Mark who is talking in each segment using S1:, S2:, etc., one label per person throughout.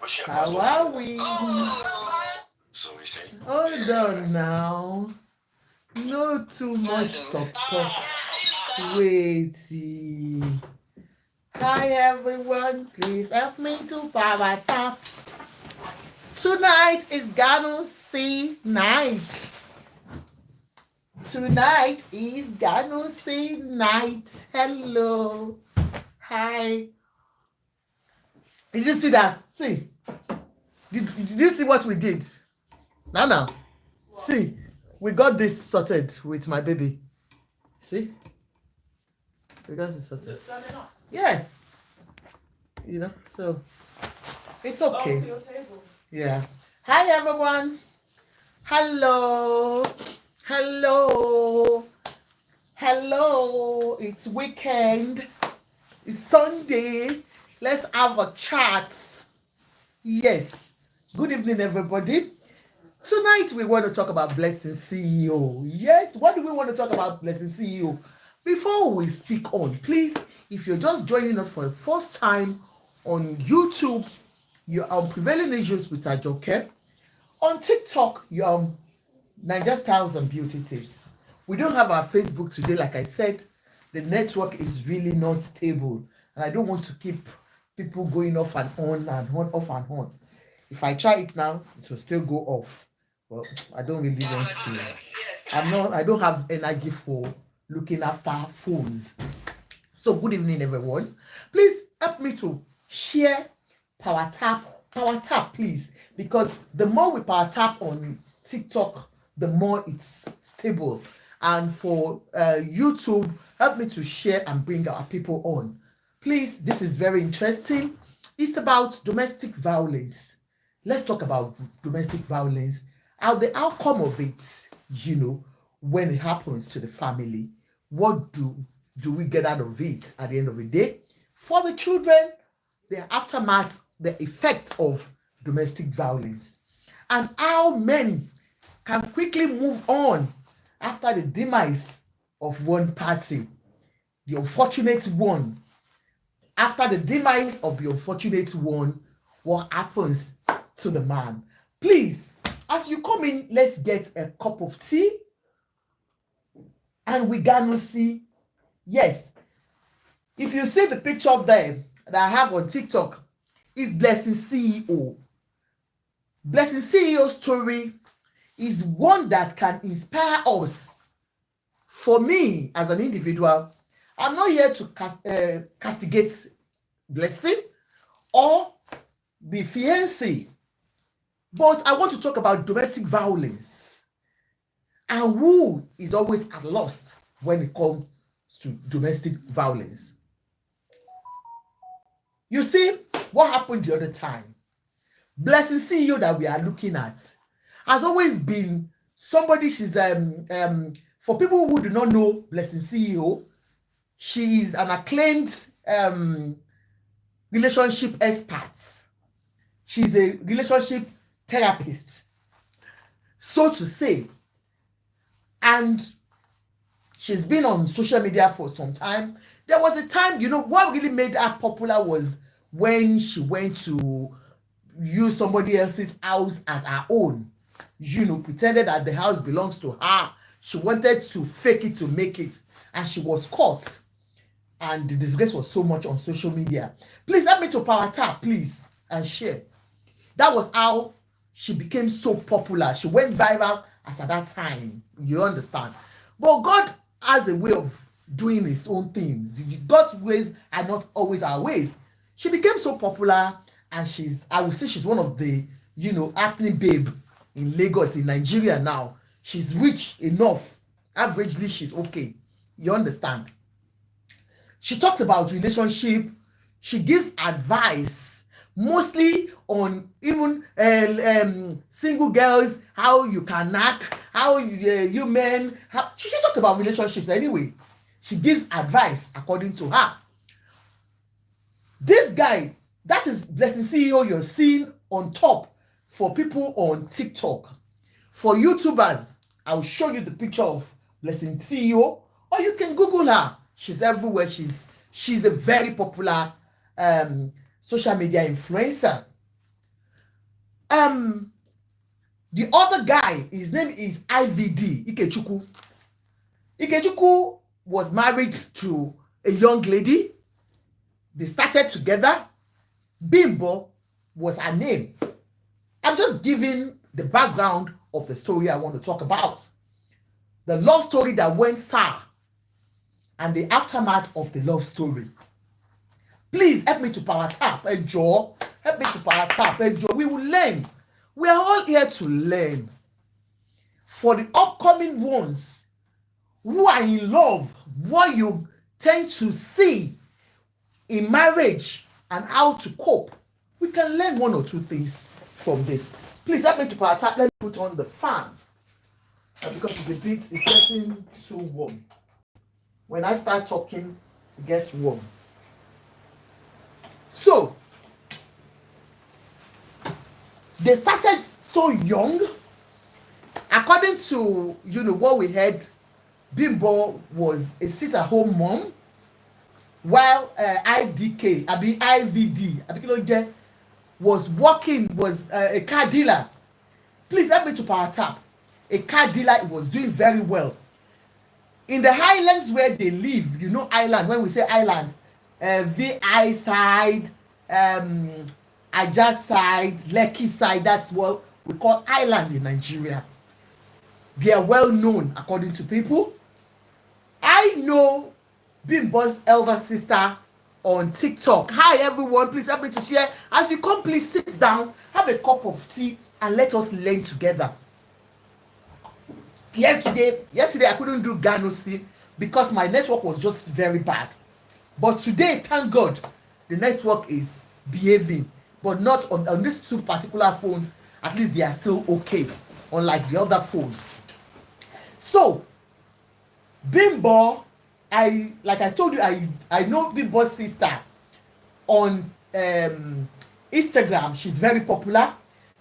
S1: How are we? Hold on now. No too much talk. Wait. Hi everyone, please help me to power tap. Tonight is Gano C night. Tonight is Gano C night. Hello. Hi. Did you see that? See. Did you see what we did? Now. See. We got this sorted with my baby. See? We got this sorted. Yeah. You know, so it's okay. To your table. Yeah. Hi everyone. Hello. It's weekend. It's Sunday. Let's have a chat. Yes. Good evening, everybody. Tonight we want to talk about Blessing CEO. Yes, what do we want to talk about Blessing CEO? Before we speak on, please, if you're just joining us for the first time on YouTube, you're on Prevailing Issues with Ajoke. On TikTok, you're on Niger Styles and Beauty Tips. We don't have our Facebook today, like I said. The network is really not stable, and I don't want to keep people going off and on and on, off and on. If I try it now, it will still go off. But I don't really want to. I don't have energy for looking after phones. So good evening, everyone. Please help me to share power tap, please, because the more we power tap on TikTok, the more it's stable. And for YouTube, help me to share and bring our people on. Please, this is very interesting. It's about domestic violence. Let's talk about domestic violence, how the outcome of it, when it happens to the family. What do we get out of it at the end of the day? For the children, the aftermath, the effects of domestic violence, and how men can quickly move on after the demise of one party, the unfortunate one. After the demise of the unfortunate one, what happens to the man? Please, as you come in, let's get a cup of tea, and we gonna see. Yes, if you see the picture up there that I have on TikTok, is Blessing CEO. Blessing CEO story is one that can inspire us. For me, as an individual, I'm not here to castigate Blessing or the fiancé, but I want to talk about domestic violence and who is always at loss when it comes to domestic violence. You see, what happened the other time? Blessing CEO that we are looking at has always been somebody. She's for people who do not know Blessing CEO, she is an acclaimed relationship expert. She's a relationship therapist, so to say, and she's been on social media for some time. There was a time, what really made her popular was when she went to use somebody else's house as her own. Pretended that the house belongs to her. She wanted to fake it to make it, and she was caught. And the disgrace was so much on social media. Please help me to power tap, please, and share. That was how she became so popular. She went viral as at that time. You understand? But God has a way of doing his own things. God's ways are not always our ways. She became so popular, and I would say she's one of the, happening babe in Lagos, in Nigeria now. She's rich enough. Averagely, she's okay. You understand? She talks about relationship. She gives advice, mostly on even single girls, how you can knack, how you men. She talks about relationships anyway. She gives advice according to her. This guy, that is Blessing CEO you're seeing on top for people on TikTok. For YouTubers, I'll show you the picture of Blessing CEO, or you can Google her. She's everywhere. She's a very popular social media influencer. The other guy, his name is IVD, Ikechukwu. Ikechukwu was married to a young lady. They started together. Bimbo was her name. I'm just giving the background of the story I want to talk about. The love story that went sour and the aftermath of the love story. Please help me to power tap, Joe. Help me to power tap, Joe. We will learn. We are all here to learn. For the upcoming ones who are in love, what you tend to see in marriage and how to cope, we can learn one or two things from this. Please help me to power tap. Let me put on the fan because it's getting too warm. When I start talking, it gets warm. So, they started so young. According to what we heard, Bimbo was a sit-at-home mom, while IVD was a car dealer. Please help me to power tap. A car dealer was doing very well. In the highlands where they live, island, when we say island, VI side, Aja side, Lekki side, that's what we call island in Nigeria. They are well known according to people. I know Bimbo's elder sister on TikTok. Hi everyone, please help me to share. As you come, please sit down, have a cup of tea, and let us learn together. Yesterday I couldn't do Ganosi because my network was just very bad. But today, thank God, the network is behaving. But not on these two particular phones. At least they are still okay, unlike the other phone. So, Bimbo, like I told you, I know Bimbo's sister on Instagram. She's very popular.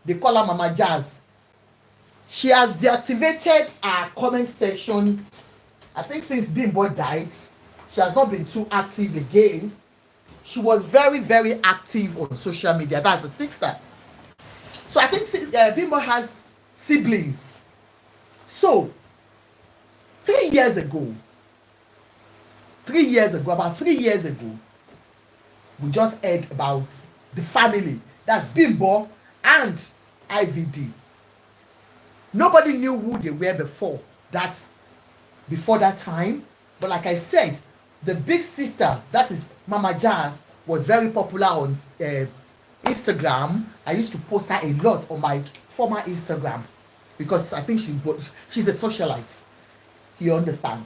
S1: They call her Mama Jazz. She has deactivated her comment section, I think since Bimbo died. She has not been too active again. She was very, very active on social media. That's the sister. So I think Bimbo has siblings. So, 3 years ago, about 3 years ago, we just heard about the family. That's Bimbo and IVD. Nobody knew who they were before that time. But like I said, the big sister, that is Mama Jazz, was very popular on Instagram. I used to post her a lot on my former Instagram because I think she's a socialite. You understand?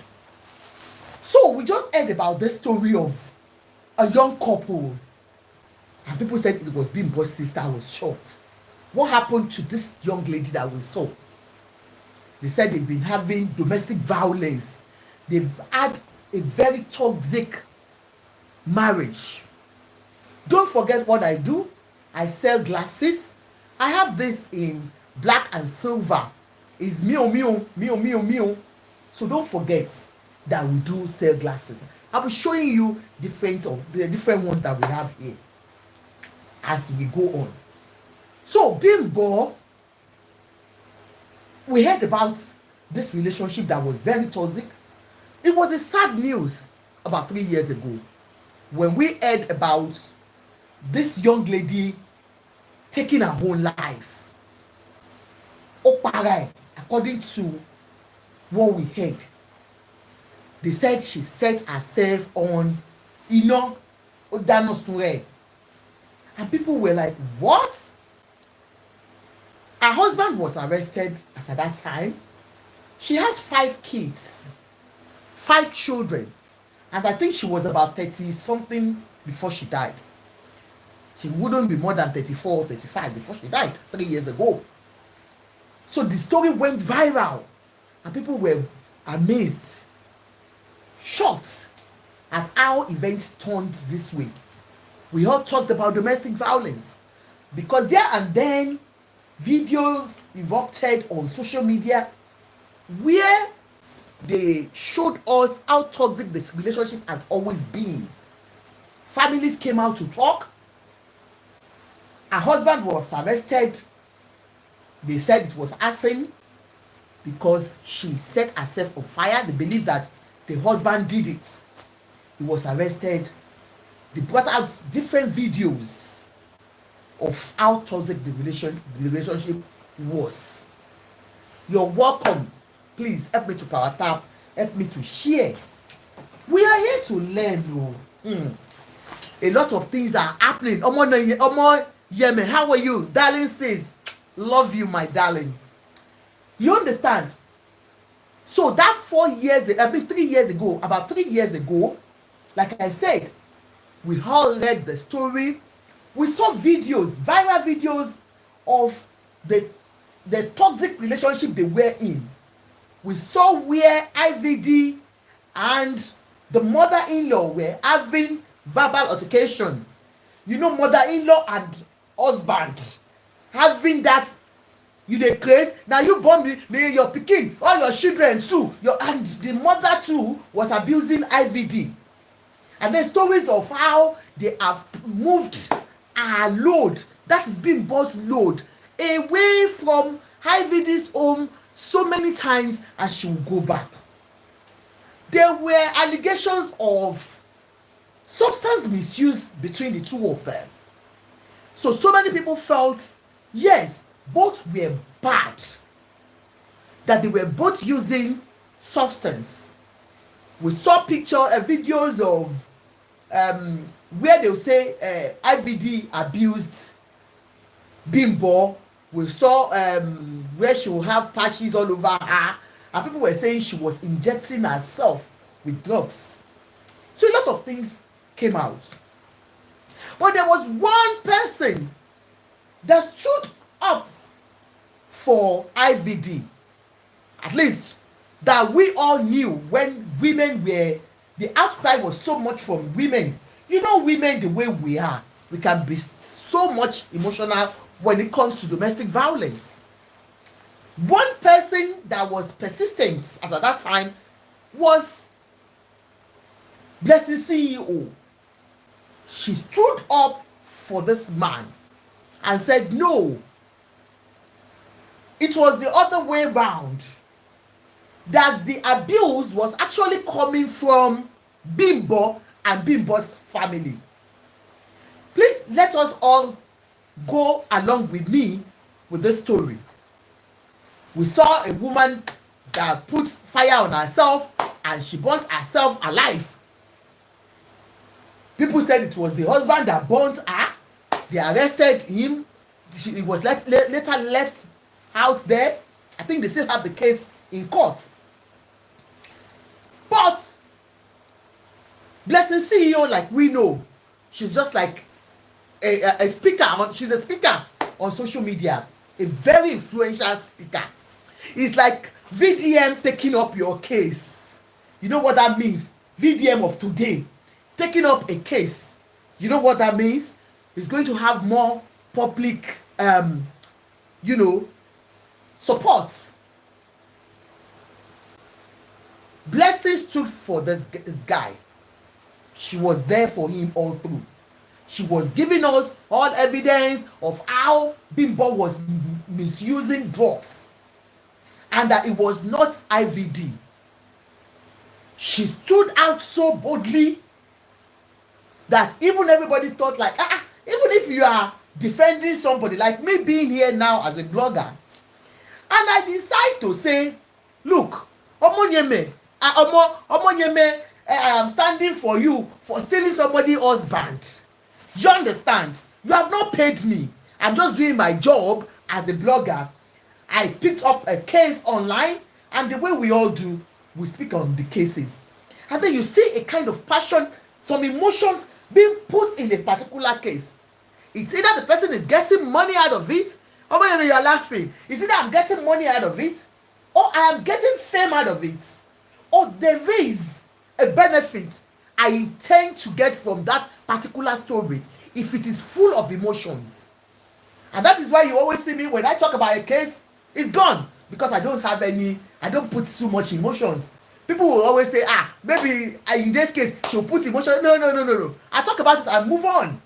S1: So we just heard about the story of a young couple, and people said it was Bimbo's sister was shot. What happened to this young lady that we saw? They said they've been having domestic violence. They've had a very toxic marriage. Don't forget what I do. I sell glasses. I have this in black and silver. It's mio. So don't forget that we do sell glasses. I'll be showing you the different ones that we have here as we go on. So Bimbo, we heard about this relationship that was very toxic. It was a sad news about 3 years ago when we heard about this young lady taking her own life. Opare, according to what we heard, they said she set herself on Odanosure. And people were like, what? Her husband was arrested as at that time. She has 5 kids, 5 children. And I think she was about 30 something before she died. She wouldn't be more than 34 or 35 before she died 3 years ago. So the story went viral. And people were amazed, shocked at how events turned this way. We all talked about domestic violence because there and then videos erupted on social media where they showed us how toxic this relationship has always been. Families came out to talk. Her husband was arrested They said it was arson because she set herself on fire. They believe that the husband did it. He was arrested. They brought out different videos of how toxic the relationship was. You're welcome. Please help me to power tap. Help me to share. We are here to learn. A lot of things are happening. Omo Yemen, how are you? Darling says, love you, my darling. You understand? So that 3 years ago, about 3 years ago, like I said, we all read the story. We saw videos, viral videos of the toxic relationship they were in. We saw where IVD and the mother-in-law were having verbal altercation. You know, mother-in-law and husband having that, you dey craze. Now you born me your pikin, all your children too. And the mother too was abusing IVD. And then stories of how they have moved a load, that is being bought load, away from IVD's home so many times, and she will go back. There were allegations of substance misuse between the two of them. So many people felt, yes, both were bad, that they were both using substance. We saw videos of where they will say IVD abused Bimbo. We saw where she will have patches all over her, and people were saying she was injecting herself with drugs. So a lot of things came out. But there was one person that stood up for IVD, at least that we all knew when women were, the outcry was so much from women. You know, women, the way we are, we can be so much emotional when it comes to domestic violence. One person that was persistent as at that time was Blessing CEO. She stood up for this man and said, no, it was the other way round, that the abuse was actually coming from Bimbo and Bimbo's family. Please let us all go along with me with this story. We saw a woman that put fire on herself and she burnt herself alive. People said it was the husband that burnt her. They arrested him. He was later left out there. I think they still have the case in court. But Blessing CEO, like we know, she's just like a speaker. She's a speaker on social media, a very influential speaker. It's like VDM taking up your case. You know what that means? VDM of today taking up a case. You know what that means? It's going to have more public, support. Blessing stood for this guy. She was there for him all through. She was giving us all evidence of how Bimbo was misusing drugs and that it was not IVD. She stood out so boldly that even everybody thought like, even if you are defending somebody, like me being here now as a blogger, and I decide to say, look, Omonyeme, I am standing for you for stealing somebody's husband. You understand? You have not paid me. I'm just doing my job as a blogger. I picked up a case online, and the way we all do, we speak on the cases. And then you see a kind of passion, some emotions being put in a particular case. It's either the person is getting money out of it, or maybe you're laughing. It's either I'm getting money out of it, or I am getting fame out of it, or there is a benefit I intend to get from that particular story if it is full of emotions. And that is why you always see me when I talk about a case, it's gone, because I don't put too much emotions. People will always say, maybe in this case she'll put emotion. No. I talk about it and move on.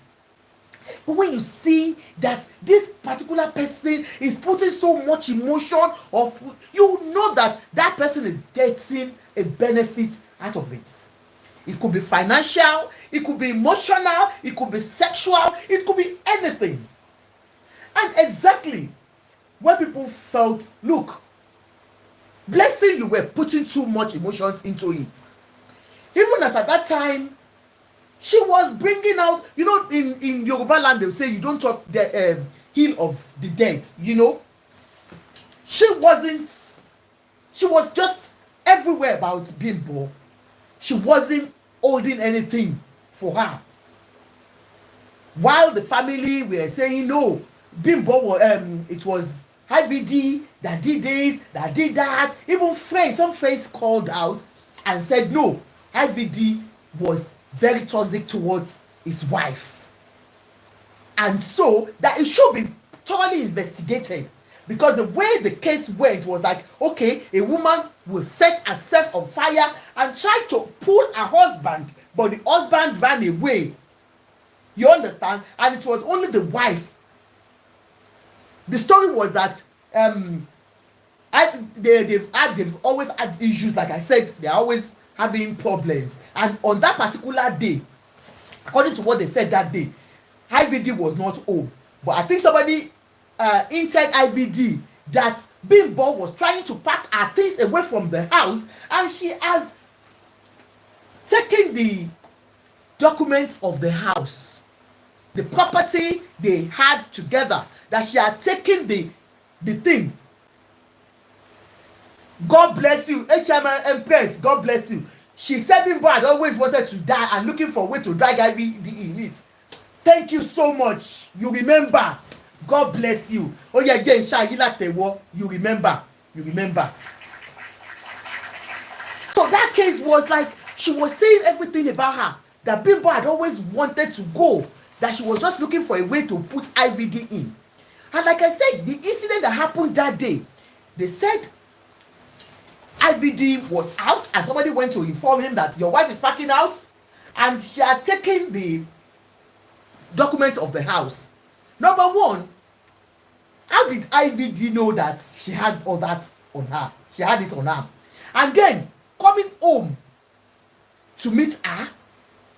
S1: But when you see that this particular person is putting so much emotion, or you know that that person is getting a benefit out of it. It could be financial, it could be emotional, it could be sexual, it could be anything. And exactly when people felt, look, Blessing, you were putting too much emotions into it. Even as at that time, she was bringing out, in Yoruba land, they say you don't talk the heel of the dead, She was just everywhere about Bimbo. She wasn't holding anything for her. While the family were saying, no, Bimbo, it was IVD that did this, that did that. Even some friends called out and said, no, IVD was very toxic towards his wife. And so that it should be thoroughly investigated. Because the way the case went was like, okay, a woman will set herself on fire and try to pull her husband, but the husband ran away. You understand? And it was only the wife. The story was that they've always had issues. Like I said, they're always having problems. And on that particular day, according to what they said that day, IVD was not home. But I think somebody inside IVD that Bimbo was trying to pack her things away from the house, and she has taken the documents of the house, the property they had together, that she had taken the thing. God bless you, HM Empress, God bless you. She said Bimbo had always wanted to die and looking for a way to drag IVD in it. Thank you so much. You remember. God bless you. Oh yeah, you remember. You remember. So that case was like, she was saying everything about her, that Bimbo had always wanted to go, that she was just looking for a way to put IVD in. And like I said, the incident that happened that day, they said IVD was out and somebody went to inform him that your wife is packing out, and she had taken the documents of the house. Number one, how did IVD know that she has all that on her? She had it on her. And then coming home to meet her,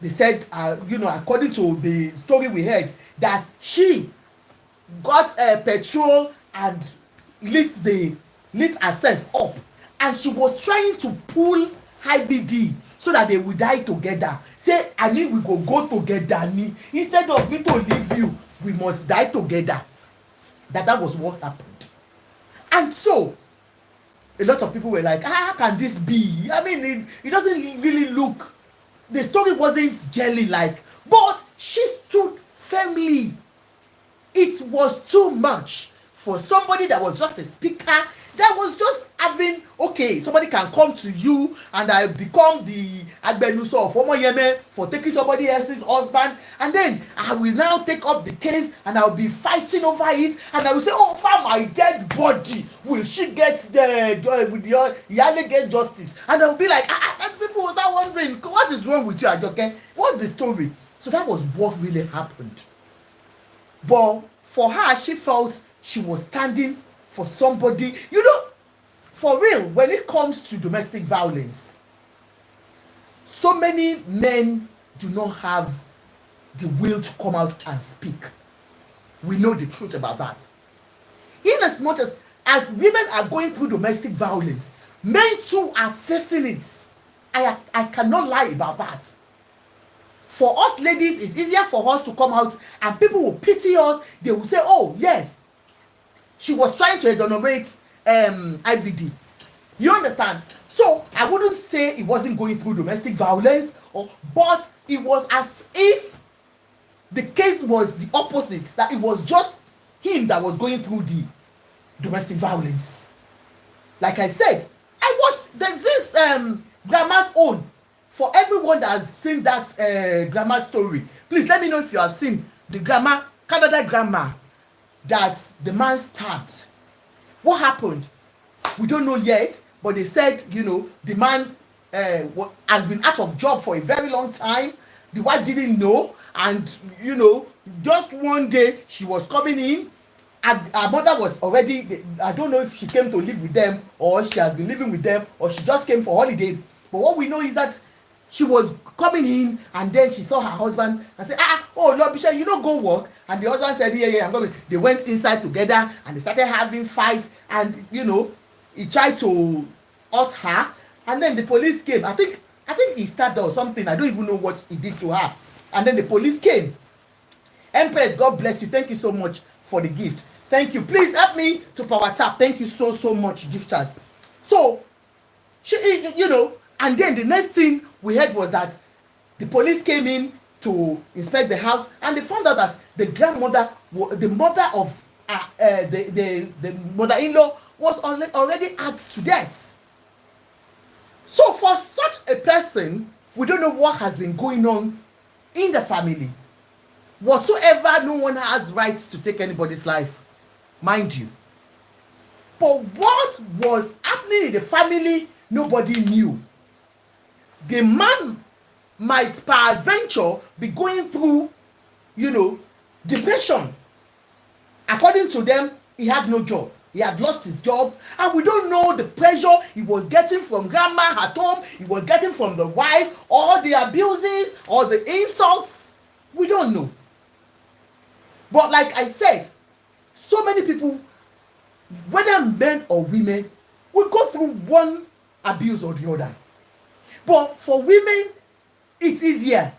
S1: they said, according to the story we heard, that she got petrol and lit herself up, and she was trying to pull IVD so that they will die together. Say, I mean, we go together. Instead of me to leave you, we must die together. That was what happened. And so a lot of people were like, how can this be? I mean, it doesn't really look, the story wasn't jelly like, but she stood firmly. It was too much for somebody that was just a speaker, that was just having, okay, somebody can come to you and I become the agbenuso of Omo Yeme for taking somebody else's husband, and then I will now take up the case and I'll be fighting over it, and I will say, over my dead body will she get the Yale get justice, and I will be like, and people will start wondering, what is wrong with you, Ajoke? What's the story? So that was what really happened. But for her, she felt she was standing for somebody. For real, when it comes to domestic violence, so many men do not have the will to come out and speak. We know the truth about that. In as much as women are going through domestic violence, men too are facing it. I cannot lie about that. For us ladies, it's easier for us to come out and people will pity us. They will say, oh yes, she was trying to exonerate IVD. You understand? So I wouldn't say it wasn't going through domestic violence, but it was as if the case was the opposite, that it was just him that was going through the domestic violence. Like I said, I watched this Grandma's Own. For everyone that has seen that grandma story, please let me know if you have seen the Canada grandma that the man stabbed. What happened? We don't know yet, but they said, the man has been out of job for a very long time. The wife didn't know, and just one day she was coming in her mother was already, I don't know if she came to live with them or she has been living with them or she just came for holiday, but what we know is that she was coming in and then she saw her husband and said, oh Lord Bishop, you know, go work. And the husband said, yeah, I'm going. They went inside together and they started having fights, and you know, he tried to hurt her, and then the police came. I think he stabbed her or something. I don't even know what he did to her. And then the police came. Empress, God bless you. Thank you so much for the gift. Thank you. Please help me to power tap. Thank you so much, gifters. So she, you know, and then the next thing we heard was that the police came in to inspect the house, and they found out that the grandmother, the mother of the mother-in-law, was already hacked to death. So for such a person, we don't know what has been going on in the family. Whatsoever, no one has rights to take anybody's life, mind you. But what was happening in the family, nobody knew. The man might peradventure be going through, you know, depression. According to them, he had no job. He had lost his job, and we don't know the pressure he was getting from grandma at home, he was getting from the wife, or the abuses, or the insults. We don't know. But like I said, so many people, whether men or women, will go through one abuse or the other. But for women, it's easier.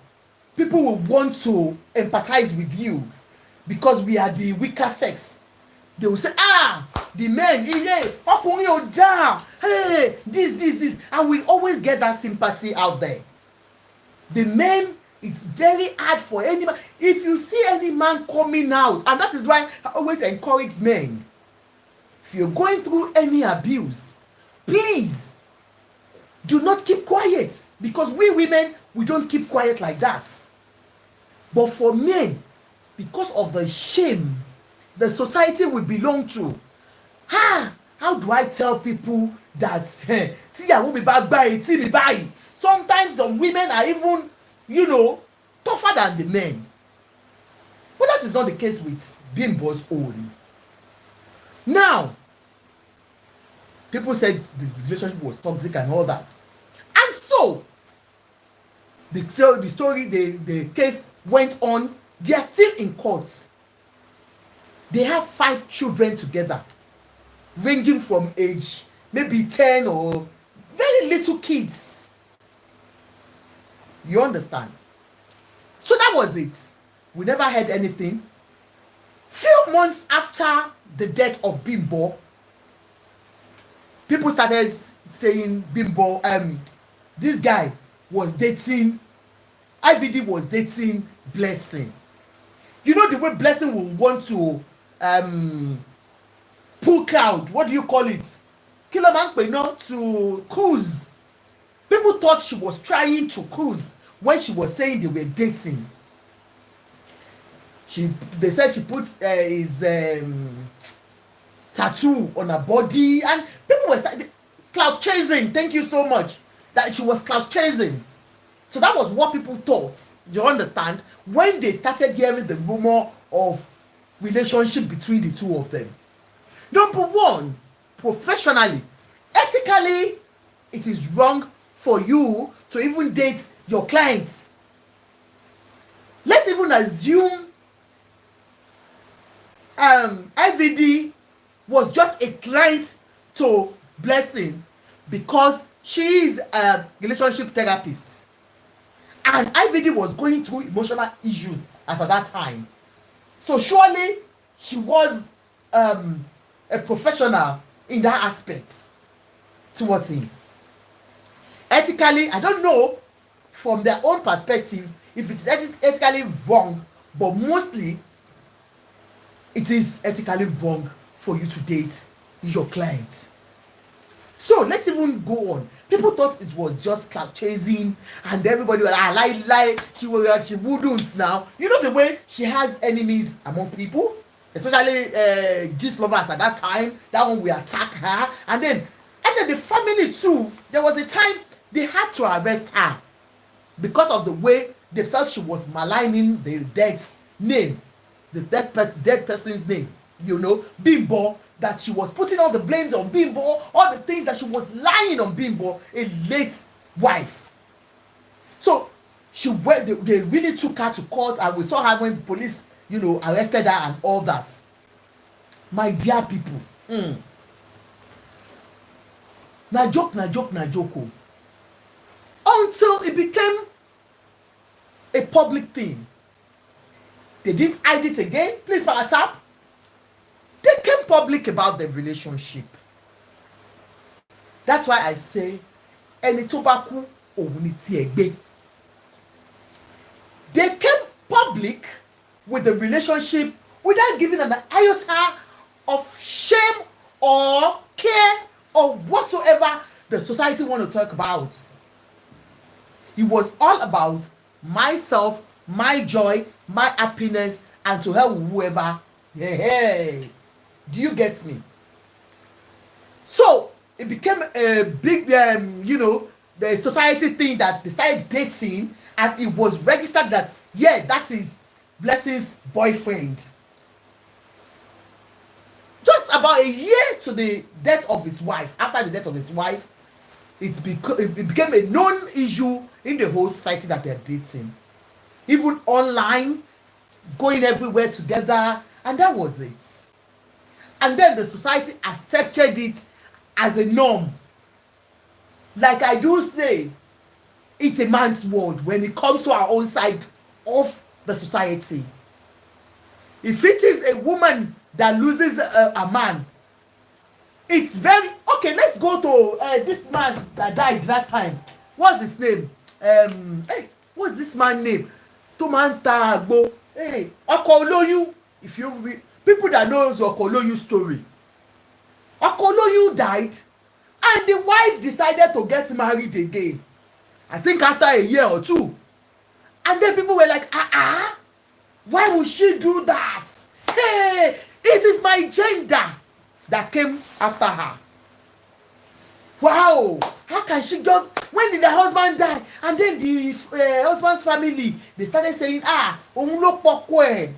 S1: People will want to empathize with you because we are the weaker sex. They will say, the men, hey, this, and we always get that sympathy out there. The men, it's very hard for any man. If you see any man coming out, and that is why I always encourage men, if you're going through any abuse, please do not keep quiet, because we women, we don't keep quiet like that. But for men, because of the shame the society we belong to, how do I tell people that I won't be back by it? Sometimes the women are even, you know, tougher than the men. But that is not the case with Bimbo's own. Now, people said the relationship was toxic and all that. And so, the case went on. They are still in court. They have 5 children together, ranging from age maybe 10 or very little kids. You understand? So that was it. We never heard anything. Few months after the death of Bimbo, people started saying Bimbo, this guy was dating, IVD was dating Blessing. You know the way Blessing will want to pull cloud, what do you call it? To cruise. People thought she was trying to cruise when she was saying they were dating. They said she put his tattoo on her body, and people were cloud chasing. Thank you so much. That she was cloud chasing. So that was what people thought. You understand? When they started hearing the rumor of relationship between the two of them. Number one, professionally, ethically, it is wrong for you to even date your clients. Let's even assume IVD was just a client to Blessing because she is a relationship therapist, and IVD was going through emotional issues as at that time. So surely she was a professional in that aspect towards him. Ethically, I don't know from their own perspective if it's ethically wrong, but mostly it is ethically wrong for you to date your client. So let's even go on. People thought it was just clout chasing, and everybody was lie. She wouldn't now. You know the way she has enemies among people, especially gist lovers at that time. That one will attack her, and then the family too. There was a time they had to arrest her because of the way they felt she was maligning the dead name, the dead person's name. Bimbo, that she was putting all the blames on Bimbo, all the things that she was lying on Bimbo, a late wife. So they really took her to court, and we saw her when the police, arrested her and all that. My dear people, na joke. Until it became a public thing. They didn't hide it again. Please, power tap. They came public about the relationship. That's why I say, ẹni tó bá kú, òun ni tiẹ̀ gbé. They came public with the relationship without giving an iota of shame or care or whatsoever the society want to talk about. It was all about myself, my joy, my happiness, and to help whoever. Hey, do you get me? So it became a big, the society thing that they started dating, and it was registered that, that is Blessing's boyfriend. Just about a year to the death of his wife, after the death of his wife, it became a known issue in the whole society that they're dating. Even online, going everywhere together, and that was it. And then the society accepted it as a norm. Like I do say, it's a man's world when it comes to our own side of the society. If it is a woman that loses a man, it's very okay. Let's go to this man that died that time. What's his name? What's this man's name? Tomanta Agbo. Hey, Okoloyu. If you read, people that knows Okoloyu story, Okoloyu died, and the wife decided to get married again. I think after a year or two, and then people were like, why would she do that? Hey, it is my gender that came after her. Wow, how can she just, when did the husband die? And then the husband's family, they started saying, òun ló pọkọ ẹ̀.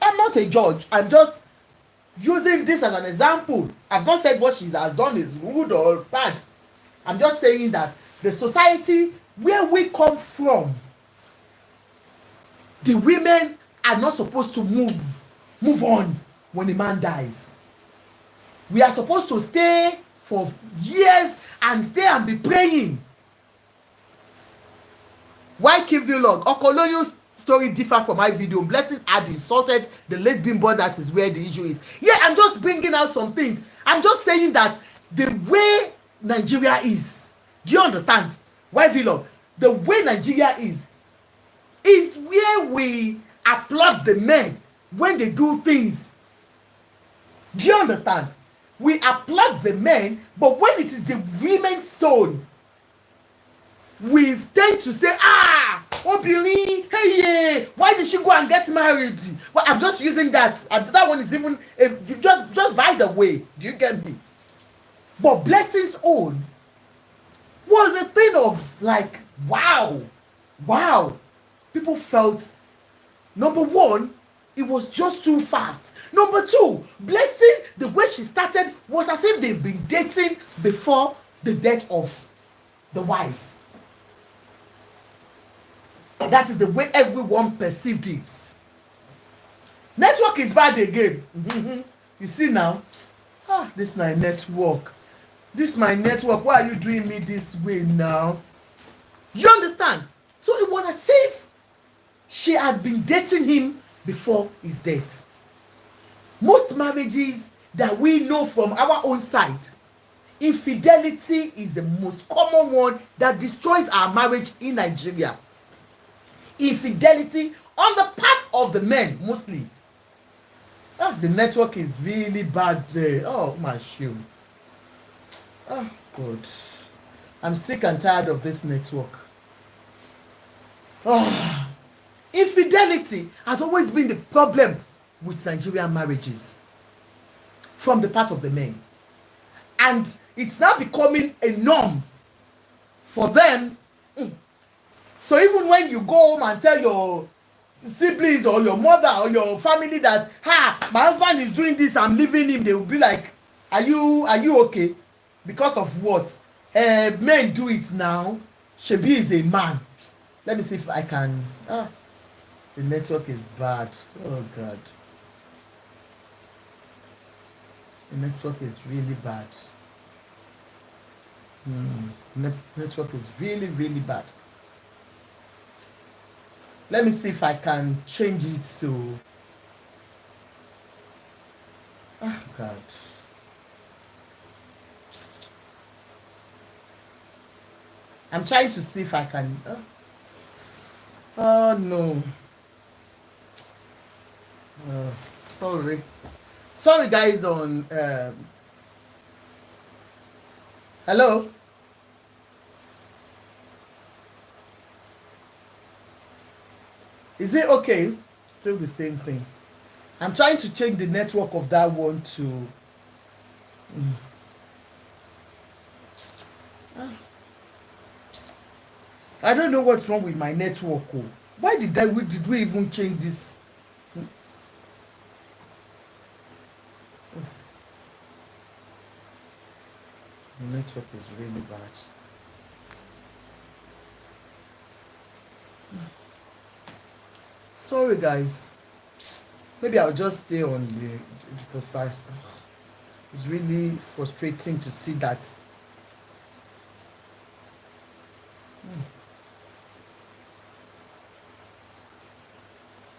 S1: I'm not a judge. I'm just using this as an example. I've not said what she has done is good or bad. I'm just saying that the society where we come from, the women are not supposed to move on when a man dies. We are supposed to stay for years and stay and be praying. Why keep vlog? Okoloyu's story differ from my video. Blessing had insulted the late Bimbo. That is where the issue is. Yeah, I'm just bringing out some things. I'm just saying that the way Nigeria is, do you understand? Why vlog? The way Nigeria is where we applaud the men when they do things. Do you understand? We applaud the men, but when it is the women's zone, we tend to say, Obìnrin, hey, why did she go and get married? Well, I'm just using that. That one is even, just by the way, do you get me? But Blessing's own was a thing of like, wow. People felt, number one, it was just too fast. Number two, Blessing, the way she started was as if they've been dating before the death of the wife. That is the way everyone perceived it. Network is bad again. You see now? This is my network. This is my network. Why are you doing me this way now? You understand? So it was as if she had been dating him before his death. Most marriages that we know from our own side, infidelity is the most common one that destroys our marriage in Nigeria. Infidelity on the part of the men mostly. The network is really bad there. Oh my shoe. Oh God. I'm sick and tired of this network. Infidelity has always been the problem with Nigerian marriages from the part of the men. And it's now becoming a norm for them. So even when you go home and tell siblings or your mother or your family that my husband is doing this, I'm leaving him, they will be like, are you okay? Because of what? Men do it now. Shebi is a man. Let me see if I can. The network is bad. Oh God, the network is really bad. Network is really, really bad. Let me see if I can change it to. Oh God. I'm trying to see if I can. Oh no. Sorry. Sorry, guys. On. Hello. Is it okay? Still the same thing. I'm trying to change the network of that one to. I don't know what's wrong with my network. Why did we even change this? The network is really bad. Sorry, guys. Maybe I'll just stay on the because it's really frustrating to see that.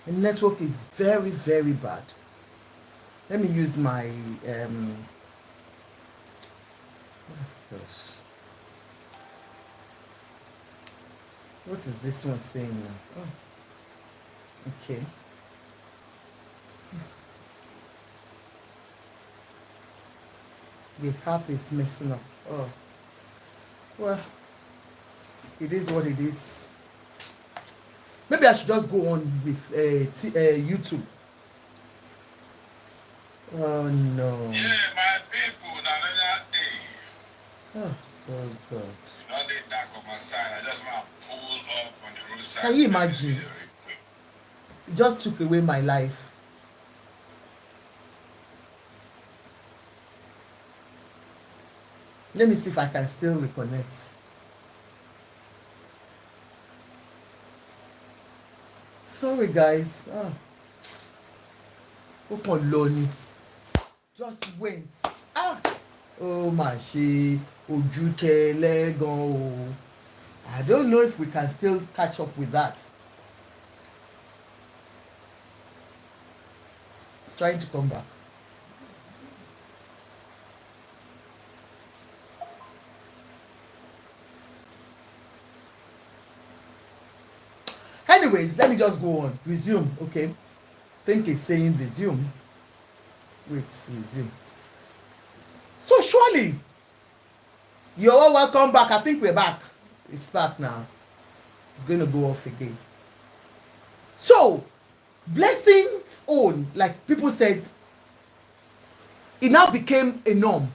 S1: The network is very, very bad. Let me use my what is this one saying now? Okay. The app is messing up. Well, it is what it is. Maybe I should just go on with YouTube. Oh no.
S2: Yeah, my people, another day.
S1: God.
S2: Not the dark of my side. I just want to pull up on the roadside.
S1: Can you imagine? It just took away my life. Let me see if I can still reconnect. Sorry, guys. Open Loni. Just went. Oh my she. Oju I don't know if we can still catch up with that. It's trying to come back. Anyways, let me just go on. Resume, okay? I think it's saying resume. Wait, resume. So surely, you're all welcome back. I think we're back. It's back now. It's going to go off again. So, Blessing's own, like people said, it now became a norm.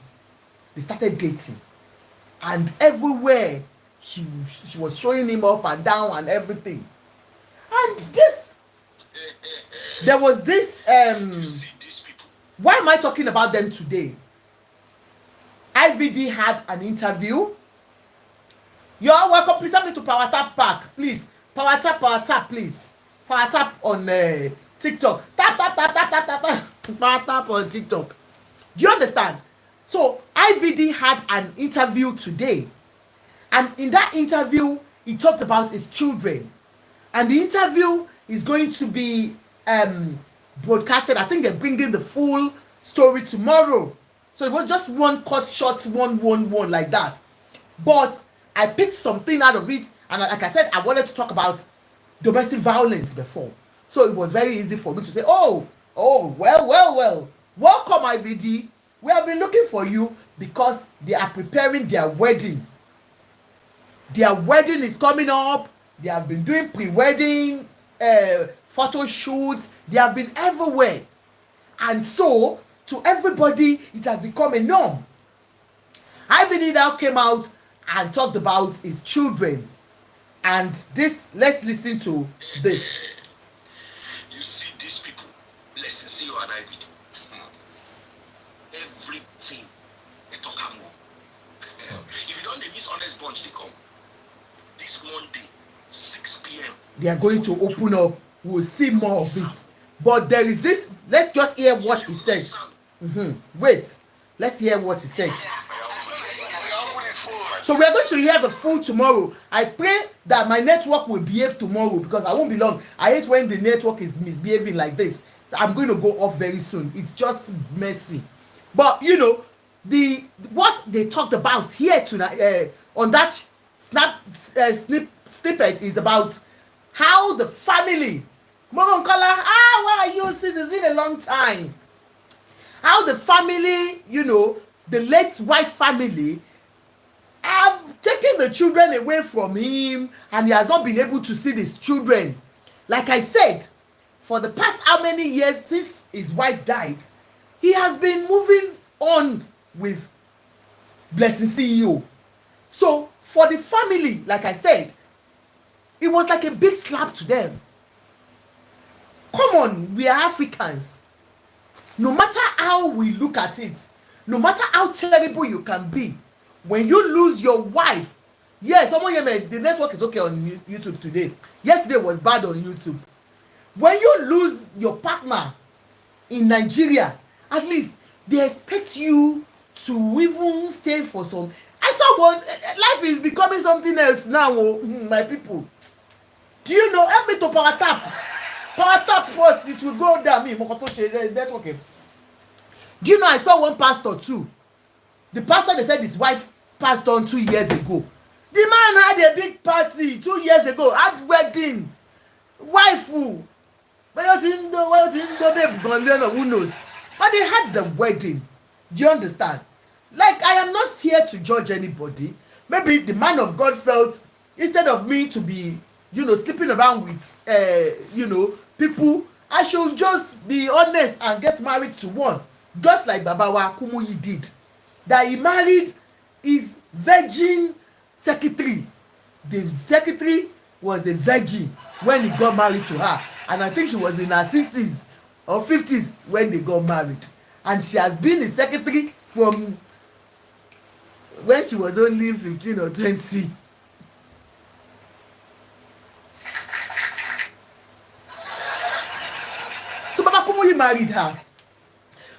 S1: They started dating. And everywhere, she was showing him up and down and everything. And there was this, why am I talking about them today? IVD had an interview. You're welcome. Please help me to power tap pack. Please. Power tap, please. Power tap on TikTok. Tap. Power tap on TikTok. Do you understand? So, IVD had an interview today. And in that interview, he talked about his children. And the interview is going to be broadcasted. I think they're bringing the full story tomorrow. So it was just one cut short, one like that. But I picked something out of it. And like I said, I wanted to talk about domestic violence before. So it was very easy for me to say, well. Welcome, IVD. We have been looking for you because they are preparing their wedding. Their wedding is coming up. They have been doing pre-wedding photo shoots. They have been everywhere. And so, to everybody, it has become a norm. IVD now came out and talked about his children. And this, let's listen to this.
S3: Blessing CEO and IVD. Everything they talk about. If you don't miss honest bunch, they come. This Monday, 6 p.m.
S1: They are going to open up. We'll see more of it. But there is this. Let's just hear what he said. Wait. Let's hear what he said. So we are going to hear the full tomorrow. I pray that my network will behave tomorrow because I won't be long. I hate when the network is misbehaving like this. I'm going to go off very soon. It's just messy. But you know, what they talked about here tonight on that snippet is about how the family, Moronkola, where are you sis? It's been a long time. How the family, you know, the late wife family have taken the children away from him and he has not been able to see his children. Like I said, for the past how many years since his wife died, he has been moving on with Blessing CEO. So for the family, like I said, it was like a big slap to them. Come on, we are Africans. No matter how we look at it, no matter how terrible you can be, when you lose your wife, yes, someone here, the network is okay on YouTube today. Yesterday was bad on YouTube. When you lose your partner in Nigeria, at least they expect you to even stay for some. I saw one. Life is becoming something else now, my people. Do you know? Help me to power tap. Power tap first. It will go down. That's okay. Do you know? I saw one pastor too. The pastor, they said his wife passed on 2 years ago. The man had a big party 2 years ago. Had wedding. Wife who? Who knows? But they had the wedding. Do you understand? Like, I am not here to judge anybody. Maybe the man of God felt, instead of me to be, you know, sleeping around with, you know, people, I should just be honest and get married to one. Just like Babawa Kumuyi did. That he married his virgin secretary. The secretary was a virgin when he got married to her. And I think she was in her 60s or 50s when they got married. And she has been a secretary from when she was only 15 or 20. So Baba Kumuyi married her.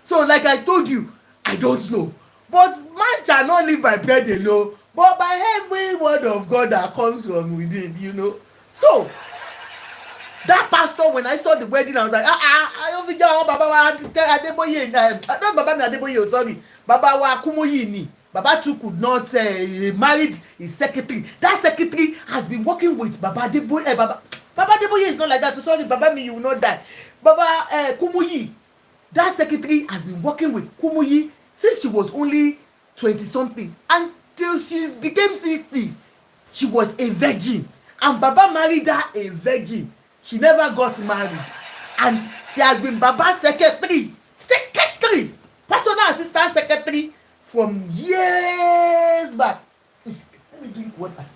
S1: So like I told you, I don't know. But man shall not live by bread alone, but by every word of God that comes from within, you know. So that pastor, when I saw the wedding, I was like, I don't think Baba Adeboye, not Baba Adeboye, sorry, Baba wa Kumuyi ni. Baba too could not married his secretary. That secretary has been working with Baba Adeboye. Baba Adeboye is not like that. So sorry, Baba me, you will not die. Baba Kumuyi, that secretary has been working with Kumuyi since she was only 20 something until she became 60. She was a virgin, and Baba married her a virgin. She never got married, and she has been Baba's secretary, personal assistant secretary from years back. Let me drink water.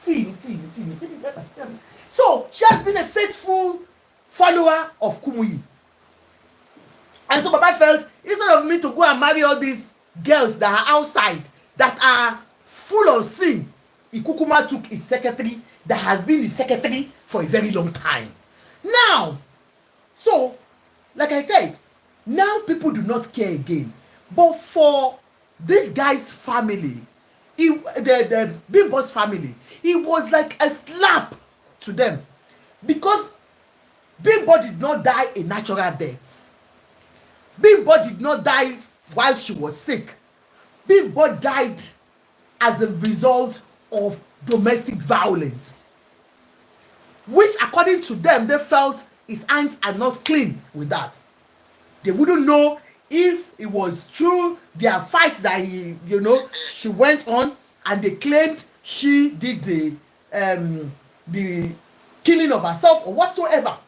S1: Tea. So she has been a faithful follower of Kumuyi. And so Baba felt, instead of me to go and marry all these girls that are outside, that are full of sin, Ikukuma took his secretary that has been his secretary for a very long time. Now, so, like I said, now people do not care again. But for this guy's family, the Bimbo's family, it was like a slap to them. Because Bimbo did not die a natural death. Bimbo did not die while she was sick. Bimbo died as a result of domestic violence, which according to them, they felt his hands are not clean with that. They wouldn't know if it was true their fight that she went on, and they claimed she did the killing of herself or whatsoever.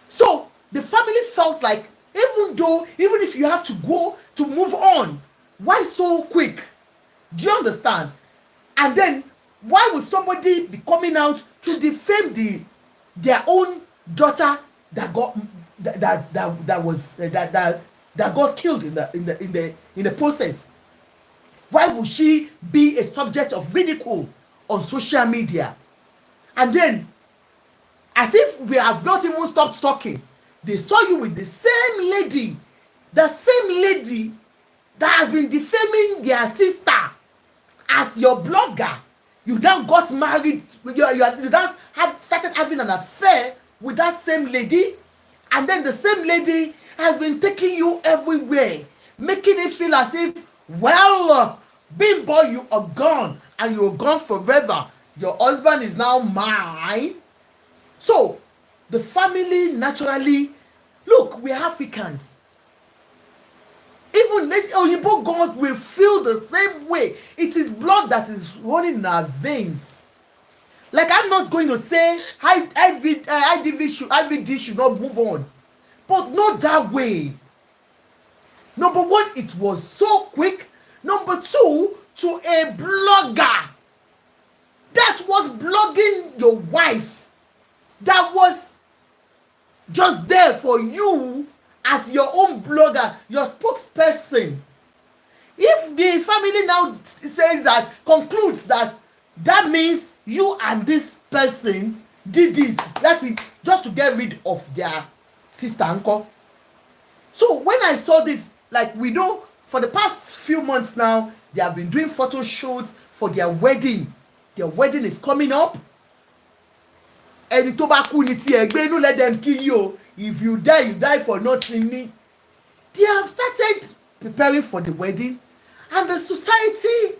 S1: So the family felt like, even if you have to go to move on, why so quick? Do you understand? And then why would somebody be coming out to defame their own daughter that that got killed in the process. Why would she be a subject of ridicule on social media? And then, as if we have not even stopped talking, they saw you with the same lady that has been defaming their sister as your blogger. You now got married, you now started having an affair with that same lady, and then the same lady has been taking you everywhere, making it feel as if, well, Bimbo, you are gone, and you are gone forever. Your husband is now mine. So, the family naturally, look, we're Africans. Even Oyibo God will feel the same way. It is blood that is running in our veins. Like, I'm not going to say IVD should not move on, but not that way. Number one, it was so quick. Number two, to a blogger that was blogging your wife, that was just there for you as your own blogger, your spokesperson. If the family now says that, concludes that means you and this person did it, that is just to get rid of their sister uncle. So when I saw this, like, we know for the past few months now, they have been doing photo shoots for their wedding. Their wedding is coming up. Ẹni tó bá kú ní tí ẹgbẹ́ inú, let them kill you. If you die for nothing. They have started preparing for the wedding, and the society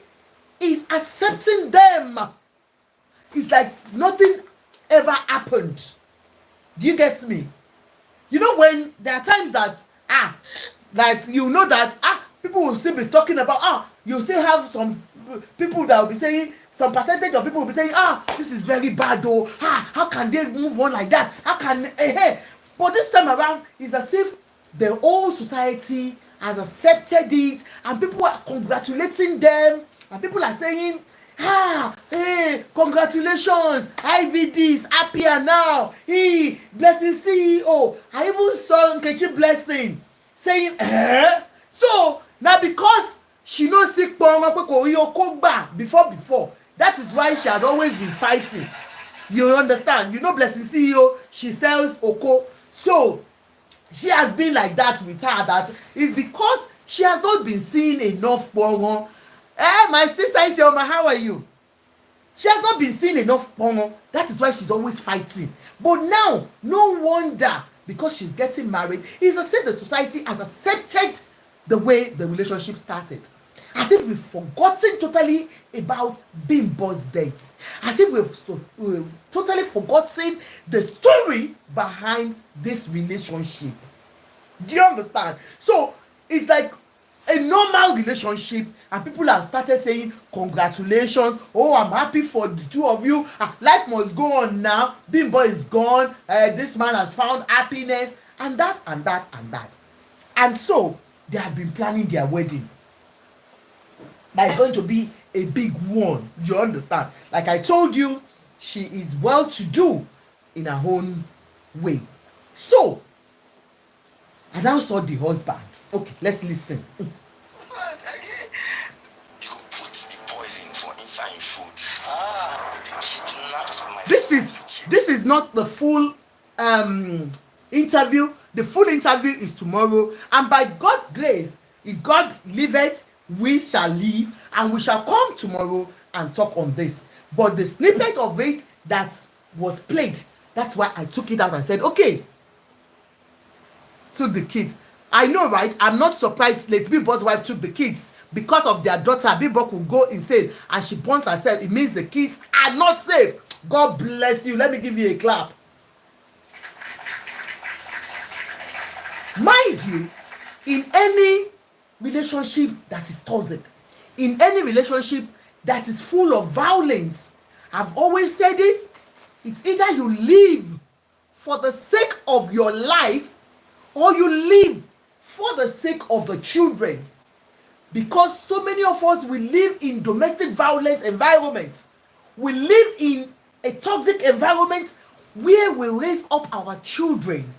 S1: is accepting them. It's like nothing ever happened. Do you get me? You know, when there are times that that you know that people will still be talking about, you still have some people that will be saying, some percentage of people will be saying, this is very bad though, how can they move on like that, how can but this time around, it's as if the whole society has accepted it, and people are congratulating them, and people are saying, hey, congratulations, IVD is happier now, Blessing CEO. I even saw Nkechi Blessing saying, so now because she knows sick before, that is why she has always been fighting. You understand? You know, Blessing CEO, she sells oko, so she has been like that with her. That is because she has not been seeing enough porno. My sister is here, how are you? She has not been seeing enough porno. That is why she's always fighting. But now, no wonder, because she's getting married, it's as if the society has accepted the way the relationship started. As if we've forgotten totally about Bimbo's death. As if we've totally forgotten the story behind this relationship. Do you understand? So it's like a normal relationship, and people have started saying, congratulations, I'm happy for the two of you, life must go on now, Bimbo is gone, this man has found happiness, and that. And so they have been planning their wedding. That's going to be a big one. You understand? Like I told you, she is well to do in her own way. So I now saw the husband. Okay, let's listen.
S3: You put the poison for inside food.
S1: This is not the full interview. The full interview is tomorrow, and by God's grace, if God liveth, we shall live, and we shall come tomorrow and talk on this. But the snippet of it that was played, that's why I took it out and said, okay, took the kids. I know, right? I'm not surprised late Bimbo's wife took the kids because of their daughter. Bimbo could go insane and she burns herself. It means the kids are not safe. God bless you. Let me give you a clap. Mind you, in any relationship that is toxic, in any relationship that is full of violence, I've always said it, it's either you live for the sake of your life or you live for the sake of the children. Because so many of us, we live in domestic violence environments. We live in a toxic environment where we raise up our children.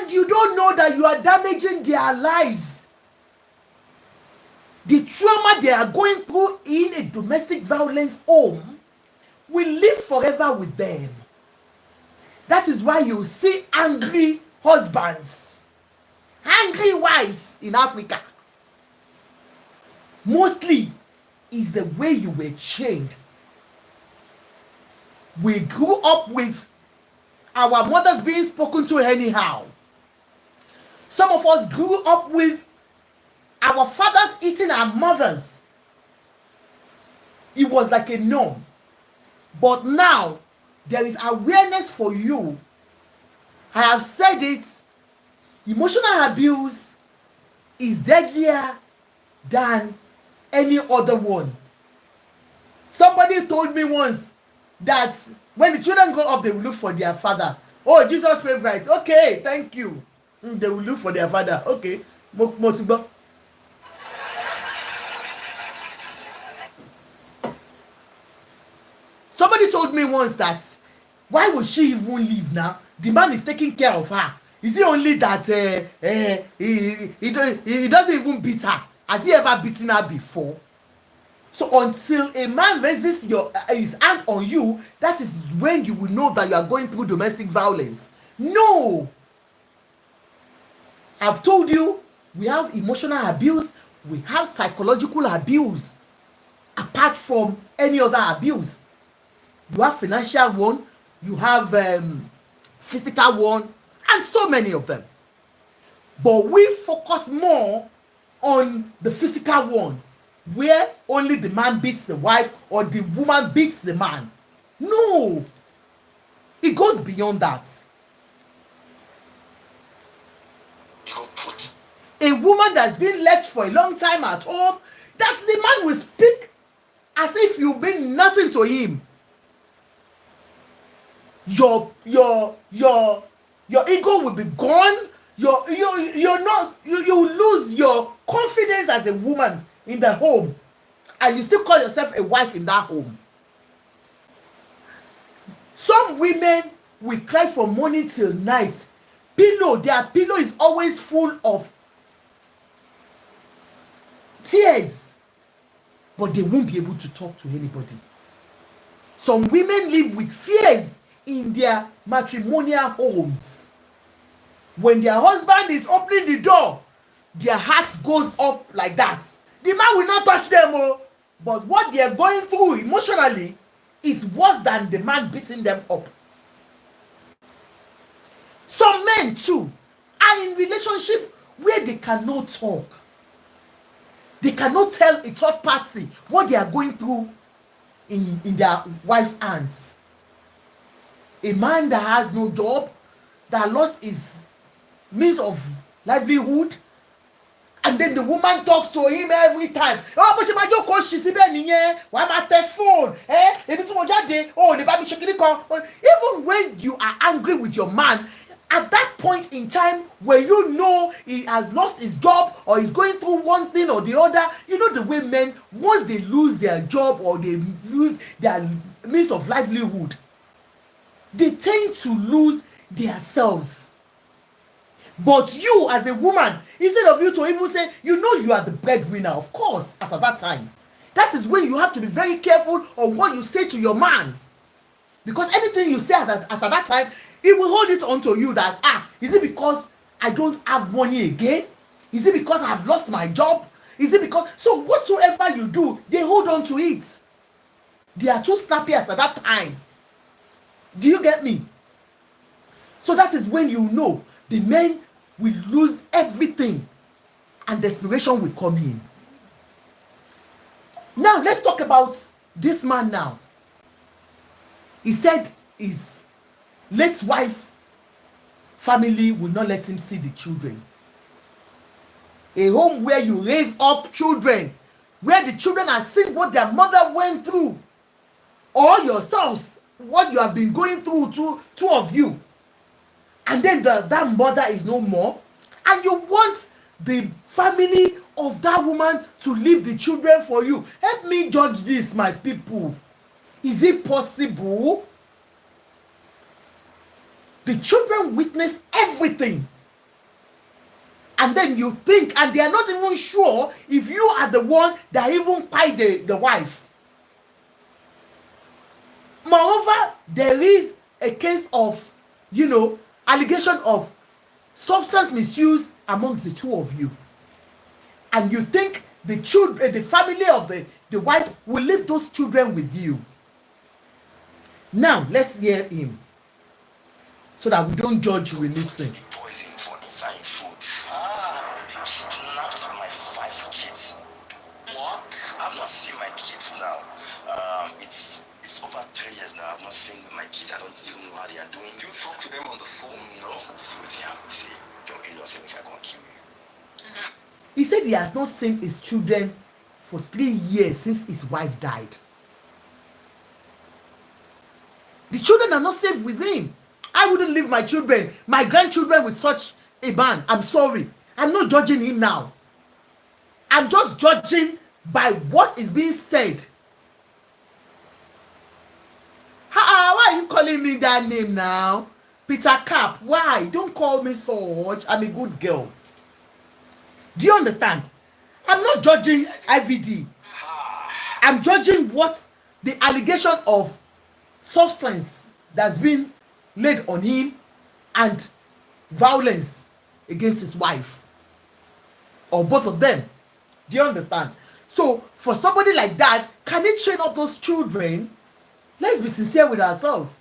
S1: And you don't know that you are damaging their lives. The trauma they are going through in a domestic violence home will live forever with them. That is why you see angry husbands, angry wives in Africa. Mostly is the way you were trained. We grew up with our mothers being spoken to anyhow. Some of us grew up with our fathers eating our mothers. It was like a norm. But now, there is awareness for you. I have said it. Emotional abuse is deadlier than any other one. Somebody told me once that when the children grow up, they will look for their father. Oh, Jesus' favorite. Okay, thank you. They will look for their father. Okay. Somebody told me once that why would she even leave now? The man is taking care of her. Is it only that he doesn't even beat her? Has he ever beaten her before? So until a man raises his hand on you, that is when you will know that you are going through domestic violence. No! I've told you, we have emotional abuse, we have psychological abuse, apart from any other abuse. You have financial one, you have physical one, and so many of them. But we focus more on the physical one, where only the man beats the wife or the woman beats the man. No, it goes beyond that. A woman that's been left for a long time at home, that the man will speak as if you bring nothing to him. Your ego will be gone. You lose your confidence as a woman in the home, and you still call yourself a wife in that home. Some women will cry from morning till night. Their pillow is always full of tears, but they won't be able to talk to anybody. Some women live with fears in their matrimonial homes. When their husband is opening the door, their heart goes up like that. The man will not touch them, but what they are going through emotionally is worse than the man beating them up. Some men too are in relationship where they cannot talk. They cannot tell a third party what they are going through in their wife's hands. A man that has no job, that lost his means of livelihood, and then the woman talks to him every time. Oh, but she might just call why my phone? Even when you are angry with your man, at that point in time where you know he has lost his job or he's going through one thing or the other, you know the way men, once they lose their job or they lose their means of livelihood, they tend to lose themselves. But you as a woman, instead of you to even say, you know you are the breadwinner, of course, as at that time, that is when you have to be very careful of what you say to your man. Because anything you say as at that time, it will hold it onto you that, is it because I don't have money again? Is it because I've lost my job? Is it because... So whatsoever you do, they hold on to it. They are too snappy at that time. Do you get me? So that is when you know the men will lose everything and desperation will come in. Now let's talk about this man now. He said his late wife family will not let him see the children. A home where you raise up children, where the children are seeing what their mother went through, or yourselves, what you have been going through, two of you, and then that mother is no more, and you want the family of that woman to leave the children for you. Help me judge this, my people. Is it possible? The children witness everything And then you think, and they are not even sure if you are the one that even kpai the wife. Moreover, there is a case of, allegation of substance misuse amongst the two of you. And you think the children, the family of the wife will leave those children with you. Now, let's hear him so that we don't judge, we listen.
S3: The poison for inside food. They kidnapped my 5 kids. What? I've not seen my kids now. It's over 3 years now. I've not seen my kids. I don't even know how they are doing. Do you talk to them on the phone? No. See what they have. See, your in-laws say we can go and kill you.
S1: He said he has not seen his children for 3 years since his wife died. The children are not safe with him. I wouldn't leave my children, my grandchildren with such a man. I'm sorry. I'm not judging him now. I'm just judging by what is being said. Why are you calling me that name now? Peter Cap, why? Don't call me such. I'm a good girl. Do you understand? I'm not judging IVD. I'm judging what the allegation of substance that's been laid on him and violence against his wife, or both of them. Do you understand? So for somebody like that, can he train up those children? Let's be sincere with ourselves.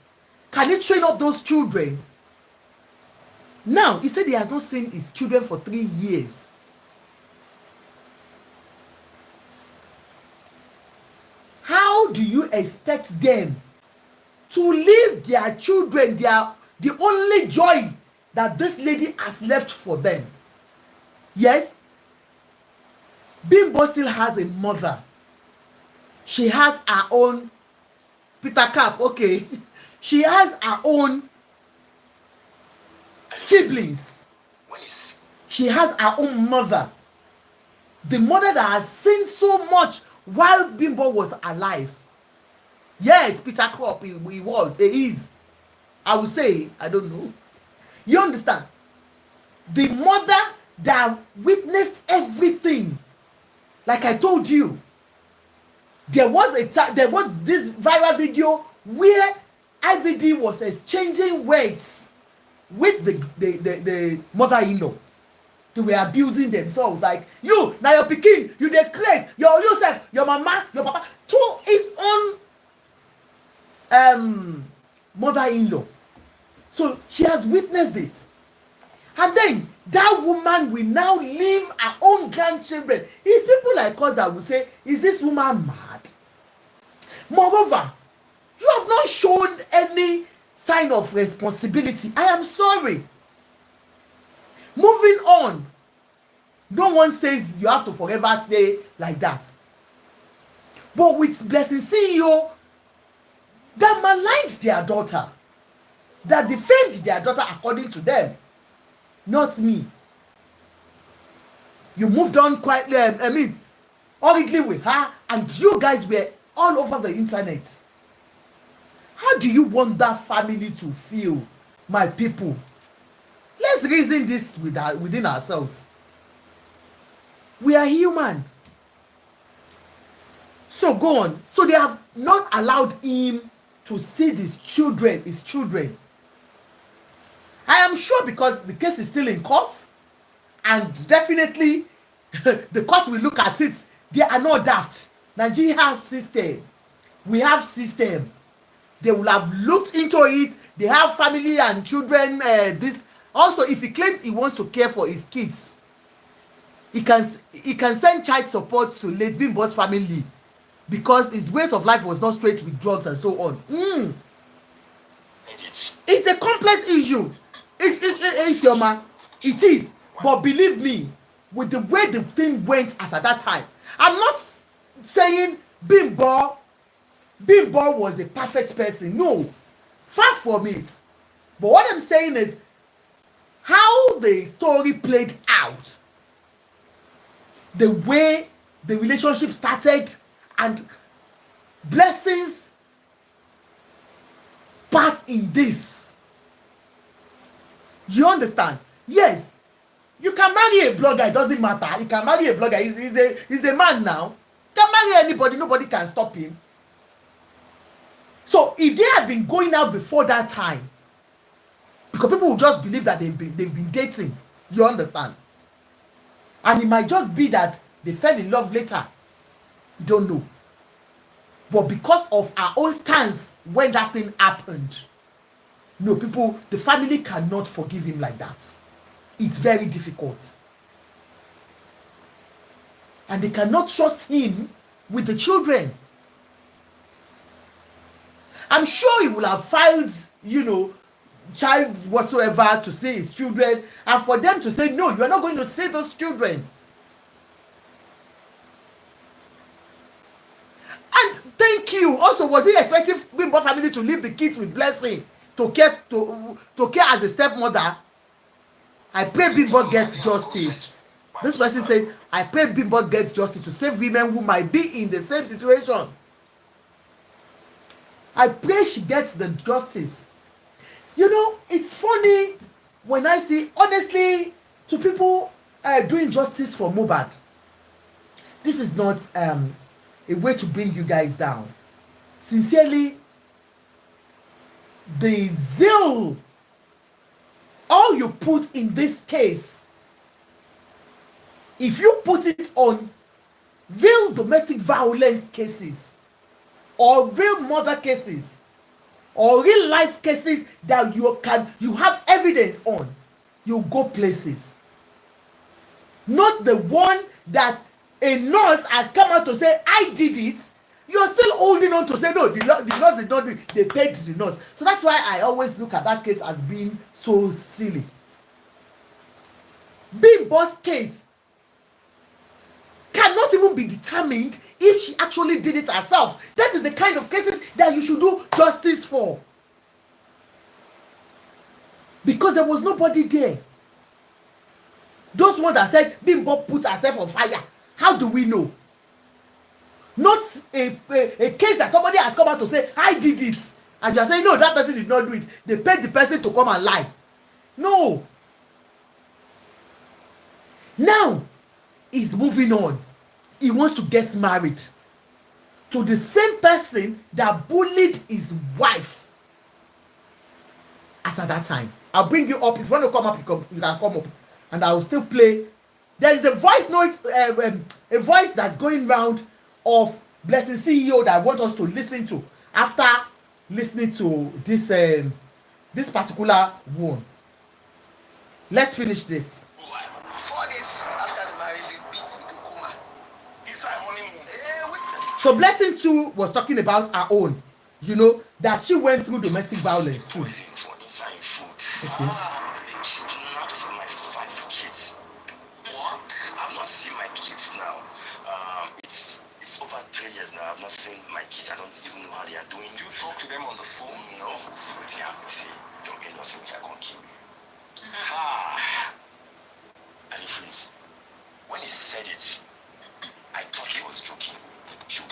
S1: Can he train up those children? Now, he said he has not seen his children for 3 years. How do you expect them to leave their children, the only joy that this lady has left for them? Yes, Bimbo still has a mother. She has her own Peter Cap, okay. She has her own siblings. She has her own mother. The mother that has seen so much while Bimbo was alive. Yes, Peter Crop, he was, he is. I would say, I don't know. You understand? The mother that witnessed everything. Like I told you, there was this viral video where IVD was exchanging words with the mother-in-law. They were abusing themselves, like, you, now your pikin, you dey craze, your yourself, your mama, your papa, to his own mother-in-law. So she has witnessed it. And then that woman will now leave her own grandchildren. It's people like us that will say, is this woman mad? Moreover, you have not shown any sign of responsibility. I am sorry. Moving on. No one says you have to forever stay like that. But with Blessing CEO, that maligned their daughter, that defamed their daughter according to them, not me. You moved on quietly, hurriedly with her, and you guys were all over the internet. How do you want that family to feel, my people? Let's reason this within ourselves. We are human. So go on. So they have not allowed him to see his children. I am sure because the case is still in court, and definitely the court will look at it. They are not daft. Nigeria has system. We have system. They will have looked into it. They have family and children. This also, if he claims he wants to care for his kids, he can send child support to late Bimbo's family because his ways of life was not straight with drugs and so on. It's a complex issue. It's your man. It is. But believe me, with the way the thing went as at that time, I'm not saying Bimbo was a perfect person. No, far from it. But what I'm saying is how the story played out, the way the relationship started, and Blessing's part in this. You understand? Yes, You can marry a blogger, it doesn't matter. You can marry a blogger, he's a man now. You can marry anybody, nobody can stop him. So if they had been going out before that time, because people will just believe that they've been dating, you understand? And it might just be that they fell in love later. You don't know. But because of our own stance when that thing happened, no, people, the family cannot forgive him like that. It's very difficult. And they cannot trust him with the children. I'm sure he will have filed, child whatsoever to see his children, and for them to say, no, you are not going to see those children. And thank you. Also, was he expecting Bimbo family to leave the kids with Blessing to care as a stepmother? I pray Bimbo gets justice. This person says, I pray Bimbo gets justice to save women who might be in the same situation. I pray she gets the justice. It's funny when I see, honestly, to people doing justice for Mohbad. This is not a way to bring you guys down. Sincerely, the zeal, all you put in this case, if you put it on real domestic violence cases, or real murder cases, or real life cases that you have evidence on, you go places. Not the one that a nurse has come out to say, I did it. You're still holding on to say, no, the nurse did not do it. They paid the nurse. So that's why I always look at that case as being so silly. Bimbo's case cannot even be determined if she actually did it herself. That is the kind of cases that you should do justice for. Because there was nobody there. Those ones that said Bimbo put herself on fire, how do we know? Not a case that somebody has come out to say, I did it. And you're saying, no, that person did not do it. They paid the person to come and lie. No. Now, he's moving on. He wants to get married to the same person that bullied his wife as at that time. I'll bring you up. If you want to come up, you can come up. And I will still play. There is a voice note, a voice that's going round of Blessing CEO that I want us to listen to after listening to this particular one. Let's finish this.
S3: 4 days after the marriage, he beats me to coma. It's our honeymoon.
S1: So Blessing too was talking about her own, that she went through domestic violence too.
S3: Poison for inside food.
S1: Okay.
S3: She's not my 5 kids. What? I've not seen my kids now. It's over 3 years now. I've not seen my kids. I don't even know how they are doing. Do you talk to them on the phone? No. So what they have to say, don't get lost and we are going to kill me. And he freeze. When he said it, I thought he was joking. You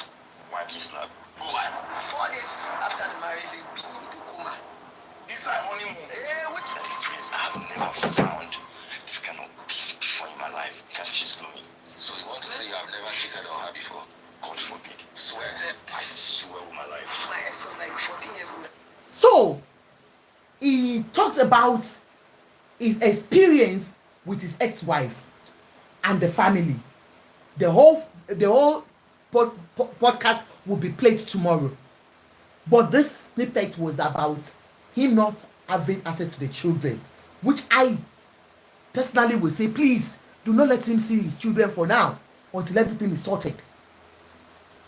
S3: wipe his lap. 4 days after the marriage, he beats me to coma. This is our honeymoon. With the difference, I've never found this kind of peace before in my life. Because she's glowing. So you want to say you have never cheated on her before? God forbid. Swear. I swear with my life. My ex was like 14 years old.
S1: So he talked about his experience with his ex-wife and the family. The whole podcast will be played tomorrow. But this snippet was about him not having access to the children, which I personally will say, please do not let him see his children for now until everything is sorted.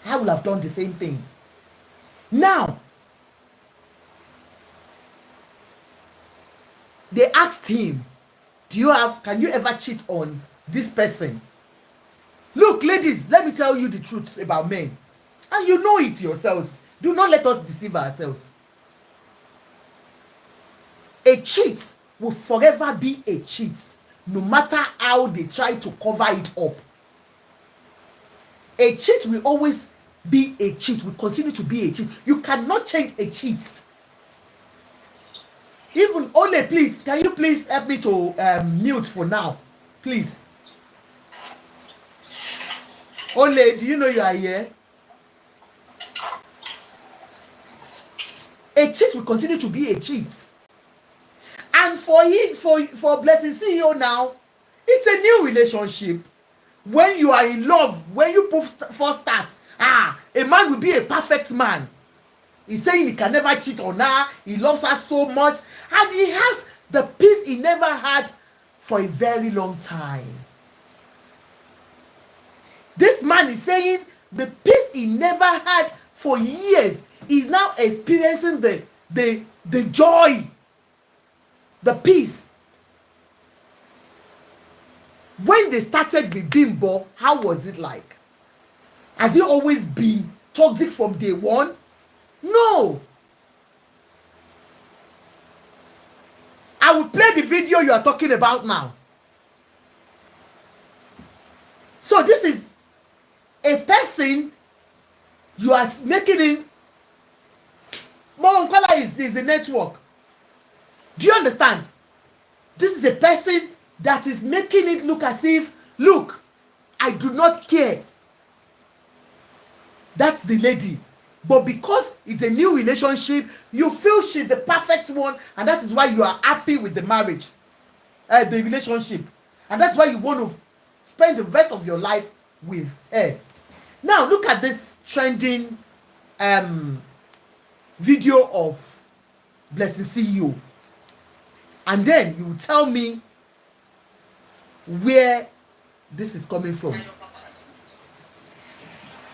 S1: I will have done the same thing. Now, they asked him, can you ever cheat on this person? Look, ladies, let me tell you the truth about men. And you know it yourselves. Do not let us deceive ourselves. A cheat will forever be a cheat, no matter how they try to cover it up. A cheat will always be a cheat, will continue to be a cheat. You cannot change a cheat. Even Ole, please, can you please help me to mute for now? Please. Ole, do you know you are here? A cheat will continue to be a cheat. And for Blessing CEO now, it's a new relationship. When you are in love, when you first start, a man will be a perfect man. He's saying he can never cheat on her. He loves her so much. And he has the peace he never had for a very long time. This man is saying the peace he never had for years is now experiencing the joy, the peace. When they started with Bimbo, how was it like? Has it always been toxic from day one? No. I will play the video you are talking about now. So this is a person you are making in Moronkwala is the network. Do you understand? This is a person that is making it look as if, look, I do not care. That's the lady. But because it's a new relationship, you feel she's the perfect one, and that is why you are happy with the marriage, the relationship. And that's why you want to spend the rest of your life with her. Now, look at this trending video of Blessing CEO. And then you will tell me where this is coming from.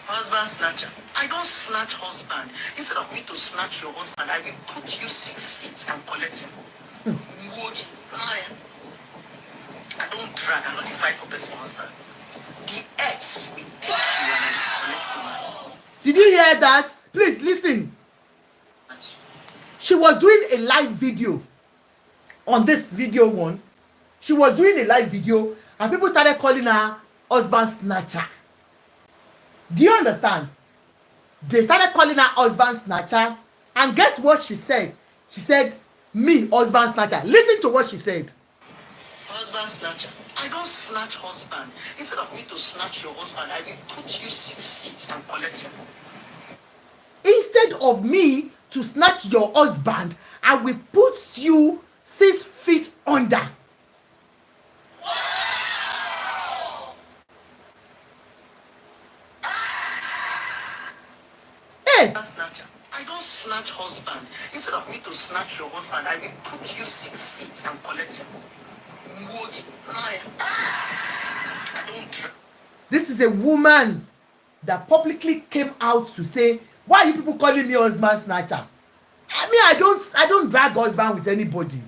S3: Husband snatcher. I don't snatch husband. Instead of me to snatch your husband, I will put you 6 feet and collect him. I don't drag. I only fight for person husband. The ex will take you and I will collect the man.
S1: Did you hear that? Please listen. She was doing a live video on this video one. She was doing a live video and people started calling her husband snatcher. Do you understand? They started calling her husband snatcher, and guess what she said? She said, me, husband snatcher. Listen to what she said.
S3: Husband snatcher. I don't snatch husband. Instead of me to snatch your husband, I will put you 6 feet and collect him.
S1: Instead of me to snatch your husband, I will put you 6 feet under. Hey!
S3: I don't snatch husband. Instead of me to snatch your husband, I will put you 6 feet and collect him.
S1: This is a woman that publicly came out to say, why are you people calling me husband snatcher? I mean, I don't drag husband with anybody.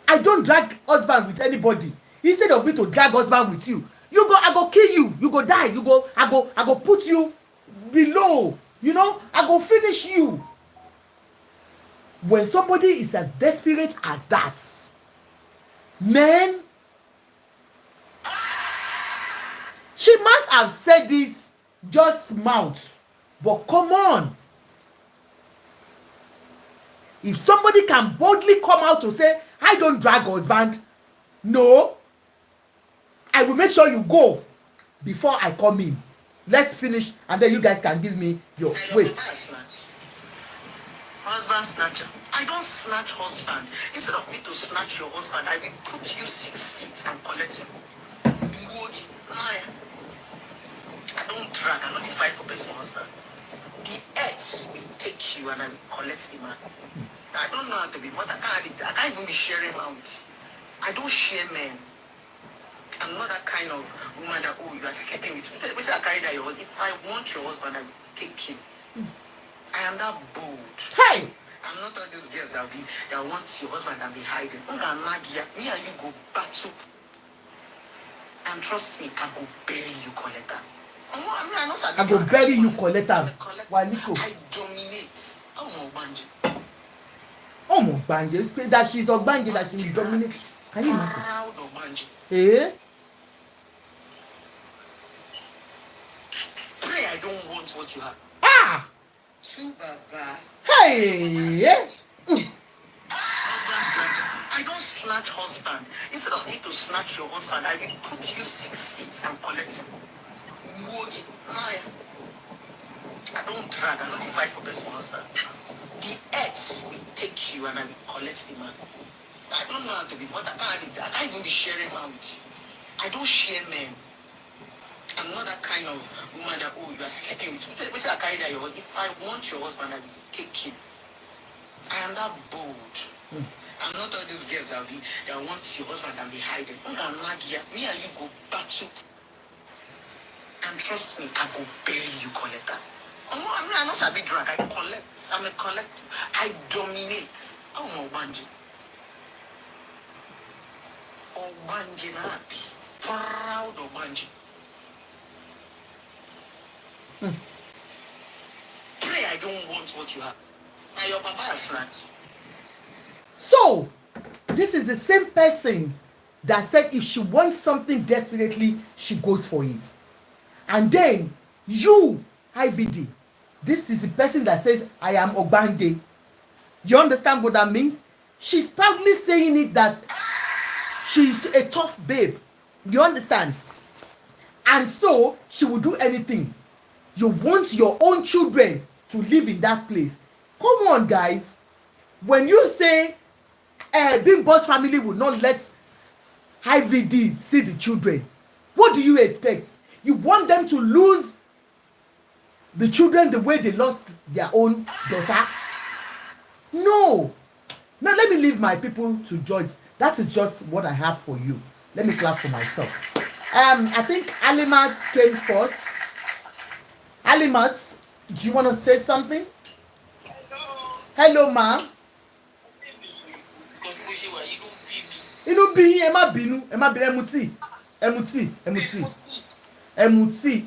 S1: I don't drag husband with anybody. Instead of me to drag husband with you, I go kill you. You go die. I go put you below. I go finish you. When somebody is as desperate as that, man, she might have said it just mouth, but come on. If somebody can boldly come out to say, I don't drag husband, no, I will make sure you go before I come in. Let's finish, and then you guys can give me your wait.
S3: Husband snatcher. I don't snatch husband. Instead of me to snatch your husband, I will put you 6 feet and collect him. I don't drag. I only fight for person husband. The ex will take you and I will collect the man. I don't know how to be what I can't even be sharing man with you. I don't share men. I'm not that kind of woman that, you are sleeping with me. If I carry that your husband, if I want your husband, I will take him. I am that bold.
S1: Hey!
S3: I'm not all those girls that want your husband and be hiding. Me and you go battle. And trust me, I go bury you, collector.
S1: I go bury you, collector. Waliko.
S3: I dominate.
S1: Banje. That she's a banje, that she will dominate. Can you imagine?
S3: Proud of Banje.
S1: Eh?
S3: Pray I don't want what you have.
S1: Ah!
S3: Baba.
S1: Hey!
S3: Husband snatcher. I don't don't snatch husband. Instead of me to snatch your husband, I will put you 6 feet and collect him. I don't drag, I don't fight for person husband. The ex will take you and I will collect the man. I don't know how to be what I can't even be sharing man with you. I don't share men. I'm not that kind of woman that, oh, you are sleeping with me. Wait till I carry that your husband. If I want your husband, I will take him. I am that bold. I'm not all those girls that want your husband and be hiding. Me and you go battle. And trust me, I go bury you, collector. I'm not a big drunk. I collect. I'm a collector. I dominate. Oh, no, Banji. Oh, Banji, happy. Proud of Banji. Pray I don't want what you have. Now your papa has snatched.
S1: So, this is the same person that said if she wants something desperately, she goes for it. And then, you, IVD, this is the person that says, I am Ogbanje. You understand what that means? She's proudly saying it that she's a tough babe. You understand? And so, she will do anything. You want your own children to live in that place. Come on, guys. When you say Bimbo's family will not let IVD see the children, what do you expect? You want them to lose the children the way they lost their own daughter? No. Now let me leave my people to judge. That is just what I have for you. Let me clap for myself. I think Alimat came first. Alimat, do you want to say something?
S3: Hello.
S1: Hello, ma'am. Inú bí yín, ẹ má bínú, ẹ má bínú, ẹ mu tíì.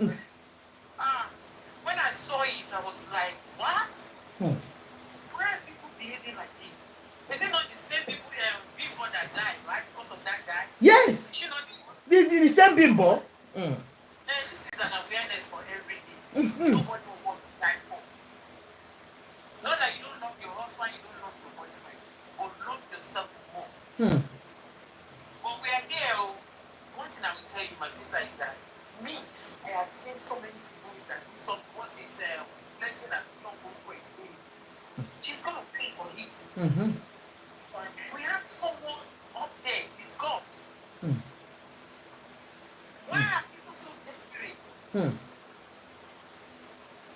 S4: When I saw it, I was like, what? Why are people behaving like this? Is it not the same people Bimbo that died, right? Because of that guy?
S1: Yes.
S4: It should not be.
S1: The same Bimbo.
S4: This is an awareness for everything. Nobody will want to die for. Not that you don't love your husband, you don't love your boyfriend, but love yourself more. But we are there. One thing I will tell you, my sister, is that me, I have seen so many people that do some what is blessing and don't go for it. She's gonna pay for it. We have someone up there, it's God. Why are people so desperate?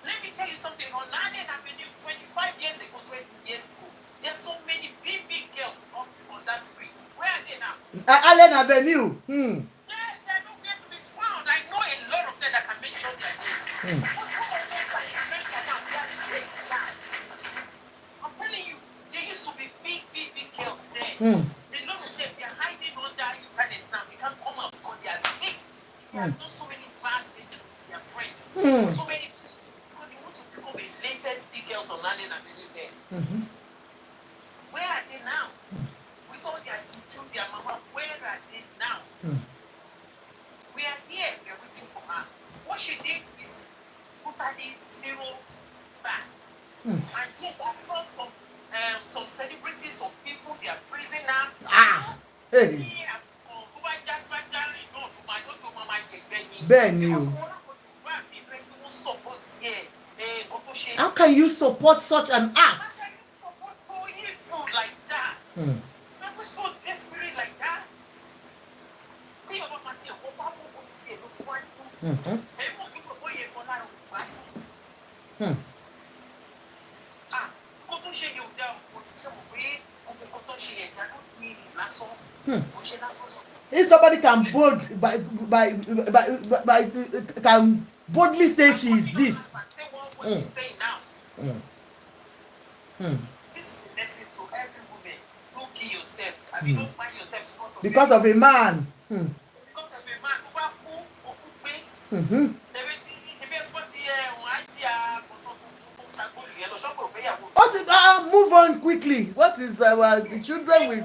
S4: Let me tell you something. On Allen Avenue, 25 years ago, 20 years ago, there are so many big girls up on that street. Where are they now?
S1: Allen Avenue.
S4: They're nowhere to be found. I know a lot of them that can mention their name. I'm telling you, there used to be big girls there. A lot of them, they're hiding under internet now. They can't come out because they are sick. They have done so many bad things to their friends. So many people. Because they want to become the latest big girls on Allen Avenue there. Where are they now? With all their children, their mama, where are they now? We are here, we are waiting for her. What she did is put her in 0 back. And yet I saw some celebrities, some people, they are praising her.
S1: Hey. Bẹ́ẹ̀ni o. How can you support such an act?
S4: Like that? That was so desperate like that.
S1: If somebody can can boldly say she is this.
S4: This is the lesson to every woman. Don't kill yourself. I mean, don't find yourself
S1: Because of a man.
S4: Because of a man.
S1: Move on quickly. What is the children with?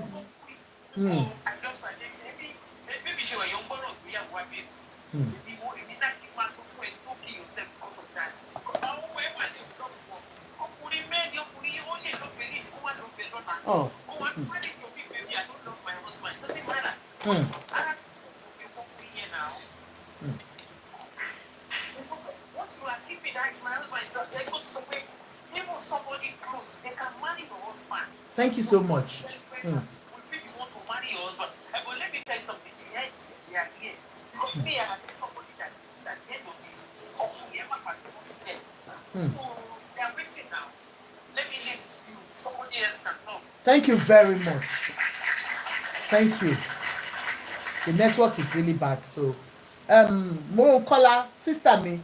S1: Oh.
S4: doesn't matter.
S1: Hmm.
S4: Here now. What you are keeping that is my husband. So they go to somewhere. Even somebody close, they can marry your husband.
S1: Thank you so much.
S4: We really want to marry your husband. But let me tell you something. They are here. Because me, I have somebody that the end of this. Oh, we ever had to there. So they are waiting now. Let me leave you. Somebody else can come.
S1: Thank you very much. Thank you. The network is really bad, so mo kola sister me.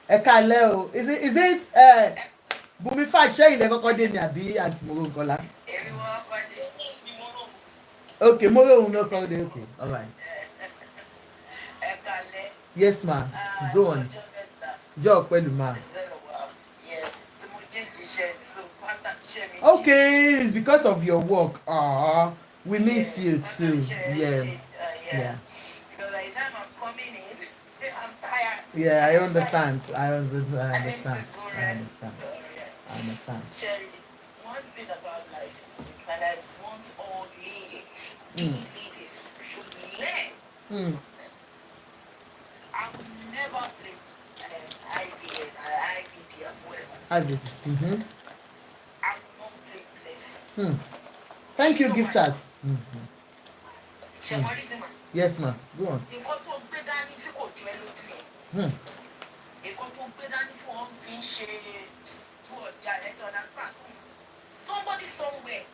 S1: Ekaleo. Is it Bumi Fat shey ile kọ́kọ́ dé ni àbí Aunty Moro Kola? Okay, Moro no call dey. Okay, all right. Yes, ma. Go on. Job pẹ̀lú ma. Okay, it's because of your work. We miss you too. Yeah.
S5: Because by the time I'm coming in, I'm tired.
S1: Yeah, I understand. I
S5: I
S1: understand.
S5: need to go rest.
S1: I understand.
S5: Sherry, one thing about life is this, and I want all ladies, ladies should learn. I will never play IVD or whatever.
S1: I did.
S5: I will not play blessing.
S1: Thank you, gifters.
S5: Shemarism.
S1: Yes, ma. Go on.
S5: Nǹkan tó gbé dání tí kò jọ ẹ́ lójú yẹn. Nǹkan tó gbé dání tí wọ́n fi ń ṣe tú ọjà ẹ̀ to understand. Somebody somewhere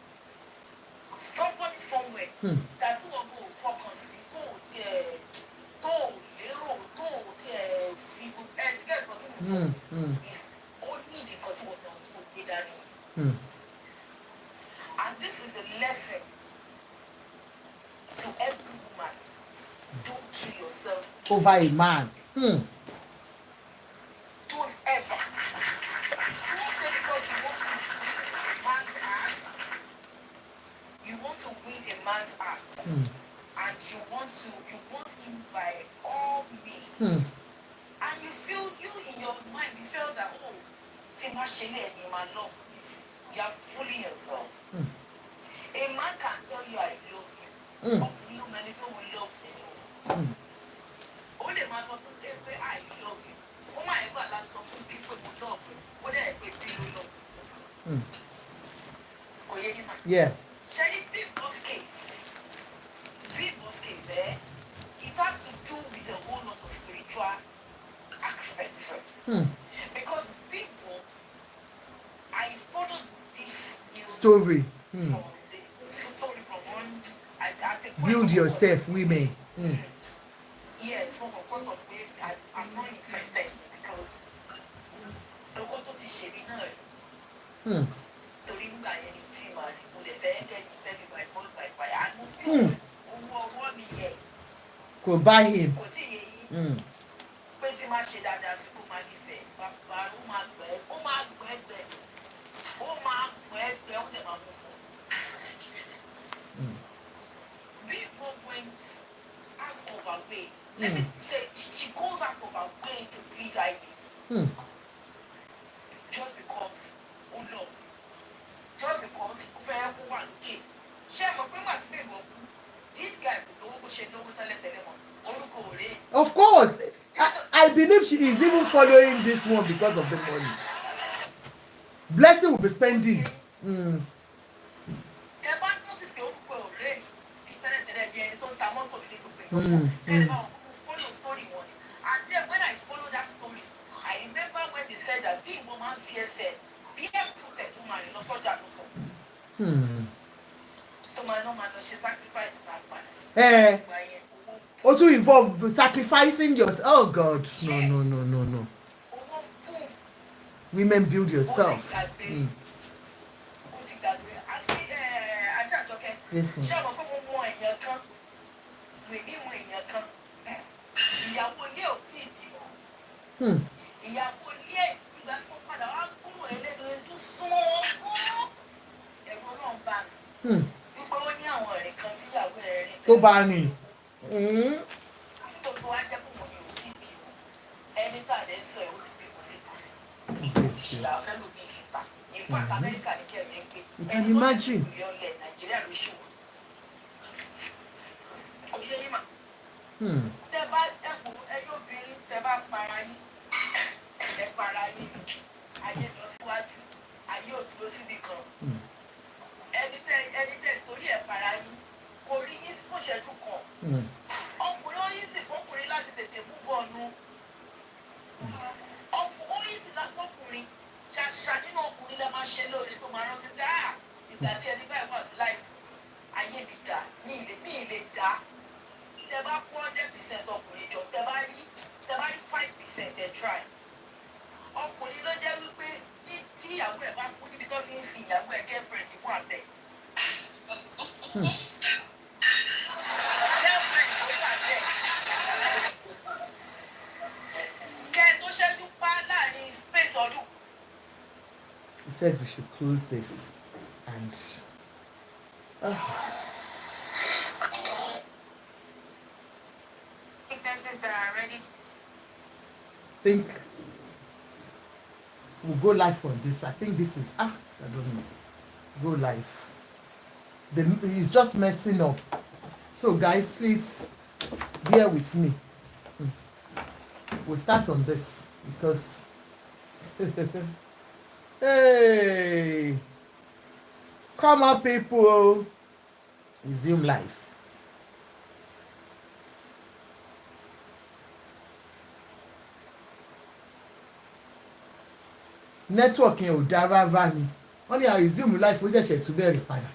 S5: that wọ́n kò fọkàn sí tó lérò tó tiẹ̀ fi ẹ̀ ti gẹ́gẹ́ tí mo sọ is ó ní ìdíkan tí wọ́n náà fún gbé dání. And this is a lesson to every woman. Don't kill yourself
S1: Over a man.
S5: Don't ever. Don't say because you want to win a man's heart, and you want him by all means, and you in your mind, you feel that my love is, you are fooling yourself. A man can tell you I love you, but you many people will love you. Only man for I love you. Oh my God, some people will love you. What they people love.
S1: Yeah.
S5: Shady people's case, it has to do with a whole lot of spiritual aspects. Because people, I followed this news
S1: Story.
S5: from the story from one. I think
S1: Build yourself, women.
S5: Yes, from a point of view, I'm not interested because the what to share now. To ring by any team and would the fair get it by phone by fire. I must feel one year.
S1: Go buy him.
S5: Because he pretty much that as people manifest. But people went out of her way. Let me say, she goes out of her way to please Ivy. Just because, oh love. Just because, one kid. This guy
S1: Of course. I believe she is even following this one because of the money. Blessing will be spending.
S5: And then when I follow that story, I remember when they said that being woman fear said, barefooted woman in Osoja Nuso. To my no man, she sacrificed that man.
S1: Or to involve sacrificing yourself. Oh God. No. Women build yourself. Yes, ma'am.
S5: Ìyàwó ilé ò tí ì bímọ. Ìyàwó ilé ìgbà tí mo padà wá kúrò ẹlẹ́nu tó súnmọ́ wọn kú. Ẹ̀rọ náà ń bá mi. Wípé ó ní àwọn ọ̀rẹ́ kan síyàwó ẹ̀rín.
S1: Tó bá rìn.
S5: Tó fi wá jẹ́ pé mo ní ò tí ì bímọ. Ẹni tá a lè sọ ẹ̀ ó ti bímọ síta. Ìlà fẹ́ ló bí síta. In fact America ní kẹ́mi ń gbé.
S1: You can imagine.
S5: Nàìjíríà ló ṣù. Kò yẹ yín mà. Tẹ bá ẹ̀kú ẹyọ obìnrin tẹ bá para yín. Ẹ para yín ni. Ayé lọ síwájú. Ayé ò dúró síbi kan. Ẹni tẹ torí ẹ̀ para yín. Kò rí yín fún ìṣẹ́jú kan. Ọkùnrin ó yí sì fọkùnrin láti tètè mú fọ́ọ̀nù. Ọkùnrin ó yí sì láfọkùnrin. Ṣàṣà nínú ọkùnrin lẹ máa ṣe lóore tó máa rántí pé ìgbà tí ẹni báyìí wà ní láìfù ayé mi dá ní ilé dá. Tẹ bá kó 100% ọkùnrin jọ tẹ bá rí 5% ẹ try. Ọkùnrin ló jẹ́ wípé ní tí ìyàwó ẹ̀ bá kú níbi tó ti ń fi ìyàwó ẹ̀ girlfriend wà bẹ́ẹ̀. Girlfriend ló wà bẹ́ẹ̀. Kẹ́ ẹ tó ṣẹ́jú pa láàrin space ọdún.
S1: He said we should close this and
S5: That are ready.
S1: think we'll go live on this. I think this is I don't know. Go live. He's just messing up. So guys, please bear with me. We'll start on this because hey, come on people, resume live. Network yẹn ò dáa rárá ni wọ́n ní à resume live ó ṣẹ̀ṣẹ̀ tún bẹ̀rẹ̀ padà.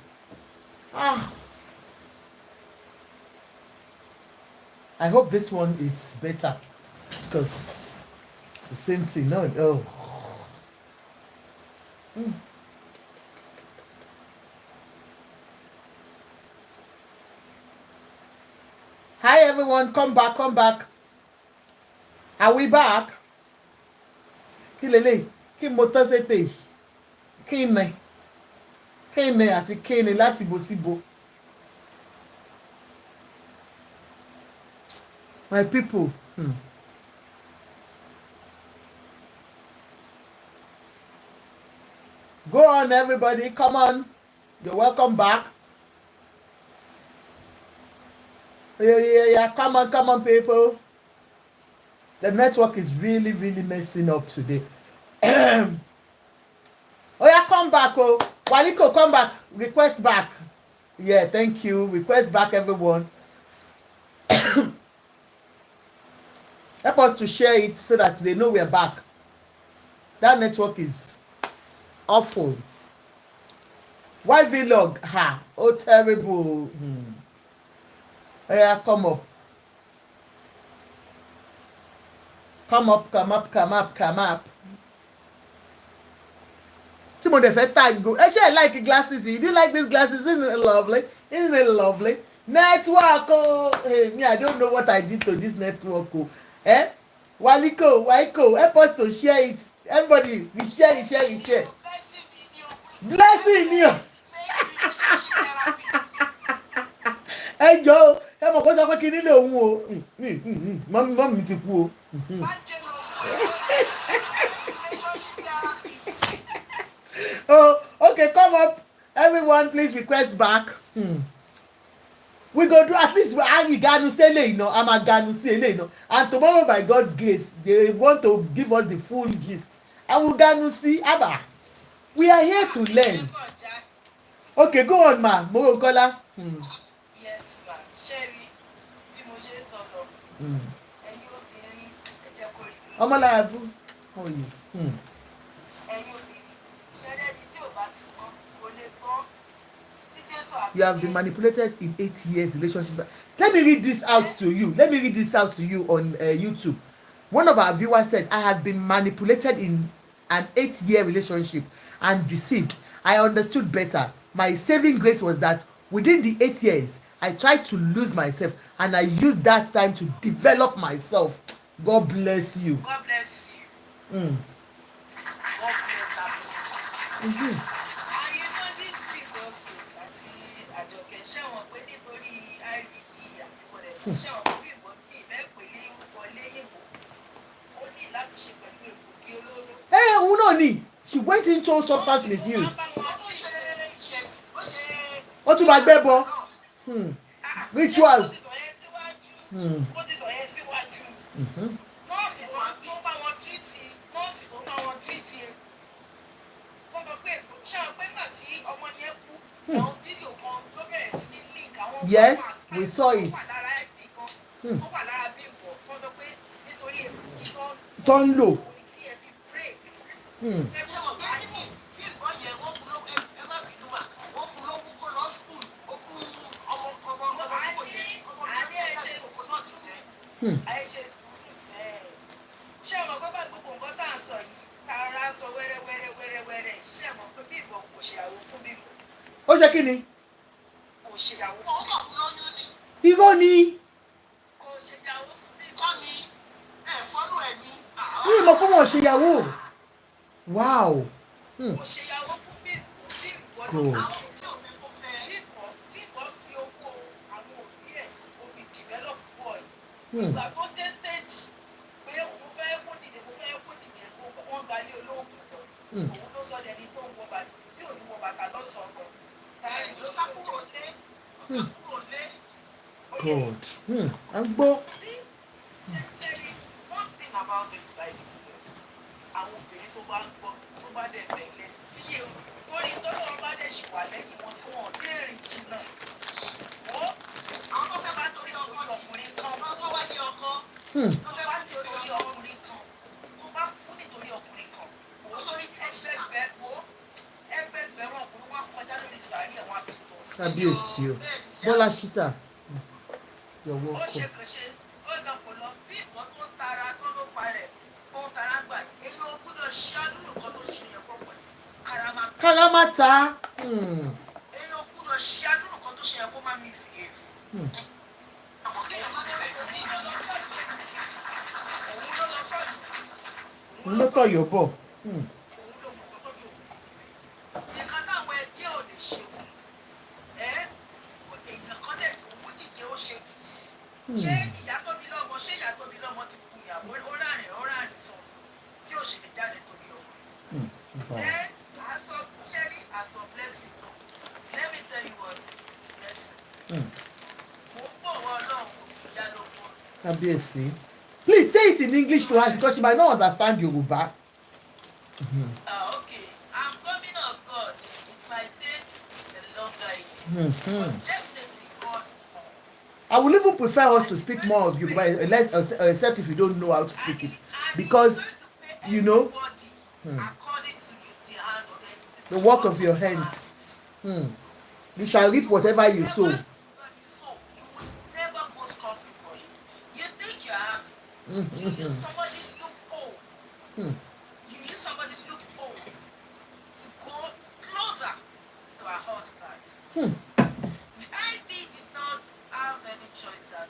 S1: I hope this one is better because the same thing. No, oh. Hi everyone, come back. Are we back? Kí lélẹ̀ kí mo tọ́ sétè kí ni àti kí ni láti bo síbo. My people, go on everybody, come on, you're welcome back. Yeah, come on people. The network is really messing up today. Oh yeah, come back. Oh, Waliko, come back. Request back. Yeah, thank you. Request back, everyone. Help us to share it so that they know we're back. That network is awful. Why vlog? Ha! Oh, terrible. Oh yeah, come up. Come up. Timo de fẹ́ tag go. I like glasses. You do like these glasses? Isn't it lovely? Network. Oh, hey, me, I don't know what I did to this network. Oh, Waliko, help us to share it. Everybody, we share. Blessing you. Hey, yo, ẹ mọ̀ kó sọ pé kí nílé òun o. Mọ́mí ti kú o. Oh, okay, come up. Everyone, please request back. We go do at least Ganu Sele, you know. I'm a Ganu Sele, you know. And tomorrow, by God's grace, they want to give us the full gist. And we Ganu see Abba. We are here to learn. Okay, go on, ma. Moro Kola.
S5: Yes, ma. Sherry,
S1: Omalabu, how are you? You have been manipulated in 8 years relationship. Let me read this out to you. On YouTube. One of our viewers said, I have been manipulated in an 8-year relationship and deceived. I understood better. My saving grace was that within the 8 years, I tried to lose myself and I used that time to develop myself. God bless you.
S5: God bless you. God bless you. And you know these people àti àjọkẹ́ ṣé wọn pé nítorí IVD àbíkọ̀rẹ́ ṣé wọn pé ìbọn bí ìfẹ́ pèlè orúkọ léyìnbó ó ní láti ṣe pẹ̀lú egbògi olóró.
S1: Òun náà ni she went into substance misuse. Ó tún máa gbẹ́ bọ. Rituals.
S5: Ó ti sọ yẹn síwájú. Nọ́ọ̀sì tó bá wọn tírìtì kó sọ pé ṣé o pé nígbà tí ọmọ yẹn kú àwọn fídíò kan ló bẹ̀rẹ̀ sí ní link àwọn
S1: Yes, we saw it.
S5: tó wà lára ẹ̀bí kan tó wà lára Bimbo kó sọ pé nítorí èkúkí
S1: Tó ń lò.
S5: kí ẹ fi break.
S4: ṣé wọn bá ní Bimbo yẹn wọ́n fún lówó ẹ má bínú mà wọ́n fún lówó kó lọ school ó fún ọmọ
S5: àní ẹ ṣe sùúrù fẹ́. Ṣé ọmọ bàbá gbogbo nǹkan tá à ń sọ yìí tààrà sọ wẹ́rẹ́wẹ́rẹ́ ṣé ọmọ pé Bimbo kò ṣèyàwó fún Bimbo.
S1: Ó ṣe kí ni?
S5: Kò ṣèyàwó fún
S4: ọkọ̀
S5: Bimbo.
S4: fún lóyún ni
S1: Irọ́ ni.
S5: Kò ṣèyàwó fún Bimbo.
S4: kọ́ ni ẹ̀ fọ́lù ẹ̀ ní.
S1: Mi ò mọ̀ pé wọ́n ṣèyàwó. Wow.
S5: Kò ṣèyàwó fún Bimbo.
S1: Good.
S4: àwọn òbí òbí kò fẹ́.
S5: Bimbo fi owó àwọn òbí ẹ̀ ó fi develop boy. Ìgbà tó dé stage pé òun fẹ́ kó dìde wọ́n gba ilé olóògùn lọ. Òun ló sọ dẹni tó ń wọ bàtà tí ò ní wọ bàtà lọ́sàn-án gan. Táyà
S4: ló sá kúrò lé ló sá kúrò lé.
S1: Good. À ń gbọ́.
S5: Ṣẹ́rí, one thing about this life is this. Àwọn obìnrin tó bá ń gbọ́ tó bá dẹ̀ bẹ̀lẹ̀ tí yé torí tọ́lọ́ bá dẹ̀ ṣì wà lẹ́yìn wọn tí wọ́n dé rìn jìnnà. Wọ́n àwọn tó fẹ́ bá torí ọkùnrin kan wọ́n tó wá ní ọkọ. Tó fẹ́ bá torí ọkùnrin kan tó bá kú nítorí ọkùnrin kan. Wọ́n sórí ẹgbẹ̀rún ọkùnrin wọn kọjá lórí sàárì àwọn àtúntò.
S1: Kábíyèsí o. Bọ́lá Ṣítà. You're
S5: Ó
S1: welcome.
S5: ṣe kàn ṣe ó lọ kò lọ bí ìbọn tó ń tara tó ló pa rẹ̀ tó ń tara gbà yìí èyí ó gbúdọ̀ ṣe àdúrà kan tó ṣe yẹn pọ̀ pẹ̀lú karama.
S1: Kárámátà.
S5: Èyí ó gbúdọ̀ ṣe àdúrà kan tó ṣe yẹn kó má mi fi èèfù. Àwọn kéèyàn má lè fẹ́ ní ìlú òun ló lọ fọ́ọ̀lù.
S1: Òun ló tọ̀ yọ̀ bọ̀.
S5: Òun ló mọ̀ kó tó jò. Nǹkan táwọn ẹbí ò lè ṣe fún èèyàn kan dẹ̀ òun dìde ó ṣe fún. Ṣé ìyá tó bí lọ́mọ ti kú ìyàwó ó ráàrin sọ tí ò sì lè jáde torí ọmọ. Then as for blessing, let me tell you what blessing. Mo ń bọ̀ wọ Ọlọ́run ìyá ló mọ̀.
S1: Kábíyèsí. Please say it in English to her because she might not understand Yoruba.
S5: Okay, I'm coming of God. It might take a longer year. But definitely God more.
S1: I will even prefer us to speak more of Yoruba, except if you don't know how to speak it. Because, you know,
S5: According to the hand of
S1: the work of your hands. You shall reap whatever you sow.
S5: You will never go scot-free for it. You think you're happy. You use somebody look old. You use somebody look old to go closer to her husband. IV did not have any choice than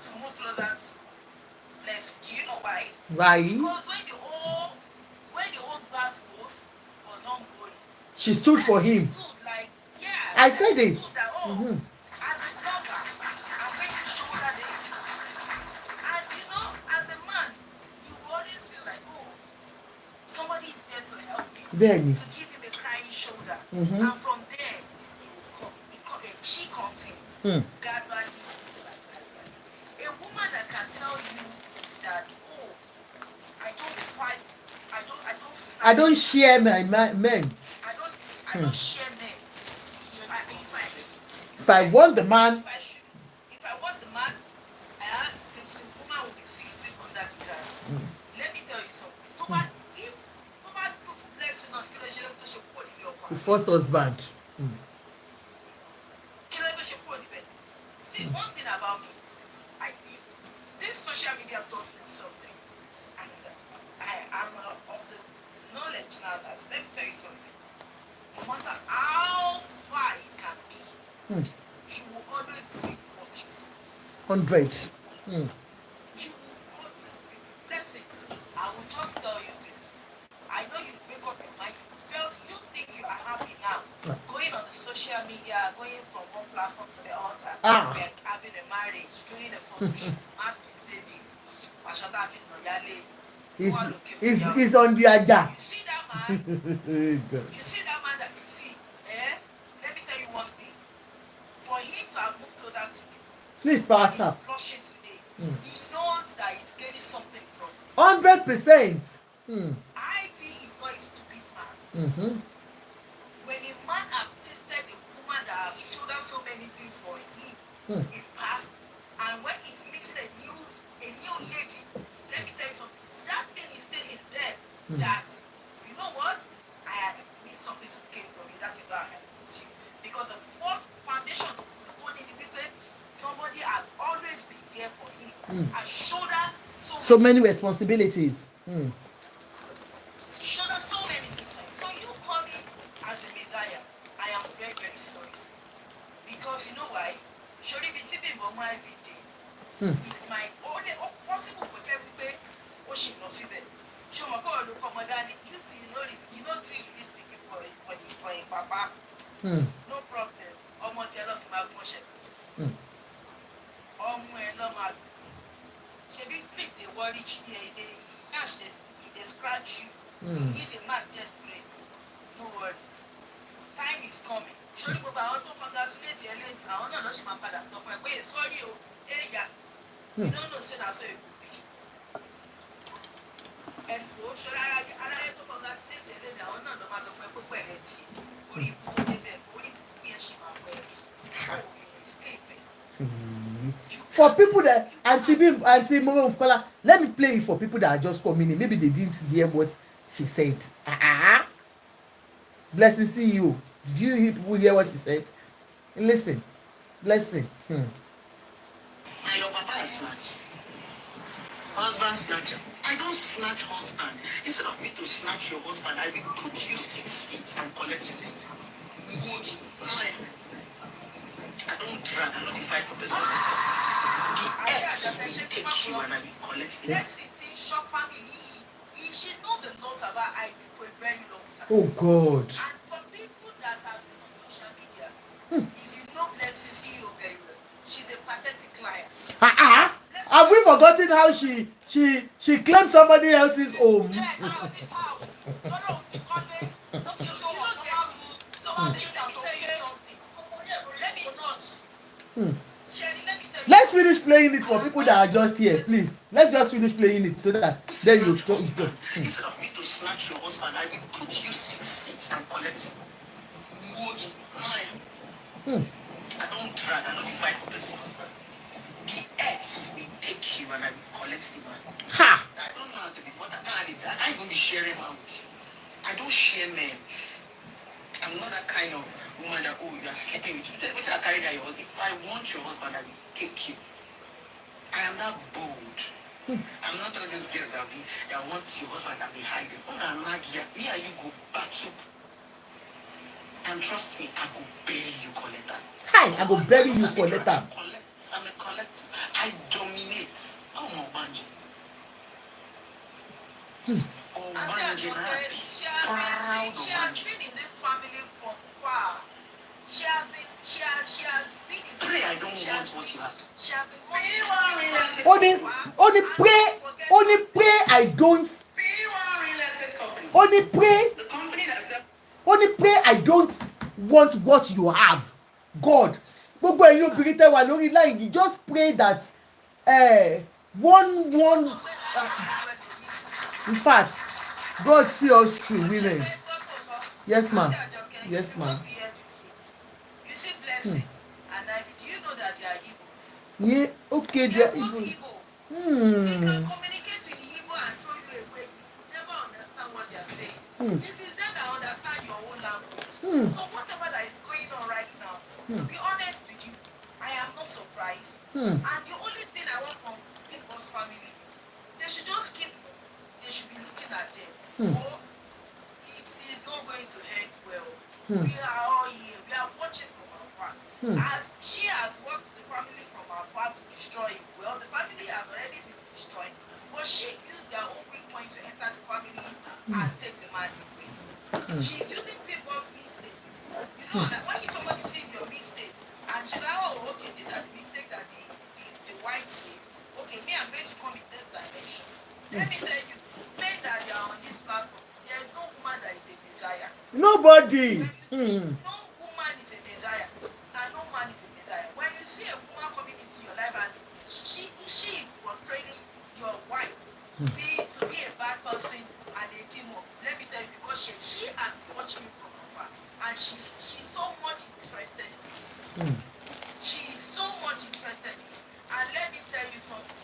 S5: to move closer to blessing. Do you know why?
S1: Right?
S5: Because when the whole battle was ongoing,
S1: She stood for him.
S5: stood like, yeah,
S1: I said it.
S5: stood that, as a blogger, I'm going to shoulder them. And you know, as a man, you always feel like, oh, somebody is there to help me,
S1: Bẹ́ẹ̀ni.
S5: to give him a crying shoulder. And from there, she comes in. Gradually. A woman that can tell you that, oh, I don't fight,
S1: I don't share my men.
S5: I don't share men.
S1: If I want the man,
S5: If I want the man, the woman will be 6 feet under the ground. Let me tell you something. If Toba do blessing on kilo ṣe lẹ́kọ̀ọ́ ṣe pọ̀ nílé ọkọ.
S1: the first husband.
S5: Kilo lẹ́kọ̀ọ́ ṣe pọ̀ níbẹ̀. See, one thing about me is this. I think this social media taught me something. And I am of the knowledge now that, let me tell you something. No matter how far it can be, you will always reap what you sow.
S1: 100.
S5: You will always reap. Blessing. I will just tell you this. I know you make up your mind. You think you are happy now. Going on the social media, going from one platform to the other, like having a marriage, doing a photo shoot, happy baby.
S1: He's on the agenda.
S5: You see that man? You see that man that you see? Let me tell you one thing. For him to have moved closer to you,
S1: Please pass up.
S5: flushing today, he knows that he's getting something from you.
S1: 100%.
S5: IV is not a stupid man. When a man has tasted a woman that has showed us so many things for him in past, and when he's meeting a new lady, let me tell you something. That thing is still in there. That you know what? I need something to gain from you. That's why I put you. Because the first foundation of somebody has always been there for him and showed us
S1: so many responsibilities.
S5: Showed us so many things. So you call me as the Messiah. I am very, very sorry. Because you know why? Surely IVD-Bimbo every day. It's my only possible for everything. What she knows it. Show my God look come down. You two, you know really speaking for him, Papa. No problem. Almost the other my motion. She be pick the worry they cash they scratch you. You need a man desperate. Don't worry. Time is coming. Surely go I want to congratulate you. I want to know she my father. So wait, sorry, you don't know say that's so it could be. And go, should I to congratulate you? I want to know my father for it. Only put it there. Only put it she my way.
S1: For people that anti let me play it for people that are just coming in. Maybe they didn't hear what she said. Blessing, see you. Did you hear people hear what she said? Listen. Blessing.
S3: Now your papa is snatch. Husband snatcher. I don't snatch husband. Instead of me to snatch your husband, I will put you 6 feet and collect it. Good. I don't drag, I don't fight for person. The ex will take you and I will collect it.
S5: She knows a lot about IV for a very long time.
S1: Oh God.
S5: And for people that are on social media, if you know Blessing CEO very well, she's a pathetic client.
S1: Have we forgotten how she claimed somebody else's home?
S5: Yes, his house. No,
S1: Let's finish playing it for people that are just here, please. Let's just finish playing it so that then you go.
S3: Instead of me to snatch your husband, I will put you 6 feet and collect it. I don't drag, I don't fight for person husband. The ex will take you and I will collect the man.
S1: Ha!
S3: I don't know how to be, but I can't even be sharing man with you. I don't share men. I'm not that kind of woman that, oh, you are sleeping with me. What's that carry that your husband? If I want your husband, I will take you. I am that bold. I'm not all those girls that want your husband and be hiding. Me and you go back to. And trust me, I will bury you, collector.
S1: Hi, I will bury you, collector.
S3: I'm a collector. I dominate. I'm a banjo.
S5: She has been in this family from far. She has been in
S3: Pray I don't want what you have.
S5: She has been
S1: Only pray I don't. Only pray I don't want what you have. God, gbogbo ẹ̀yin obìnrin tẹ́ wà lórí line yìí, just pray that one in fact God see us through women. Yes ma'am. Yes ma'am.
S5: You see Blessing and do you know that they are Igbos?
S1: Yeah, okay, they are Igbos.
S5: They can communicate with Igbo and throw you away. You never understand what they are saying. It is them that understand your own language. So whatever that is going on right now, to be honest with you, I am not surprised. And the only thing I want from Bimbo's family, they should just keep it. They should be looking at them. Or it is not going to end well. We are all here. We are watching from afar. As she has worked the family from afar to destroy it. Well, the family has already been destroyed. But she used their own weak point to enter the family and take the man away. She's using people's mistakes. You know, that when somebody sees your mistake, and she's like, oh, okay, these are the mistakes that the wife did. okay, me, I'm going to come in this dimension. Let me tell you, men that are on this platform, there is no woman that is a desire.
S1: Nobody.
S5: When you see, no woman is a desire, and no man is a desire. When you see a woman coming into your life and she is portraying your wife to be a bad person and a demon, let me tell you, because she has been watching you from afar, and she's so much interested in you. She is so much interested in you. And let me tell you something.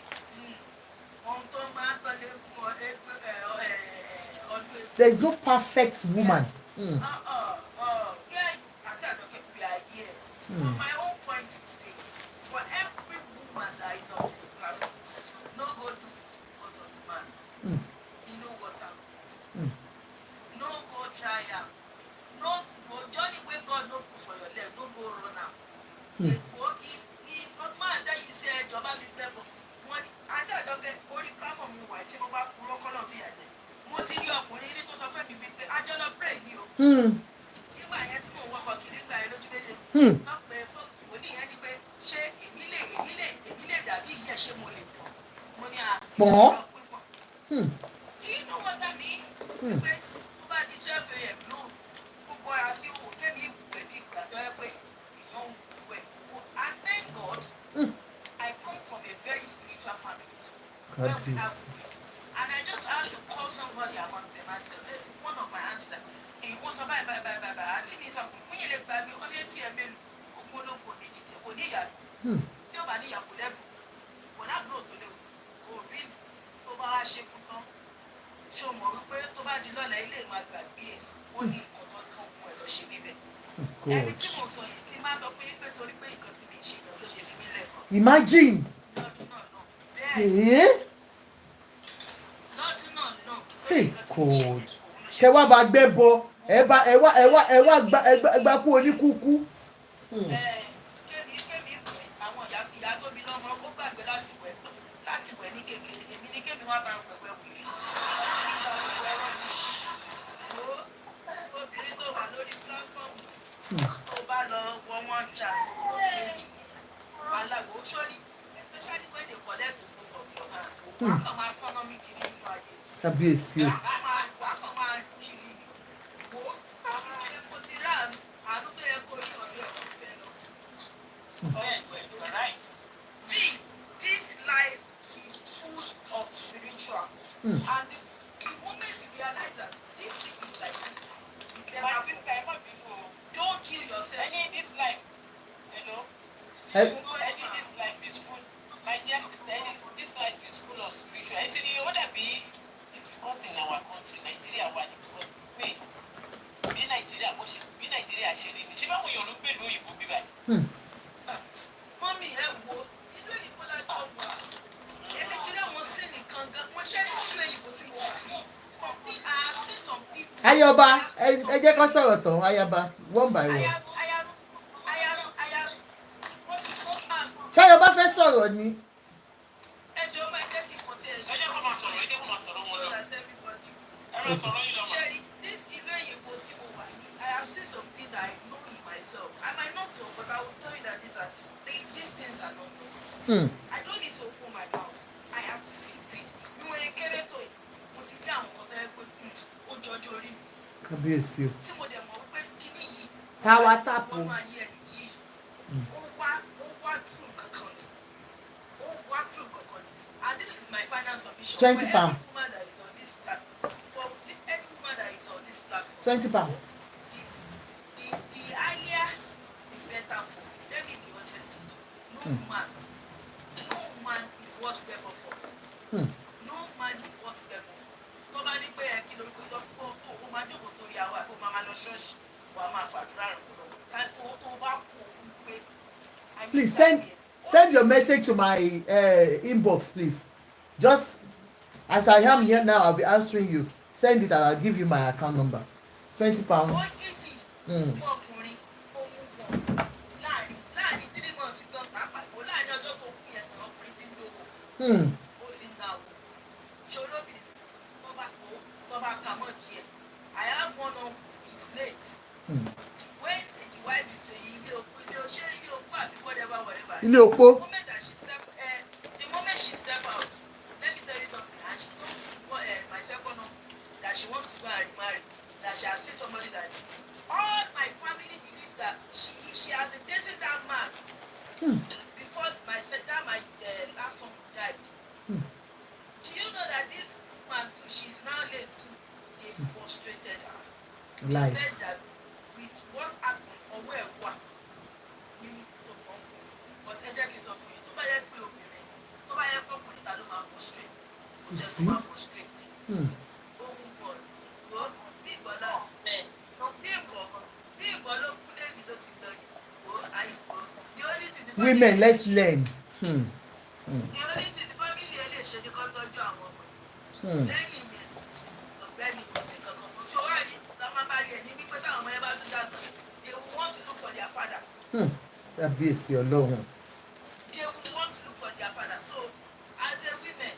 S1: There is no perfect woman.
S5: Yeah, I said, okay, we are here. From my own point of view, for every woman that is on this platform, no go do because of the man. You know what I'm no go try am. No go journey wey God no put for your leg, no go run am. If man tell you say ìjọba mi pẹ́ bọ̀, wọ́n ní àti àjọkẹ́ orí platform mi wà tí mo bá purọ́ kọ́lọ̀ fi àjẹ́. Mo ti rí ọkùnrin ní tó sọ fẹ́ mi wípé ajọ́ lọ pray ni o. Nígbà yẹn tí mò ń wọkọ̀ kiri nígbà yẹn lójú méje. Lọ́pẹ́ òní yẹn ni pé ṣé èmi lè dàbí ìyẹn ṣé mo lè pọ̀. Mo ní
S1: Pọ̀.
S5: Do you know what that means? Pé tó bá di 12 a.m. lóru, gbogbo ara sí òwò kémi ìwúwẹ̀ bí ìgbà tó yẹ pé èèyàn ń wẹ̀. And thank God, I come from a very spiritual family too. Where we have and I just have to call somebody among them and tell one of my aunts that hey, what's up, bye. And see me something. When you look back, only see a man who go for the GT, who need ya. Tell my dear, who left. When I grow to live, who read to buy a ship from show more, to buy the dollar, I lay my back beer, only on where she live. Everything was on the amount of paper to repay contribution, she
S1: Imagine.
S5: No.
S1: Hey, God. Kẹ wá bá gbé bọ, ẹ wá gba kú oníkúkú.
S5: Kémi àwọn ìyá tó bí lọ́mọ ó gbàgbé láti wẹ̀ ní kékeré èmi ní kémi wá bá wẹ̀wẹ̀ wìrì. Obìnrin tó wà lórí pláfọ́ọ̀mù tó bá lọ wọ wọn jà sókò lẹ́yìn aláwọ̀ sórí especially when they collect owó from your hand. Wọ́n kàn máa fọ́nà mí kiri nínú ayé.
S1: Kábíyèsí o.
S5: See, this life is full of spiritual. And the moment you realize that this thing is like this, my sister, don't kill yourself. I need this life. Hello? I need this life is full. My dear sister, this life is full of spiritual. I said, you know what I mean? It's because in our country, Nigeria, Nigeria, she don't want you to be doing it, be right. Mommy, you know you like everything I was saying, one sharing something I have seen some people.
S1: Ayọ̀bá, ẹ jẹ́ kó sọ̀rọ̀ tán, Ayọ̀bá, one by one. Ṣé Ayọ̀bá fẹ́ sọ̀rọ̀ ni?
S5: Ẹjọ́ máa jẹ́ kí n kò tẹ̀ ẹ́. Ẹ jẹ́ kó máa sọ̀rọ̀ wọn lọ. Ẹ máa sọ̀rọ̀ yín lọ. Ṣẹ́rí, this ìlú èyìnbó tí mo wà yìí, I have seen some things that I know in myself. I might not know, but I will tell you that these things are not known. I don't need to open my mouth. I have seen things. Mi ò yẹ kéré tó yìí, mo ti rí àwọn nǹkan tó yẹ pé ó jọjọ orí mi.
S1: Kábíyèsí o.
S5: Tí mo dẹ̀ mọ̀ wípé kíní yìí.
S1: Power tap o.
S5: Wọ́n máa yẹ yìí. Ó wá true kankan. And this is my final submission.
S1: 20 pounds.
S5: Any woman that is on this platform, any woman that is on this platform,
S1: 20 pounds.
S5: The higher, the better for me. Let me be honest with you. No man is worth pepper for. No man is worth pepper for. Nobody pay a kilo because of oh, man, you go to your wife, oh, mama, no church, or my father.
S1: Please send your message to my inbox, please. Just as I am here now, I'll be answering you. Send it and I'll give you my account number. 20 pounds.
S5: I have one of his late. When the wife is saying,
S1: Ilé opó.
S5: the moment she stepped before my last one died. Do you know that this woman too, she's now late too, they frustrated her. She
S1: Life.
S5: said that with what happened or where what meaning to come, but ẹjẹ kìí sọ fún yín tó bá yẹ pé obìnrin tó bá yẹ pé ọkùnrin ta ló máa frustrate kò jẹ́ tó máa frustrate ohun fọ ìwọ bí ìgbọ́lá bí ìgbọ́ ló kú lẹ́yìn ló ti lọ yìí wò àyíkò the only thing the family
S1: Women, let's learn.
S5: the only thing the family ẹ lè ṣe ni kó tọ́jú àwọn ọmọ lẹ́yìn yẹn ọ̀gbẹ́ni kò sí kankan kò tí ó wà ní lọ́mọ bá rí ẹ̀ ní wípé táwọn ọmọ yẹn bá tún dàgbà they will want to look for their father.
S1: Kábíyèsí Ọlọ́run.
S5: They will want to look for their father. So, as a women,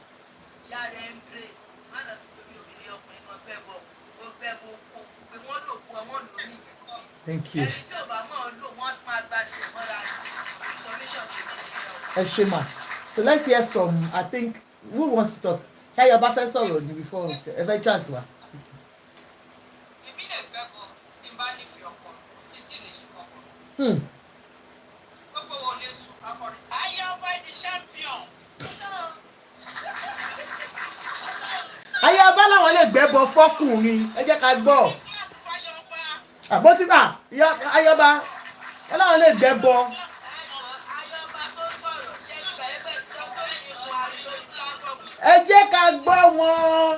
S5: yàrá ẹ̀ ń pray. Má lọ sí torí obìnrin ọkùnrin kan gbẹ́ bọ̀ kó pé wọ́n lò kó wọ́n lò nìyẹn.
S1: Thank you.
S5: Ẹni tí ò bá mọ̀ ọ́ lò wọ́n tún máa gba tiẹ̀ mọ́ra information tó ní ìyẹn o.
S1: Ẹ ṣé mà. So let's hear from, I think, who wants to talk? Ṣáyọ̀ bá fẹ́ sọ̀rọ̀ ní before ẹ fẹ́ chance wa.
S4: Èmi lè gbẹ́bọ̀ tí n bá nífẹ̀ẹ́ ọkọ sí tí lè ṣe fọkọ. Gbogbo wo lè sùn akọrin sí. Ayọ̀bá the champion.
S1: Ayé ọba làwọn lè gbẹ́bọ fọ́kùnrin, ẹ jẹ́ ká gbọ́. Àbọ̀tí ayé ọba wọn làwọn lè gbẹ́bọ.
S5: Ayọ̀bá tó sọ̀rọ̀ ṣé ìgbà ẹgbẹ́ tí wọ́n sọ yìí fún wa lórí platform.
S1: Ẹ jẹ́ ká gbọ́ wọn.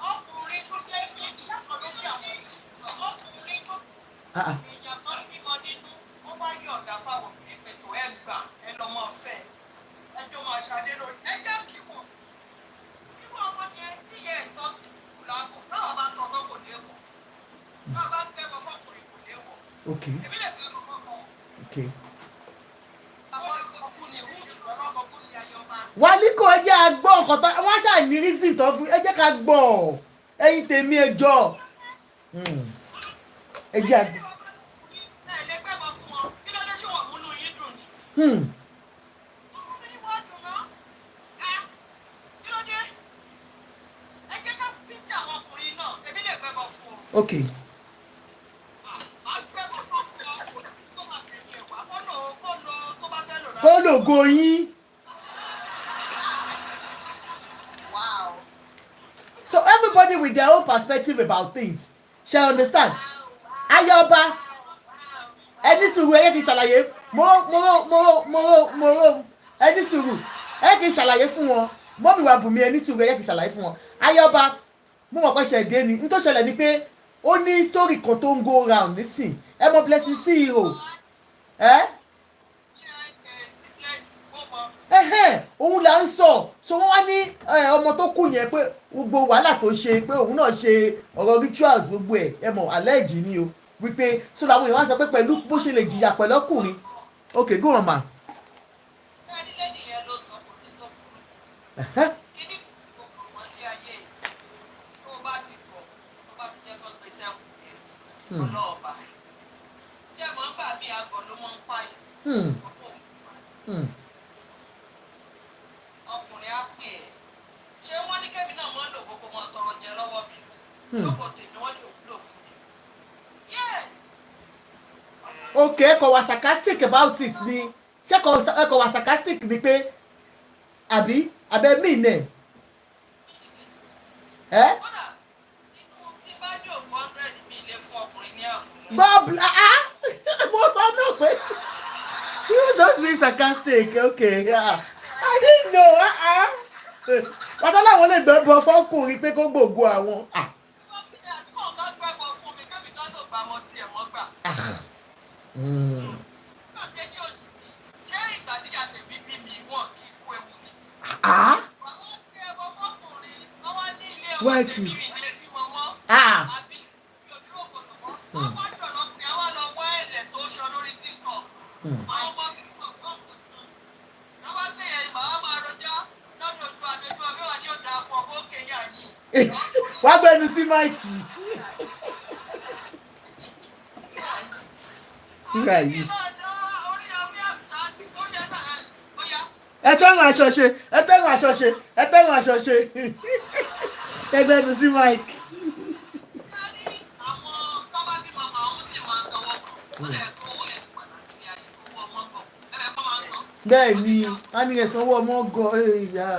S4: Ọkùnrin tó jẹ́ ìyá kan ló bí àwọn ọkùnrin tó èèyàn kan bímọ nínú ó bá yọ̀ǹda fáwọn obìnrin pé tó ẹ gbà ẹ lọ mọ fẹ́ ẹjọ́ máa ṣàdé lórí ẹjẹ́ kí wọ́n nínú ọmọ yẹn tí yẹ ẹ̀tọ́ kù lágbo náà bá tọ́tọ́ kò léwọ̀ náà bá fẹ́ lọ fọkùnrin kò léwọ̀
S1: Okay.
S4: èmi lè fẹ́ lọ fọkùnrin.
S1: Okay.
S4: Àwọn ọkùnrin rúùtù lọ́wọ́ ọkùnrin Ayọ̀bá.
S1: Wà ní kò jẹ́ àgbọ̀ ọ̀kan tó wọ́n ṣáà ní reason tó fún ẹ jẹ́ ká gbọ́ ẹ̀yin tèmi ẹjọ́ ẹ jẹ́ àgbọ̀.
S4: Ẹ lè gbẹ́bọ̀ fún wọn kí ló dé ṣé wọ́n múnú yín dùn ni. Ọkùnrin wọ́n dùn náà. Kí ló dé? Ẹ jẹ́ ká pítì àwọn ọkùnrin náà èmi lè gbẹ́bọ̀ fún wọn.
S1: Okay.
S4: Má gbẹ́bọ̀ fún ọkùnrin kò sí tó máa tẹ̀lé ẹ̀wà kó lọ tó bá fẹ́ lò náà.
S1: Kó lògo yín.
S4: Wow.
S1: So everybody with their own perspective about things. Shall understand? Ayé ọba ẹni sùúrù ẹ yẹ kí n ṣàlàyé mọ́rọ́ ẹni sùúrù ẹ yẹ kí n ṣàlàyé fún wọn mọ́mí wa bùnmi ẹni sùúrù ẹ yẹ kí n ṣàlàyé fún wọn. Ayé ọba mo mọ̀ pé ṣẹ̀dé ni n tó ṣẹlẹ̀ ni pé ó ní story kan tó ń go round nísìn ẹ mọ Blessing CEO òun là ń sọ so wọ́n wá ní ọmọ tó kù yẹn pé gbogbo wàhálà tó ṣe pé òun náà ṣe ọ̀rọ̀ rituals gbogbo ẹ mọ̀ àlẹ́jì ni o wípé so làwọn èèyàn wá sọ pé pẹ̀lú bó ṣe lè jìyà pẹ̀lú ọkùnrin okay go on ma.
S4: Ẹni lẹ́nu yẹn ló sọ kò sí tó burú. Kí ni gbogbo wọn ní ayé tó bá ti pọ̀ tó bá ti jẹ́ kó gbèsè ẹ̀kú ọlọ́ọ̀bà. Ṣé mo ń bà mí àgọ̀ ló mọ́ ń pààyàn? Ọkùnrin á pè é. Ṣé wọ́n ní kẹ́mi náà mọ́ ń lò gbogbo wọn tọrọ jẹ lọ́wọ́ mi? Lọ́pọ̀ tèmi wọ́n lè wúlò fún mi. Yes.
S1: Okay ẹ kò wá sarcastic about it ni ṣé ẹ kò wá sarcastic ni pé àbí abẹ mí nẹ
S4: Kódà nínú tí bá jò 100 mi lè fún ọkùnrin ní àfúnú.
S1: bob mo sọ náà pé she was just being sarcastic okay I didn't know bàtà làwọn lè gbẹbọ fọkùnrin pé kó gbogbo àwọn. Why kì wá gbẹnu sí máìkì nígbà yìí ẹ tẹ́rùn aṣọ ṣe ẹ tẹ́rùn aṣọ ṣe ẹ tẹ́rùn aṣọ ṣe ẹ gbẹnu sí máìkì.
S4: Àwọn
S1: bẹ́ẹ̀ ni a ní ẹ̀sán owó ọmọ gọ ẹ̀yà.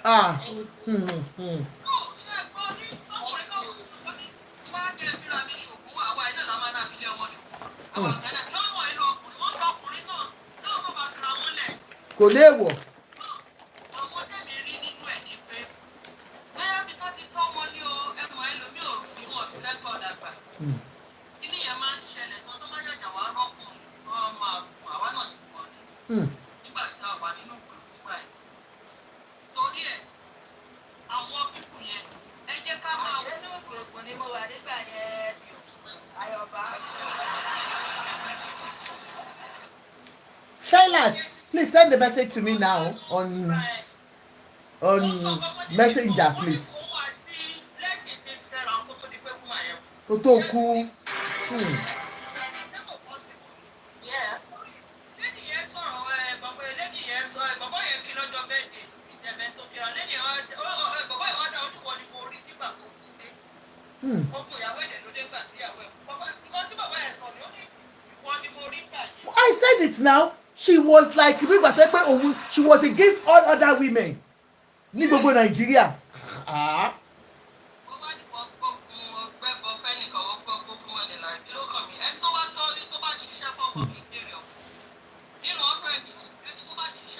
S1: Ah. Kò léèwọ̀. Charlotte, please send the message to me now on Messenger, please. Otoku. I said it now. She was like, she was against all other women. Ní gbogbo Nàìjíríà.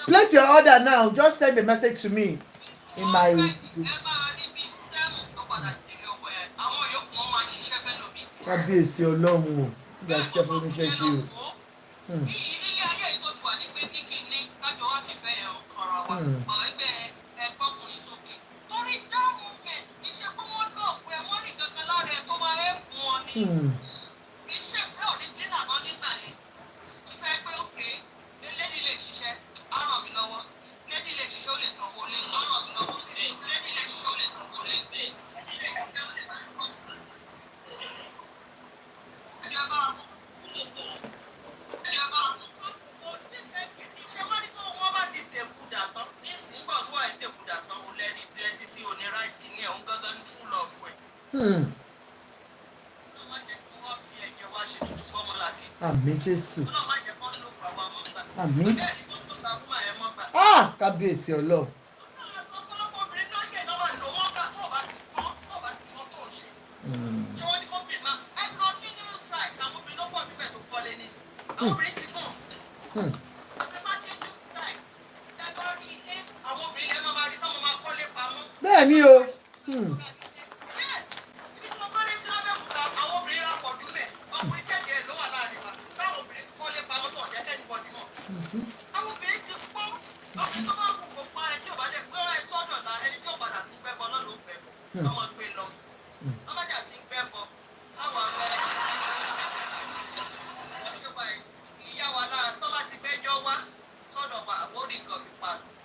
S1: Place your order now. Just send a message to me in my. Kábíyèsí Ọlọ́run o. Ìgbà tí ṣẹ́fún ní ṣe ṣe o. Àmín Jésù. Àmín. Kábíyèsí Ọlọ́run. Bẹ́ẹ̀ ni o.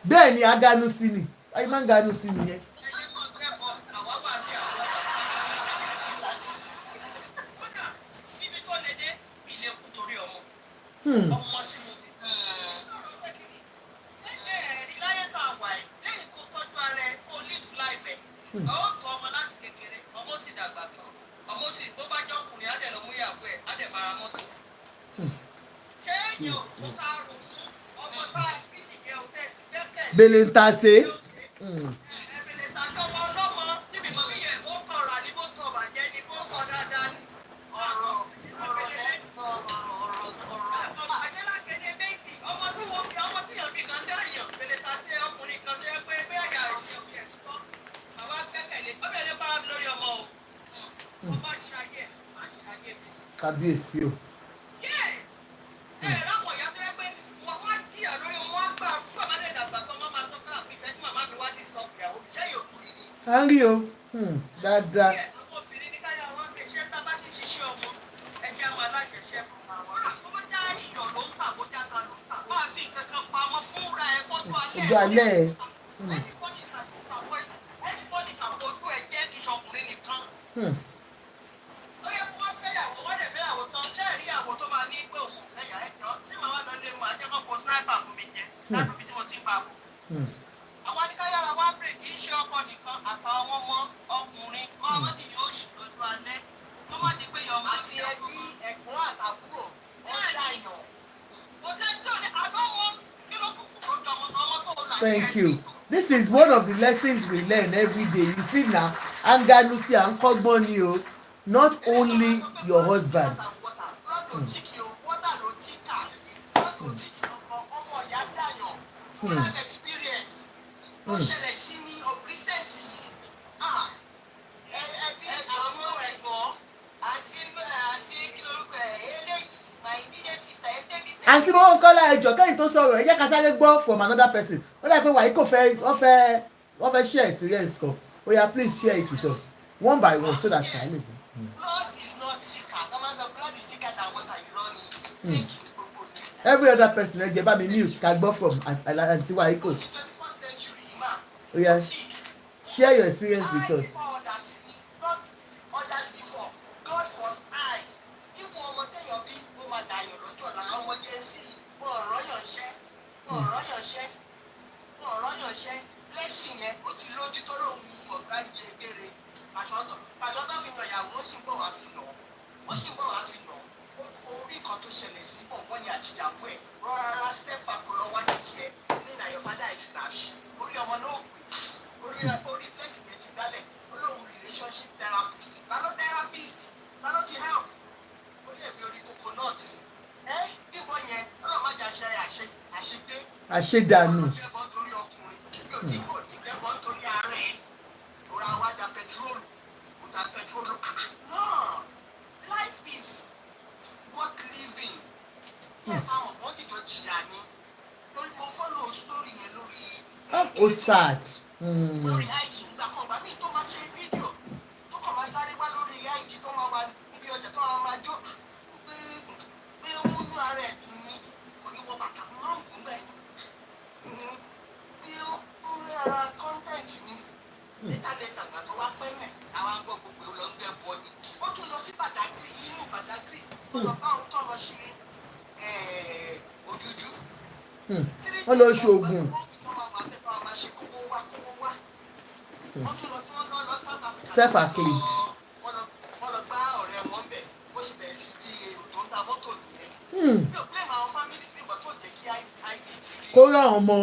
S1: Bẹ́ẹ̀ ni aganu sí ni ayé máa ń ganu sí nìyẹn. Belentase. Kábíyèsí o. À ń rí o dáadáa. Ojú alẹ́
S4: mi jẹ láti ibi tí mo ti ń bá bọ̀. Àwọn adìkáyàrá wá pè kì í ṣe ọkọ nìkan àtàwọn ọmọ ọkùnrin ọmọ tí yóò ṣì lójú alẹ́ tó má di pé ọmọ àti ẹbí ẹ̀gbọ́n àtàbúrò ọ̀dà ìyàn. Kò sẹ́ni tí ò ní àbọ̀ wọn kí ló kúkú kó jọmọ ọmọ tó là.
S1: Thank you. This is one of the lessons we learn every day. You see now, Anganusi and Kogbonio, not only your husband. Àǹtí mo ń kọ́lá ẹjọ́ kẹ́yìn tó sọ̀rọ̀ ẹ jẹ́ ká sáré gbọ́ from another person. Ó dà pé wàyí kò fẹ́ wọ́n fẹ́ share experience kan. Oh yeah, please share it with us one by one so that I may.
S4: Blood is not thicker. Blood is thicker than water. You don't need.
S1: Every other person ẹ jẹ́ bá mi mute ká gbọ́ from àǹtí wàyí kò. Oh yeah, share your experience with us.
S4: Lẹ́sìn yẹn ó ti lójú tó lóun ọ̀gá jẹ gbére pàṣọ tó fi nà ìyàwó ó sì ń bọ̀ wá fi nà ó sì ń bọ̀ wá fi nà orí kan tó ṣẹlẹ̀ sí bọ̀bọ́ ni àtìyàwó ẹ̀ rọra step back lọ wájú tiẹ̀ ní na your father is nash orí ọmọ náà orí blessing yẹn ti gbálẹ̀ olóhùn relationship therapist talo ti help ó lè bí orí coconut bíbọ yẹn ọlọ́mọ ajá ṣe àṣegbé
S1: àṣedànù.
S4: Life is worth living. Yes, àwọn ọmọ ti jọ jìyà ni. Lórí mo follow story yẹn lórí.
S1: Ó sad.
S4: Lórí IG nígbà kan gbà mí tó máa ṣe fídíò tó kàn máa sáré wá lórí IG tó máa wà níbi ọjà tó máa jó pé ó mú inú ara ẹ̀ dùn ní oníwọ̀ bàtà máa ń gùn bẹ́ẹ̀. Bí ó ń ra content ni. Létà àgbà tó wá pẹ́ mẹ́ àwọn agbọ́ gbogbo olóńgbẹ bọ́ ni. Ó tún lọ sí Badagry inú Badagry ó lọ bá òun tó lọ ṣe ojújú.
S1: Wọ́n lọ ṣe oògùn. Self-acclaimed.
S4: Wọ́n lọ gbá ọ̀rẹ́ wọn bẹ̀ bó ṣe bẹ̀rẹ̀ sí di èrò tó ń ta mọ́tò nìyẹn. Mi ò blame àwọn family tí ìgbà tó jẹ́ kí IVD
S1: kó rá àwọn ọmọ.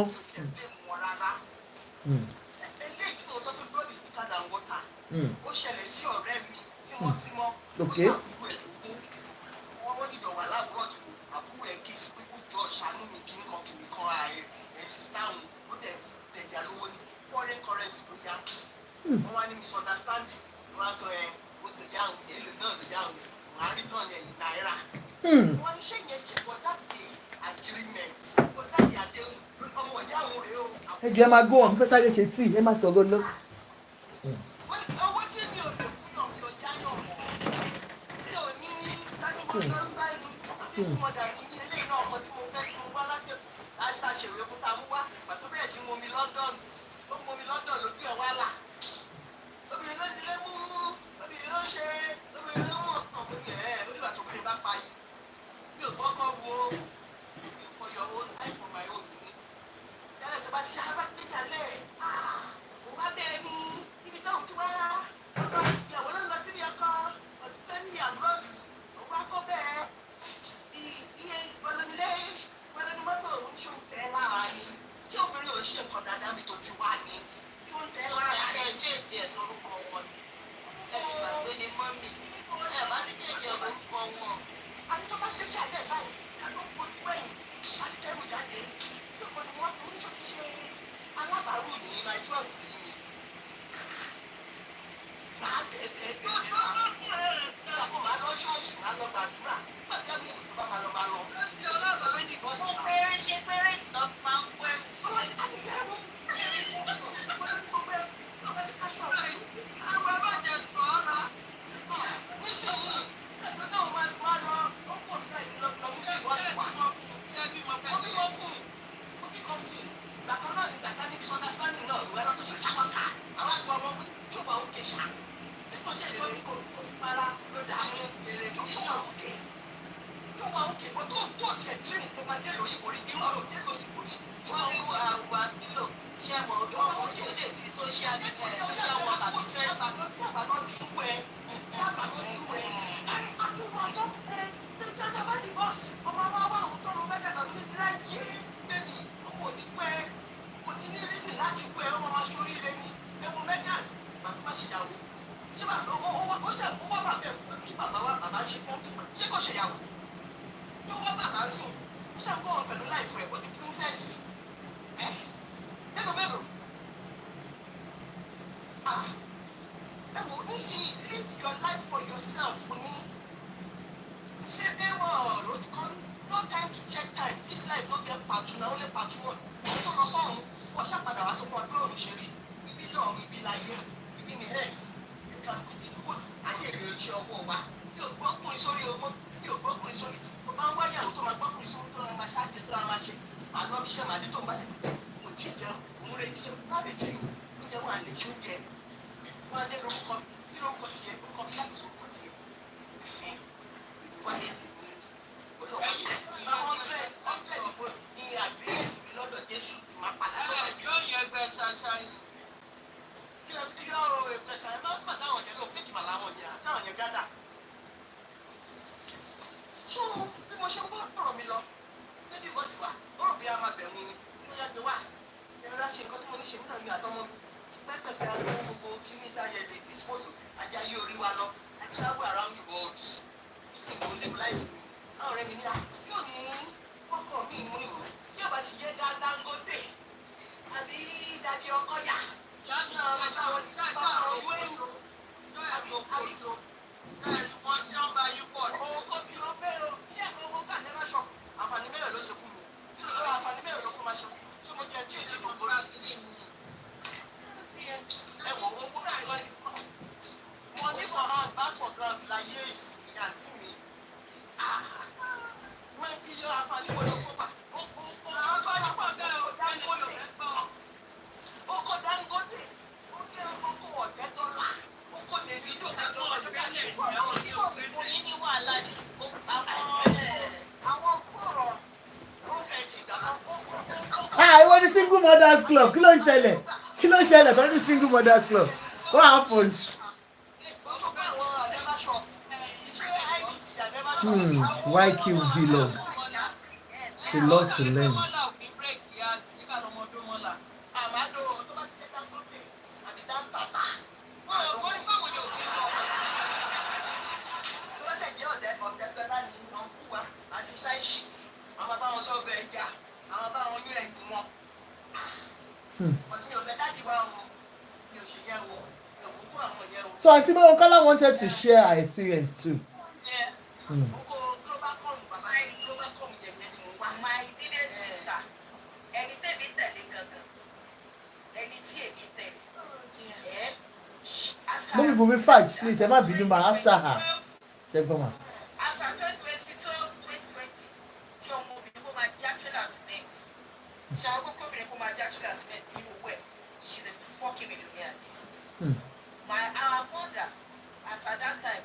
S4: Ó ṣẹlẹ̀ sí ọ̀rẹ́ mi tímọ́tímọ́.
S1: Okay.
S4: Wọ́n dìbò wà lábúrọ̀dù àbúrò ẹ̀ kí sí pípú jọ ṣàánú mi kí nìkan ààrẹ sísá òun ó dẹ̀jà lówó ní foreign currency ló yá. Wọ́n wá ní misunderstanding wọ́n á sọ ó ti yá òun èlò náà ló yá òun wọ́n á rí tán ní náírà. Wọ́n ní ṣé yẹn ṣe was that the agreement was that the àdéhùn ọmọ ìyá òun rèé o.
S1: Ẹ jọ̀ọ́ ẹ máa gbọ́ wọn fẹ́ sáré ṣe tíì ẹ má sọ̀rọ̀ lọ.
S4: Owó tí mi ò lè fún yàn mi ò yá yàn mọ́. Mi ò ní dájú mọ́ lọ́gbà ìlú tí mo dà ní ilé náà ọkọ̀ tí mo fẹ́ tí mo wá láti ṣèwé fún ta mú wá pàtó bẹ̀rẹ̀ sí mo mi London ó mú mi London lójú ẹ̀ wá là. Obìnrin ló ti lé mú obìnrin ló ṣe obìnrin ló mọ̀ ọ̀hún mi onígbà tó bìnrin bá pa yìí. Mi ò kọ́kọ́ wo for your own life for my own ni. Yálẹ̀ tó bá ti ṣe alágbèjálẹ̀ mo bá bẹ̀rẹ̀ ní ibi tó ń tí wá ọkọ ìyàwó ló ń lọ síbi ọkọ ọtí tó ní ìyàwó ló wá kó bẹ́ẹ̀ iye ìbọnilé mọ́tò oníṣòwò tẹ́ lára ni tí obìnrin ò ṣe nǹkan dáadáa mi tó ti wá ní tó ń tẹ́ lára ní. ẹ jẹ́ ìdí ẹ̀ sórúkọ wọn ni ẹ sì gbàgbé ní mọ́mì ẹ bá ní jẹ́ ìdí ẹ̀ sórúkọ wọn. àti tó bá ṣe jáde báyìí àlọ́ kojú ẹ̀yìn àti kẹ́rù jáde lóko ni wọ́n oníṣòwò ti ṣe alábàárù ní nàìjíríà yìí ni. Máa bẹ̀ẹ̀ máa lọ ṣọ́ọ̀ṣì máa lọ gbàdúrà gbàdúrà mi ò tó bá máa lọ. Fún péré ṣe péré ìtàn máa ń pẹ́. Ọmọ ti káti bẹ̀rẹ̀ mú. Àwọn abájẹ sọ ọ́ ra. Níṣòwò ẹgbẹ́ náà máa lọ ó pọ̀ nígbà yìí lọ mú kí wọ́n sì wà. Ó bí wọ́n fún un. Bàkan náà ní bàtà níbi sọ́dá sáni náà ìwé lọ́dún sí Jamaica. Àwọn àgbà ọmọ ṣùgbọ́n ó ké ṣá. Nípa ṣe ìtọ́ ní kò fi para ló dà mú. Ṣùgbọ́n ó ké. Tó
S3: wà òkè bó tó tiẹ̀ dream tó máa dé lóyìnbó rí níwọ̀n ò dé lóyìnbó rí.
S4: Àwa nílò ṣé mo ojú ọmọ ojú lè fi social work àti stress.
S3: Bàbá ti ń wẹ̀ àtúwọ̀sọ tẹ́tẹ́ bá divorce ọmọ wa wà òun tọrọ mẹ́tẹ̀ẹ̀ta ló ní láyé bẹ́ẹ̀ni ọmọ òní pẹ́ kò ní ní reason láti pẹ́ ọmọ máa ṣorí rẹ ní ẹ̀wọ̀n mẹ́gà bàbá má ṣèyàwó ṣé bàbá ó wá bàbá ẹ̀ kí bàbá wa bàbá ṣe pọ́n ṣé kò ṣèyàwó ló wá bàbá sùn ṣé àgbọ̀ wọn pẹ̀lú láìfọ̀ ẹ̀ ó di princess ẹ̀ mélòó ẹ wò nísìnyí live your life for yourself ní ṣé ẹ wọ ọ̀rọ̀ kan no time to check time this life no get part two na only part one wọ́n tó lọ sọ́run wọ́n ṣàpadà wá sọ́kàn pé òun ṣe rí ibi lọ́run ibi láyé ibi ní hẹ́ẹ̀ ìka kò ayé èrè ṣe ọwọ́ wa mi ò gbọ́kùnrin sórí ọmọ mi ò gbọ́kùnrin sórí mo máa ń wáyà tó máa gbọ́kùnrin sórí tó máa ṣáájú tó máa ṣe àná bí iṣẹ́ màdí tó ń bá ti tẹ̀ mo ti jẹun mo retí o má retí o ó jẹ́ wọn àlejò oúnjẹ wọn adé lórúkọ kí lórúkọ tiẹ̀ lórúkọ mi láti sórúkọ tiẹ̀ wáyé ti ní olóòwò yẹn ọ̀ndrẹ́d ìbò ní àgbéyẹ̀tì mi lọ́dọ̀ Jésù ti máa padà lọ́dọ̀ Jésù.
S4: Yóò yẹ ẹgbẹ́ ṣáṣáyìn.
S3: Kí ló ti yọ ọ̀rọ̀ ẹgbẹ́ ṣáṣáyìn máa ń pàdé àwọn yẹn lọ fíjì màlá àwọn yẹn àti àwọn yẹn gádà. Tó bí mo ṣe ń bọ́ ọ̀rọ̀ mi lọ lẹ́bí bọ́sì wa ó rò bí a máa bẹ̀rù ni mo yá gbé wá ẹ̀rọ láṣẹ nǹkan tí mo ní ṣe nígbà mi àtọmọ mi pẹ́pẹ́pẹ́ àwọn gbogbo kí ní táyà lè dispose ajá yóò rí wa lọ I travel around the world ṣé mo live life mi àwọn ọ̀rẹ́ mi ní yóò ní ọkọ̀ mi mú ìwò tí ọba ti yẹ Dangote àbí dàbí ọkọ̀ yá àǹfààní mẹ́rin ló ṣe fún mi àǹfààní mẹ́rin ló kó máa ṣe fún mi tí mo jẹ tí èjì ló gbóná ẹ wọ owó money for hand back for ground láyé ìsìn àǹtí mi wọ́n ti yọ àǹfààní wọlé fún wa oko Dangote ó jẹ́ oko ọ̀tẹ́dọ́là oko Davido
S4: Tí òbí fún yín ní wàhálà ni
S3: àwọn kúrò oúnjẹ ìtìgbà
S1: ìwọ ni single mothers club kí ló ń ṣẹlẹ̀ tó ní single mothers club what happened. YQ vlog it's a lot to learn. So Auntie Mokola wanted to share her experience too.
S4: Yeah. My dear sister, anything we tell you, anything we tell you.
S1: Mommy will be fight, please. Emma be after her.
S4: After 2012, 2020, your mom become my judge assistant. Shall go come and my judge assistant? You know where? She's a fucking millionaire. Our mother, at that time,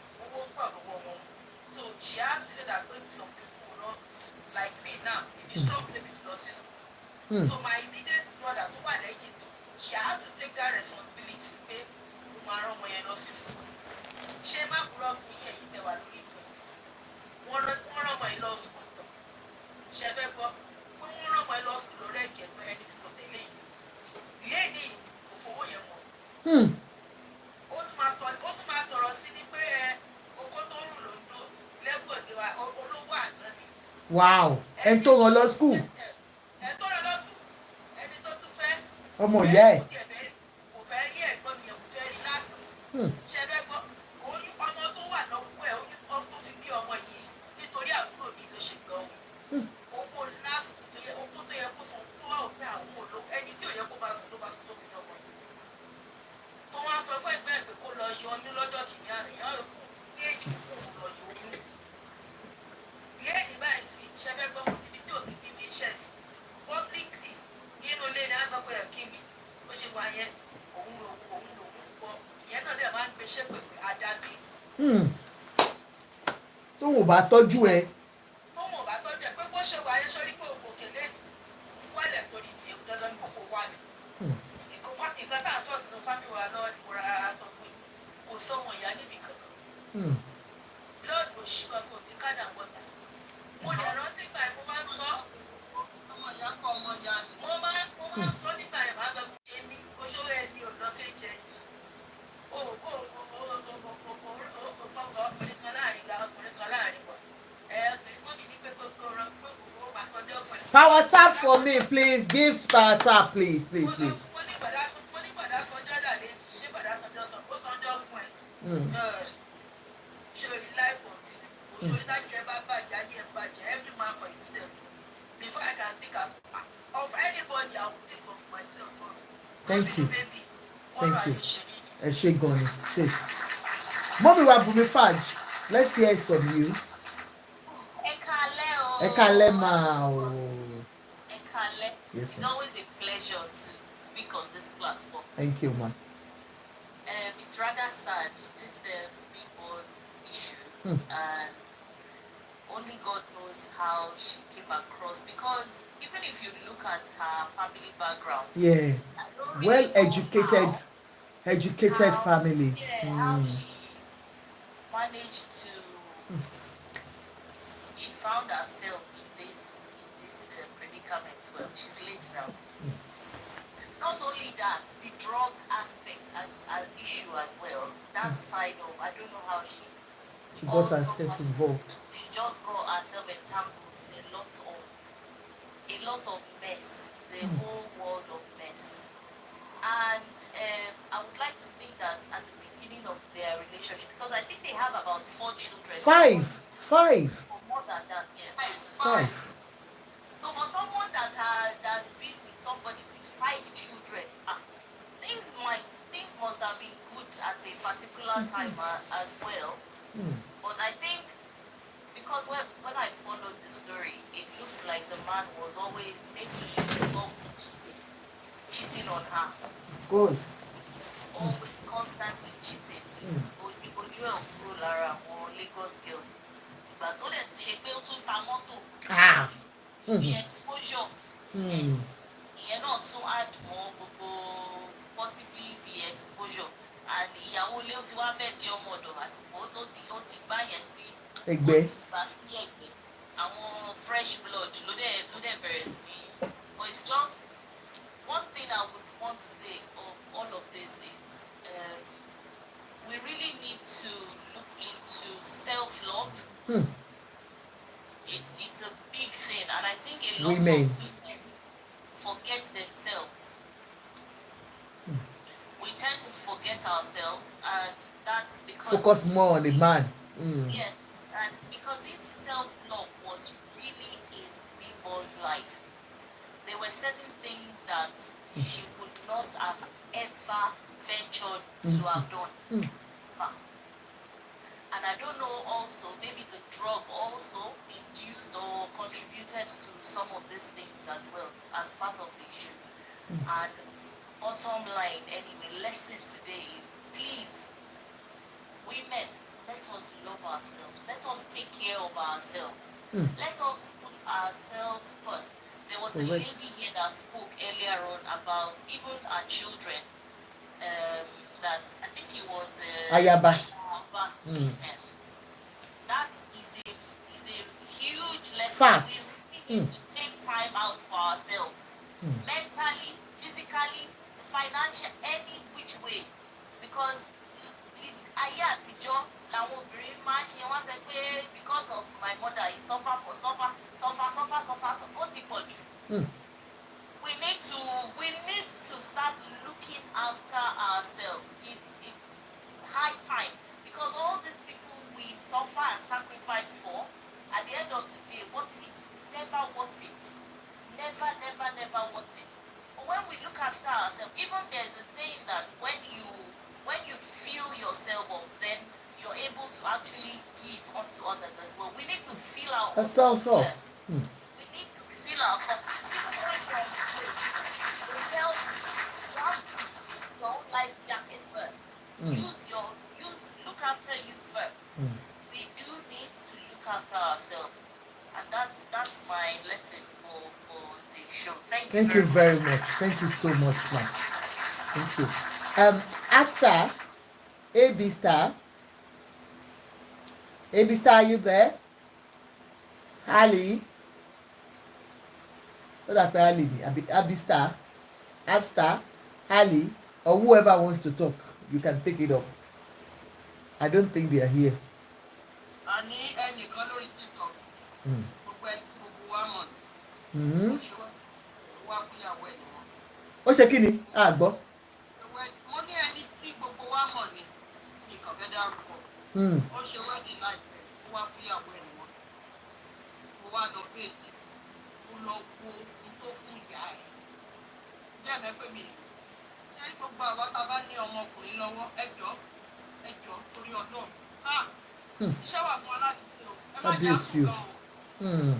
S4: so she had to say that some people will not like me now. If you stop them with losses. So my immediate brother, she had to take that responsibility. Pay my losses. She ma grew up for me. They were doing one of my law school. She ever got one of my law school already get where anything to delay. Lady, for what you want.
S1: Wow, ẹni tó rán lọ school. Ọmọ ìyá ẹ̀. Tóun ò bá tọ́jú ẹ.
S5: Ìkan tá à ń sọ̀tún fámì wa lọ́wọ́ ni mo rárá sọ fún yín. Kò sọ́mọ ìyá níbi kankan. Blood kò ṣí kankan tí kádà wọ́tà. Mo dẹ̀ rántí gbà mo máa ń sọ. Ọmọ ìyá kan ọmọ ìyá ni. Mo máa ń sọ nígbà yẹn máa bẹ èmi oṣooṣù ẹni ò lọ fẹ́ jẹ ni. Ọkùnrin kan láàrin wa, ọkùnrin kan láàrin wa. Ọkùnrin mọ́ mi ní pé kókó rán pé òun ó máa sọjọ́ pẹ̀lú.
S1: Power tap for me, please. Give power tap, please, please, please.
S5: Every man for himself. Before I can think of anybody, I will think of myself first.
S1: Thank you. Thank you.
S5: Ẹ
S1: ṣé gan ni, sis. Mommy wa Bumi Faj, let's hear it from you.
S5: Ẹ káalẹ́ o.
S1: Ẹ káalẹ́ ma o.
S5: Ẹ káalẹ́.
S1: Yes,
S5: It's
S1: ma'am.
S5: always a pleasure to speak on this platform.
S1: Thank you, ma.
S5: It's rather sad, this people's issue, and only God knows how she came across. Because even if you look at her family background,
S1: Yeah,
S5: I don't really
S1: well
S5: know
S1: educated
S5: how-
S1: family.
S5: how she managed to. She found herself in this predicament. Well, she's late now. Not only that, the drug aspect as an issue as well. That side of, I don't know how she
S1: She got
S5: also
S1: herself involved.
S5: She just brought herself entangled in a lot of mess. It's a whole world of mess. And I would like to think that at the beginning of their relationship, because I think they have about 4 children.
S1: Five.
S5: Or more than that, yeah.
S1: Five.
S5: So for someone that's been with somebody with 5 children, things must have been good at a particular time as well. But I think because when I followed the story, it looks like the man was always cheating on her.
S1: Of course.
S5: Always constantly cheating. It's Ojú ẹ̀ kúrò lára àwọn Lagos girls. Ìgbà tó dẹ̀ ti ṣe pé ó tún ta mọ́tò. The exposure. Ìyẹn náà tún add mọ́ gbogbo possibly the exposure. And ìyàwó ilé ó ti wá fẹ́ di ọmọ ọ̀dọ̀ àsìkò ó ti gbá yẹn sí.
S1: Ẹgbẹ́.
S5: Ó ti gbà sí ẹ̀gbẹ́. Àwọn fresh blood ló dẹ̀ bẹ̀rẹ̀ sí. But it's just one thing I would want to say of all of this is we really need to look into self-love. It's a big thing, and I think a lot
S1: Women.
S5: of women forget themselves. We tend to forget ourselves, and that's because
S1: Focus more on the man.
S5: yes, and because if self-love was really in Bimbo's life, there were certain things that she would not have ever ventured to have done. And I don't know also, maybe the drug also induced or contributed to some of these things as well as part of the issue. And bottom line, anyway, lesson today is please, women, let us love ourselves. Let us take care of ourselves. Let us put ourselves first. There was a lady here that spoke earlier on about even our children. That I think it was
S1: Ayaba.
S5: That is a huge lesson.
S1: Facts.
S5: We need to take time out for ourselves, mentally, physically, financially, any which way, because ayé àtijọ́ làwọn obìnrin máa ń ṣe wọ́n ṣe pé because of my mother he suffer ó ti pọ̀ jù. We need to start looking after ourselves. It's high time, because all these people we suffer and sacrifice for, at the end of the day, what it's never worth it. Never worth it. But when we look after ourselves, even there's a saying that when you fill yourself up, then you're able to actually give unto others as well. We need to fill our
S1: Ourselves up.
S5: We need to fill our cup. You have your own life jacket first. Look after you first. We do need to look after ourselves, and that's my lesson for the show. Thank you
S1: Thank you very much. Thank you so much, ma'am. Thank you. App star, AB star. AB star, are you there? Ali. What happened, Ali? Abi star, App star, Ali, or whoever wants to talk, you can take it up. I don't think they are here.
S4: a ní ẹnìkan lórí TikTok
S1: Mm.
S4: gbogbo wa mọ̀
S1: Mm.
S4: ó ṣe wá fúnyàwó ẹ̀ ni wọ́n.
S1: Ó ṣe kí ni? Àgbọ̀.
S4: mo ní ẹni tí gbogbo wa mọ̀ ni nìkan fẹ́ dárúkọ
S1: Mm.
S4: ó ṣe wẹ́ẹ̀dì láìpẹ́ ó wá fúnyàwó ẹ̀ ni wọ́n. mo wá lọ péjì mo lọ wo ohun tó fún ìyá ẹ̀ jẹ́ mẹ́pẹ́ mi ẹni gbogbo àwọn tá a bá ní ọmọkùnrin lọ́wọ́ ẹjọ́ torí ọdún iṣẹ́ wà fún ọ láti ṣe o ẹ má jà
S1: Kábíyèsí
S4: fún
S1: o.
S4: lọ o.
S1: Mm.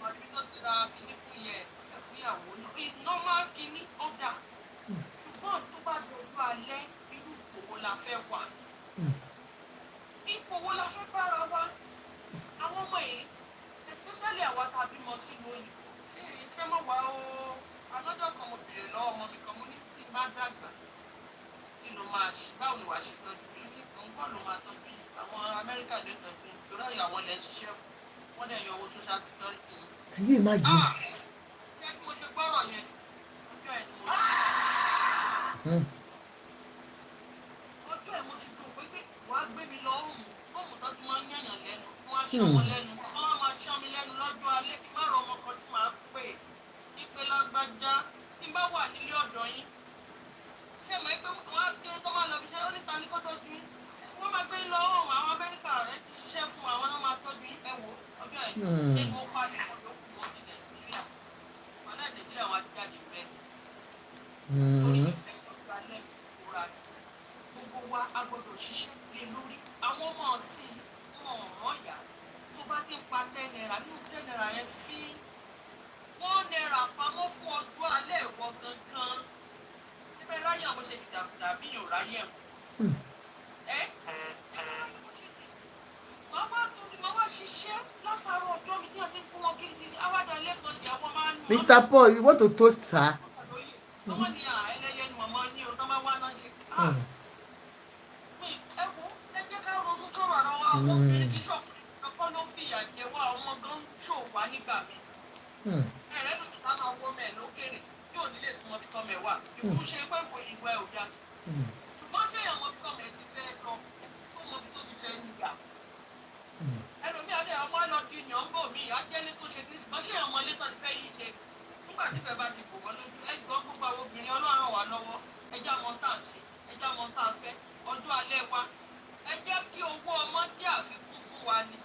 S4: Ọdún tó ti ra kíní fún yẹ ẹ fún ìyàwó náà ìnáwó kíní ó dà ṣùgbọ́n tó bá dojú alẹ́ irú ìpòwò la fẹ́ wà ìpòwò la fẹ́ bára wa àwọn ọmọ yìí especially àwa tá a bímọ sínú òyìnbó ṣé mo wà ó alọ́jọ́ kan mo bèrè lọ́wọ́ ọmọ mi kan mo ní tí bá dàgbà kí ló máa ṣe báwo ni wàá ṣe tọ́jú mi ní nǹkan ló máa tọ́jú yìí àwọn Amẹ́ríkà lè tọ́jú yìí torí àyà wọn lè ṣiṣẹ́ fún wọn dẹ̀ yọ owó social security yìí.
S1: Can you imagine?
S4: Ṣé kí mo ṣe gbọ́rọ̀ yẹn ọjọ́ ẹ̀ ni mo
S1: Mm.
S4: ọjọ́ ẹ̀ mo ti dùn pé wàá gbé mi lọ òòrùn tó ti máa ń yànyàn lẹ́nu wọ́n á ṣán wọn lẹ́nu wọ́n á máa ṣán mi lẹ́nu lọ́jọ́ alẹ́ kí má rọ ọmọ kan tí màá pè é ìpè lágbájá tí n bá wà nílé ọ̀dọ̀ yín ṣé mọ̀ pé wọ́n á gbé tó máa lọ fi ṣe ó níta ní kó tọ́jú yín wọ́n máa gbé lọ òòrùn àwọn Amẹ́ríkà rẹ̀ ti ṣiṣẹ́ fún àwọn náà máa tọ́jú yín ẹ wò ọjọ́ ẹ̀ ṣé mo pa ní ọ̀dọ́ kù wọ́n ti Nàìjíríà wọn náà Nàìjíríà wọn ti jáde bẹ́ẹ̀ torí
S1: Mm.
S4: ìfẹ́ ìjọba lẹ́nu ìkóra ni gbogbo wa a gbọ́dọ̀ ṣiṣẹ́ lé lórí àwọn ọmọ ọ̀sìn wọn ọ̀rọ̀ ọ̀yà tó bá ti ń pa 10 naira nínú 10 naira yẹn fi 1 naira pamọ́ fún ọjọ́ alẹ́ ìwọ gangan síbẹ̀ ráyè àwọn ṣe dìdàkudà bí yóò ráyè
S1: Mm.
S4: ẹ̀ màá wá ṣiṣẹ́ látàárọ̀ ọjọ́ mi tí wọ́n ti ń kó wọn kiri awádà lẹ́kọ̀ọ́ ìyàwó máa ń nù
S1: Mr. Paul, you want to toast her?
S4: ọmọ ní ẹlẹ́yẹ ni màmá ní o tó máa wá náà ṣe
S1: Mm.
S4: ẹ wo ẹ jẹ́ ká ronú sọ̀rọ̀ ara wa àwọn obìnrin kì í ṣọkùnrin ọkọ ló fi ìyà jẹ wá ọmọ gan ń ṣò wá nígbà mi
S1: Mm.
S4: ẹ̀rẹ́ ló ti ká máa wọ́ mẹ́ lókèrè tí ò ní lè súnmọ́ bí tọ́ mẹ́ wà ìkú ṣe pé kò ìwọ ẹ̀ ò já
S1: Mm.
S4: ṣùgbọ́n ṣé èèyàn mọ́ bí tọ́ mẹ́ ti fẹ́ lọ tó mọ́ bí tó ti fẹ́ níyà ẹlòmíì alẹ́ ọmọ lọ di ìyàn ń bò mí ajẹ́lé tó ṣe kí ṣùgbọ́n ṣé èèyàn mọ́ ilé tó ti fẹ́ yí ṣe nígbà tí fẹ́ bá ti bò wọ́n lójú ẹgbọ́n gbogbo àwọn obìnrin Ọlọ́run wà lọ́wọ́ ẹjá mọ́ tá à ń ṣe ẹjá mọ́ tá a fẹ́ ọjọ́ alẹ́ wa ẹ jẹ́ kí owó ọmọ jẹ́ àfikún fún wa ni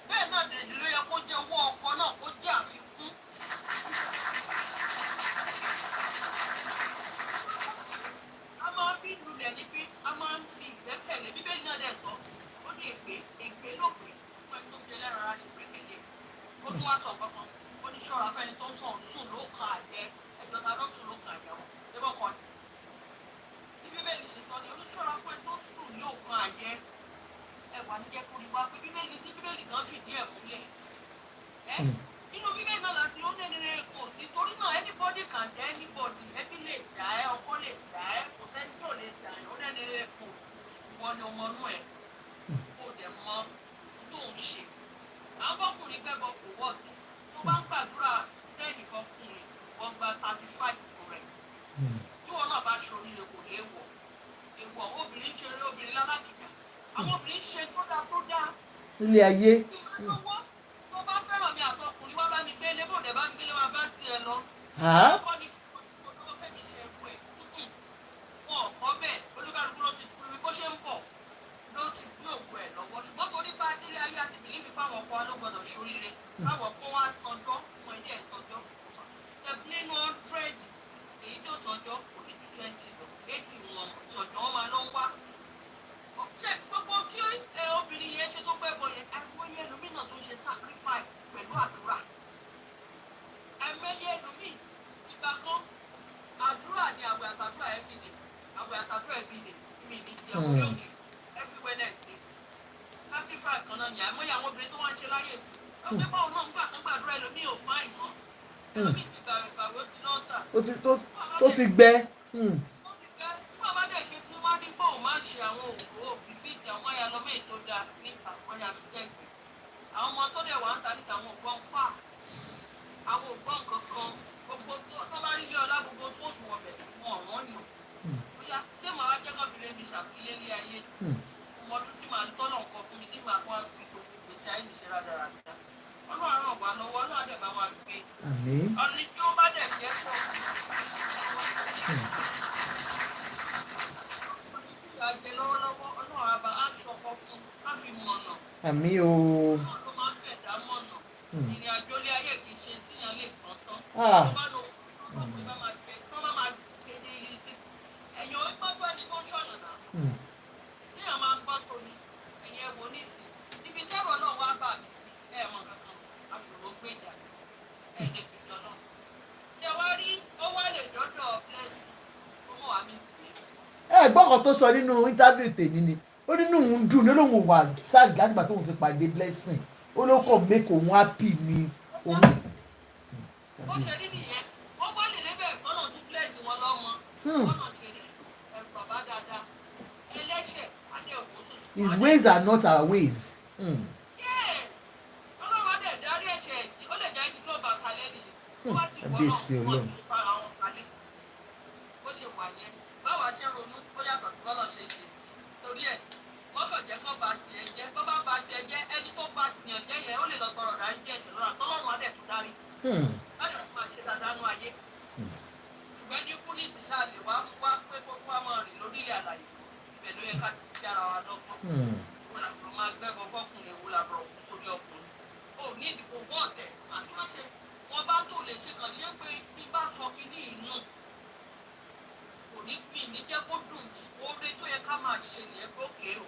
S4: bẹ́ẹ̀ náà dèjì ló yẹ kó jẹ́ owó ọkọ náà kó jẹ́ àfikún. a máa fi lulẹ̀ ní pé a máa ń fi ìgbẹ́kẹ̀lé Bíbélì náà dẹ̀ sọ ó ní ègbé lópin fún ẹni tó fi ẹlẹ́ran ara ṣe gbẹ́kẹ̀lé ó tún wá sọ kankan ó ní ṣọ́ra fẹ́ni tó ń sùn ló kan àjẹ́ ẹjọ́ ta ló sùn ló kan àjẹ́ wọn débọ̀ kan ní Bíbélì ṣe sọ ni oníṣọ́ra fún ẹni tó sùn ló kan àjẹ́ ẹwà ní jẹ́ kó rí wá pé Bíbélì tí Bíbélì kan fìdí ẹ̀ múlẹ̀ ẹ́ nínú Bíbélì náà láti ó nẹ́nẹ́rẹ́ kò sí torí náà anybody can dá anybody ẹbí lè dá ẹ ọkọ lè dá ẹ kò sẹ́ni tó lè dá ẹ ó nẹ́nẹ́rẹ́ kò wọ́n ni ọmọ inú ẹ̀ kó dẹ̀ mọ tó ń ṣe àwọn bọ́kùnrin gbẹ́bọ kò wọ́ọ̀tì tó bá ń gbàdúrà 10 fọkùnrin wọ́n gba 35 fún rẹ̀ tí wọn náà bá ṣoríire kò lè wọ̀ èèwọ̀ obìnrin ṣeré obìnrin lálákìjà àwọn obìnrin ṣe tó dáa
S1: Ilé ayé.
S4: lọ́wọ́ tó bá fẹ́ràn mi àtọkùnrin wá bá mi gbélé bò dẹ̀ bá mi gbélé wá bá tiẹ̀ lọ.
S1: Huh?
S4: ọkọ ni kò tó fẹ́ mi ṣe ẹ̀kú ẹ̀ wọn ọ̀kọ́ bẹ́ẹ̀ olúkálukú ló ti kúrú bó ṣe ń bọ̀ ló ti gbé òkú ẹ̀ lọ́wọ́ ṣùgbọ́n torí bá délé ayé àti bìlífì fáwọn ọkọ ló gbọdọ̀ ṣoríire káwọn kó wá sọjọ́ fún ilé ẹ̀ sọjọ́ tẹ̀bí nínú 100 èyí tó sọjọ́ kò ní ju 20 lọ 80 wọn sọjọ́ wọn máa lọ ń wá ṣe gbogbo kí obìnrin yẹn ṣe tó pẹ́ bọ̀ yẹn àìmọye ẹlòmínà tó ń ṣe sacrifice pẹ̀lú àdúrà àìmọye ẹlòmíì ìgbà kan àdúrà ni àwẹ̀ àtàdúrà everyday àwẹ̀ àtàdúrà everyday mi ní ìyàwó lónìí every Wednesday sacrifice kan náà ni àìmọye àwọn obìnrin tó wá ń ṣe láyè sí àwọn pépà òun náà ń gbà tó gbàdúrà ẹlòmíì ò fáì mọ́ ẹlòmíì ti gbàwé ó ti lọ́ọ̀sà
S1: Ó ti gbẹ.
S4: ó ti gbẹ ṣe àwọn òkú òbí fíìtì àwọn ayálọ́mọ ètò dáa níta wọ́n ní àfisẹ́ ìgbé àwọn ọmọ tó dẹ̀ wá ń ta níta àwọn ògbọ́n pa àwọn ògbọ́n kankan gbogbo tó bá rí ilé ọlá gbogbo tó sùn ọbẹ̀ wọn ọ̀wọ́n yàn bóyá ṣé màá wá jẹ́ kó fi lè mi ṣàkílé ní ayé ọmọ ọdún tí màá tọ́lọ̀ nǹkan fún mi tí màá kó wá fi gbogbo gbèsè ayé mi ṣe rádaràdà ọlọ́run ràn wá lọ́wọ́ ọlọ́run dẹ̀ bá wa gbé ọ̀nì tí ó bá dẹ̀ jẹ́ pọ̀ àjẹ lọ́wọ́lọ́wọ́ ọlọ́run àbá aṣọ ọkọ̀ fún á fi mọ̀nà.
S1: Àmì o.
S4: Ọlọ́run tó máa ń fẹ̀dá mọ̀nà. Ìrìn àjò ilé ayé kì í ṣe tíyan lè kàn tán. Tó bá lọ tó bá máa gbé tó bá máa gbé ní ilé ẹ̀yìn orí gbọ́gbọ́ ẹni tó ń ṣọ̀nà náà. Tíyan máa gbọ́ tóní ẹ̀yìn ẹ̀wò nísìn. Ibi tẹ́rọ náà wá bà mí sí ẹ̀ẹ̀mọ̀ kankan àṣòro gbèjà ẹ̀ẹ́dẹ̀gbẹ̀jọ náà. Ṣé wá rí ó wá lè dọ́dọ̀ blessing tó mọ̀ wá mi
S1: gbọ́kàn tó sọ nínú interview tèmi ni ó nínú òun dùn ní olóhùn wà sad látìgbà tóun ti pàdé blessing ó ló kàn make òun happy ni òun.
S4: ó ṣe rí nìyẹn wọ́n bá lè lébẹ̀ gbọ́nà tún bless wọn lọ́mọ gbọ́nà ṣeré ẹ̀rù bàbá dáadáa ẹlẹ́ṣẹ̀ adé òkú tuntun.
S1: His ways are not our ways.
S4: ọlọ́run adé darí ẹ̀ṣẹ̀ ó lè jẹ́ ibi tí ó bá kalẹ̀ nìyẹn wọ́n bá ti wọ́n náà wọ́n ti fara wọn kalẹ̀ bó ṣe wà yẹn báwa ṣe ronú ó yàtọ̀ sí bọ́lọ̀ ṣe ṣe torí ẹ̀ wọ́n kàn jẹ́ kó ba tiẹ̀ jẹ́ bó bá ba tiẹ̀ jẹ́ ẹni tó ba tiẹ̀ jẹ́ yẹn ó lè lọ tọrọ dárí jẹ́ ẹ̀ṣẹ̀ lọ́la tọ́lọ́run adẹ̀ tó dárí láti máa ṣe dáadáa nú ayé ṣùgbọ́n ní pólíìsì ṣáà lè wá pé kó wá máa rìn lórílẹ̀ àlàyé ibẹ̀ ló yẹ ká ti fi ara wa lọ́gbọ́n wọn làbúrò máa gbẹ́bọ fọ́kùnrin wọn làbúrò torí ọkùnrin ó ní ìdìbò bọ́ọ̀tẹ̀ àti má ṣe wọn bá tó lè ṣe kàn ṣe é pé tí bá sọ kíní inú ní jẹ́ kó dùn mí oore tó yẹ ká máa ṣe nìyẹn pé ó kéré o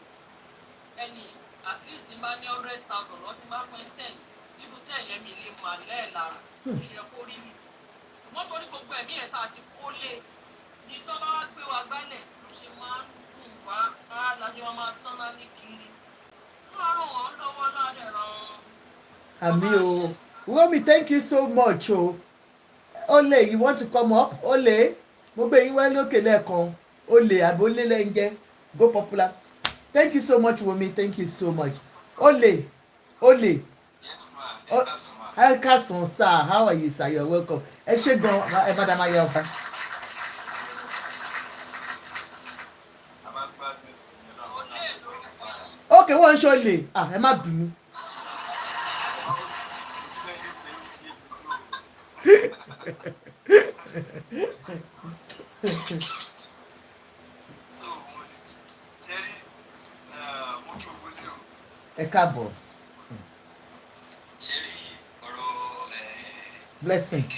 S4: ẹni at least bá ní 100,000 lọ́dún bá fún ẹ 10 nínú 10 yẹn mi lè mà lẹ́ẹ̀lára ṣe yẹ kó rí mi wọ́n torí gbogbo ẹ̀mí ẹ̀ tá a ti kó lé ní tó bá wá gbé wa gbálẹ̀ ló ṣe máa ń dùn wá láti wọn máa sán náà ní kiri wọ́n á ràn wọ́n lọ́wọ́ láti ràn wọ́n.
S1: Àmì o Romi, thank you so much o Ole, you want to come up Ole? Mo gbé yín wá lókè lẹ́ẹ̀kan olè àbí olè lẹ́ńjẹ́ go popular thank you so much Wumi, thank you so much Ole.
S2: Yes, ma'am.
S1: Ẹ káàsán sir, how are you sir? You are welcome. Ẹ ṣé gan ẹ madam ayé ọba. Okay, wọ́n ń ṣọlẹ̀ ẹ má bínú. Ẹ káàbọ̀.
S3: ṣe rí ọ̀rọ̀
S1: blessing.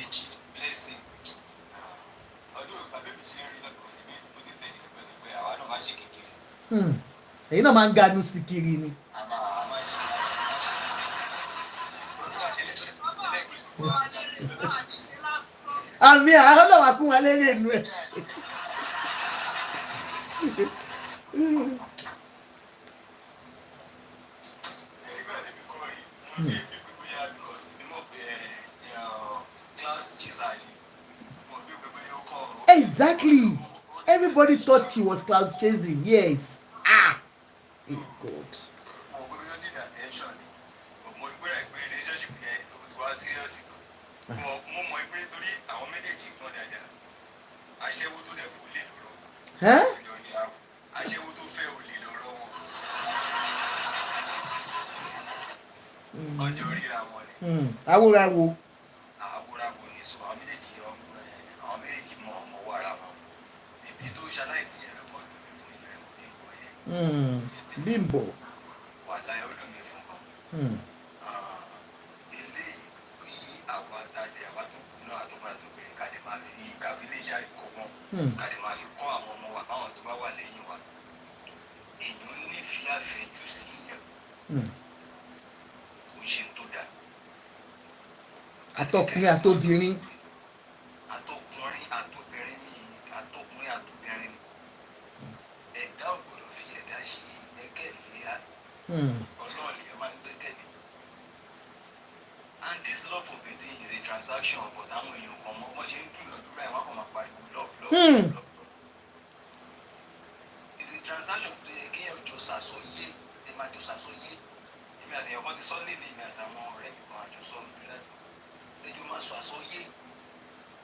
S3: ọdún bàbá mi ṣe ń rí lọ́kọ̀ sí mi mo ti tẹ̀lé tipẹ́tipẹ́ àwa náà máa ṣe kékeré.
S1: Èyí náà máa ń ganu sí kiri ni. Àmì àwọn náà wà fún wa lérè inú ẹ̀. Exactly. Everybody thought she was cloud chasing. Yes. Hey God. Huh? Awúráwo.
S3: Ni so àwọn méjèèjì àwọn méjèèjì mọ ọmọ wa ara wọn ibi tó ṣaláìsí yẹn lọ́kọ́ lómi fún ilẹ̀ Bimbo yẹn.
S1: Bimbo.
S3: wà láyé ó lómi fún kan. eléyìí kí àwọn àtàdé àwọn tó kù náà àtọ́gbà tó bẹ̀rẹ̀ ká lè máa fi káfí lè ṣàríkọ́ wọn ká lè máa fi kọ́ àwọn ọmọ wa báwọn tó bá wà lẹ́yìn wa èèyàn ní fi àfẹ́jù sí yẹn kò ṣe tó dáa.
S1: Àtọkùnrin àtobìnrin.
S3: Àtọkùnrin àtobìnrin ẹ̀dá ò gbọ́dọ̀ fi ẹ̀dá ṣe ẹ̀kẹ́lẹ́yà Ọlọ́run lè máa ń gbẹ́kẹ̀lé. And this love for beauty is a transaction but àwọn èèyàn kan mọ bọ́n ṣe ń dúnàdúrà ẹ̀ wọ́n kàn máa pariwo love. It's a transaction tó ṣàsọyé ẹ máa jọ ṣàsọyé èmi àti ẹ̀kọ́ ti sọ nílé mi àtàwọn ọ̀rẹ́ mi kan àjọsọ ẹjọ́ máa sọ àsọyé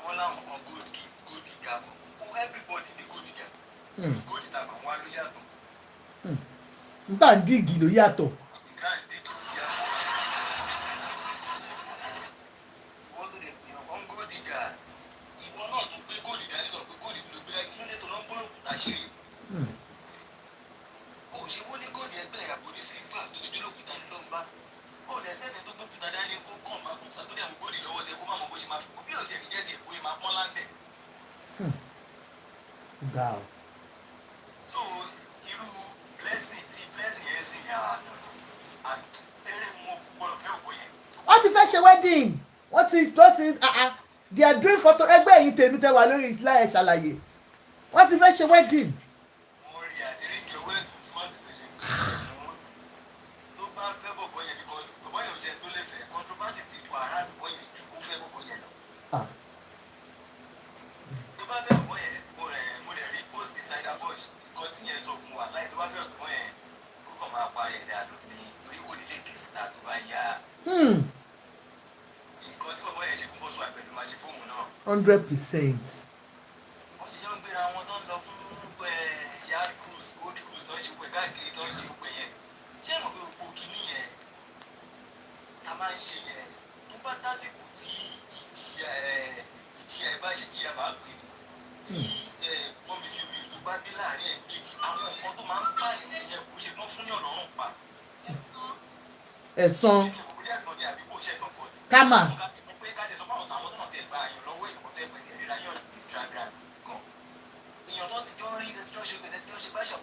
S3: wọn láwọn kan gold digger kan everybody ní gold digger gold digger kan wá ló yàtọ̀.
S1: nígbà ń díìgì ló yàtọ̀.
S3: nígbà ń díìgì ló yàtọ̀. wọ́n tó lè pè ọ́ gold digger ìwọ náà tó gbé gold digger nígbà pé gold digger ló gbé kí ló dé tó lọ́ ń bọ́ òkúta ṣeré. òṣèwọ́ ní gold ẹgbẹ́ ìyàbò ní silver tó ti dúró òkúta ló ń bá. ó lè ṣẹ́ni tó gbókúta dání kó kàn máa kúta tó dé àwọn gold lọ́wọ́ tẹ kó má mọ̀ bó ṣe máa fi kó bí òtẹ̀ ní jẹ́ tiẹ̀ kó yẹ máa pọ́n láńdẹ̀.
S1: Gbà ó.
S3: so irú blessing yẹn sì ní eré mú gbọ́dọ̀ fẹ́ òkú yẹn.
S1: wọ́n ti fẹ́ ṣe wedding wọ́n ti they are doing photo ẹgbẹ́ yìí tèmi tẹ wà lórí ìsìlá ẹ̀ ṣàlàyé wọ́n ti fẹ́ ṣe wedding.
S3: mo rí àti rí kí owó ẹ̀dùn tí wọ́n ti fẹ́ ṣe tó bá fẹ́ bọ̀bọ̀ yẹn because bọ̀bọ̀ yẹn ò ṣe tó lè fẹ́ controversy ti tu ara bọ̀bọ̀ yẹn ju kó fẹ́ bọ̀bọ̀ yẹn lọ. tó bá fẹ́ bọ̀bọ̀ yẹn mo rẹ̀ rí post insider boys nǹkan tí yẹn sọ fún wa láì tó bá fẹ́ bọ̀bọ̀ yẹn ó kàn máa parí ẹ̀dá lónìí torí kò nílé kìsìtà tó bá yá. nǹkan tí bọ̀bọ̀ yẹn ṣe fún bọ́sùn àpẹẹrẹ máa ṣe fóun náà.
S1: 100%.
S3: wọ́n ti jọ ń gbéra wọn tó ń lọ fún yard cruise old cruise náà ṣe pé káàkiri tó ń ṣe pé yẹn ṣé ìmọ̀ pé gbogbo kìíní yẹn ta máa ń ṣe yẹn tó bá tásìkò tí ìjìyà ẹ̀ bá ṣe jìyà máa gbé ni tí mọ́mí sí omi tó bá dé láàrin ẹ̀ méjì àwọn nǹkan tó máa ń bá ìyẹn kò ṣe tán fún ní ọ̀nà ọ̀run pa.
S1: ẹ̀san kámà.
S3: èèyàn tó ti jọ rí ẹjọ́ ṣe pẹ̀lẹ́ tí ó ṣe báṣọ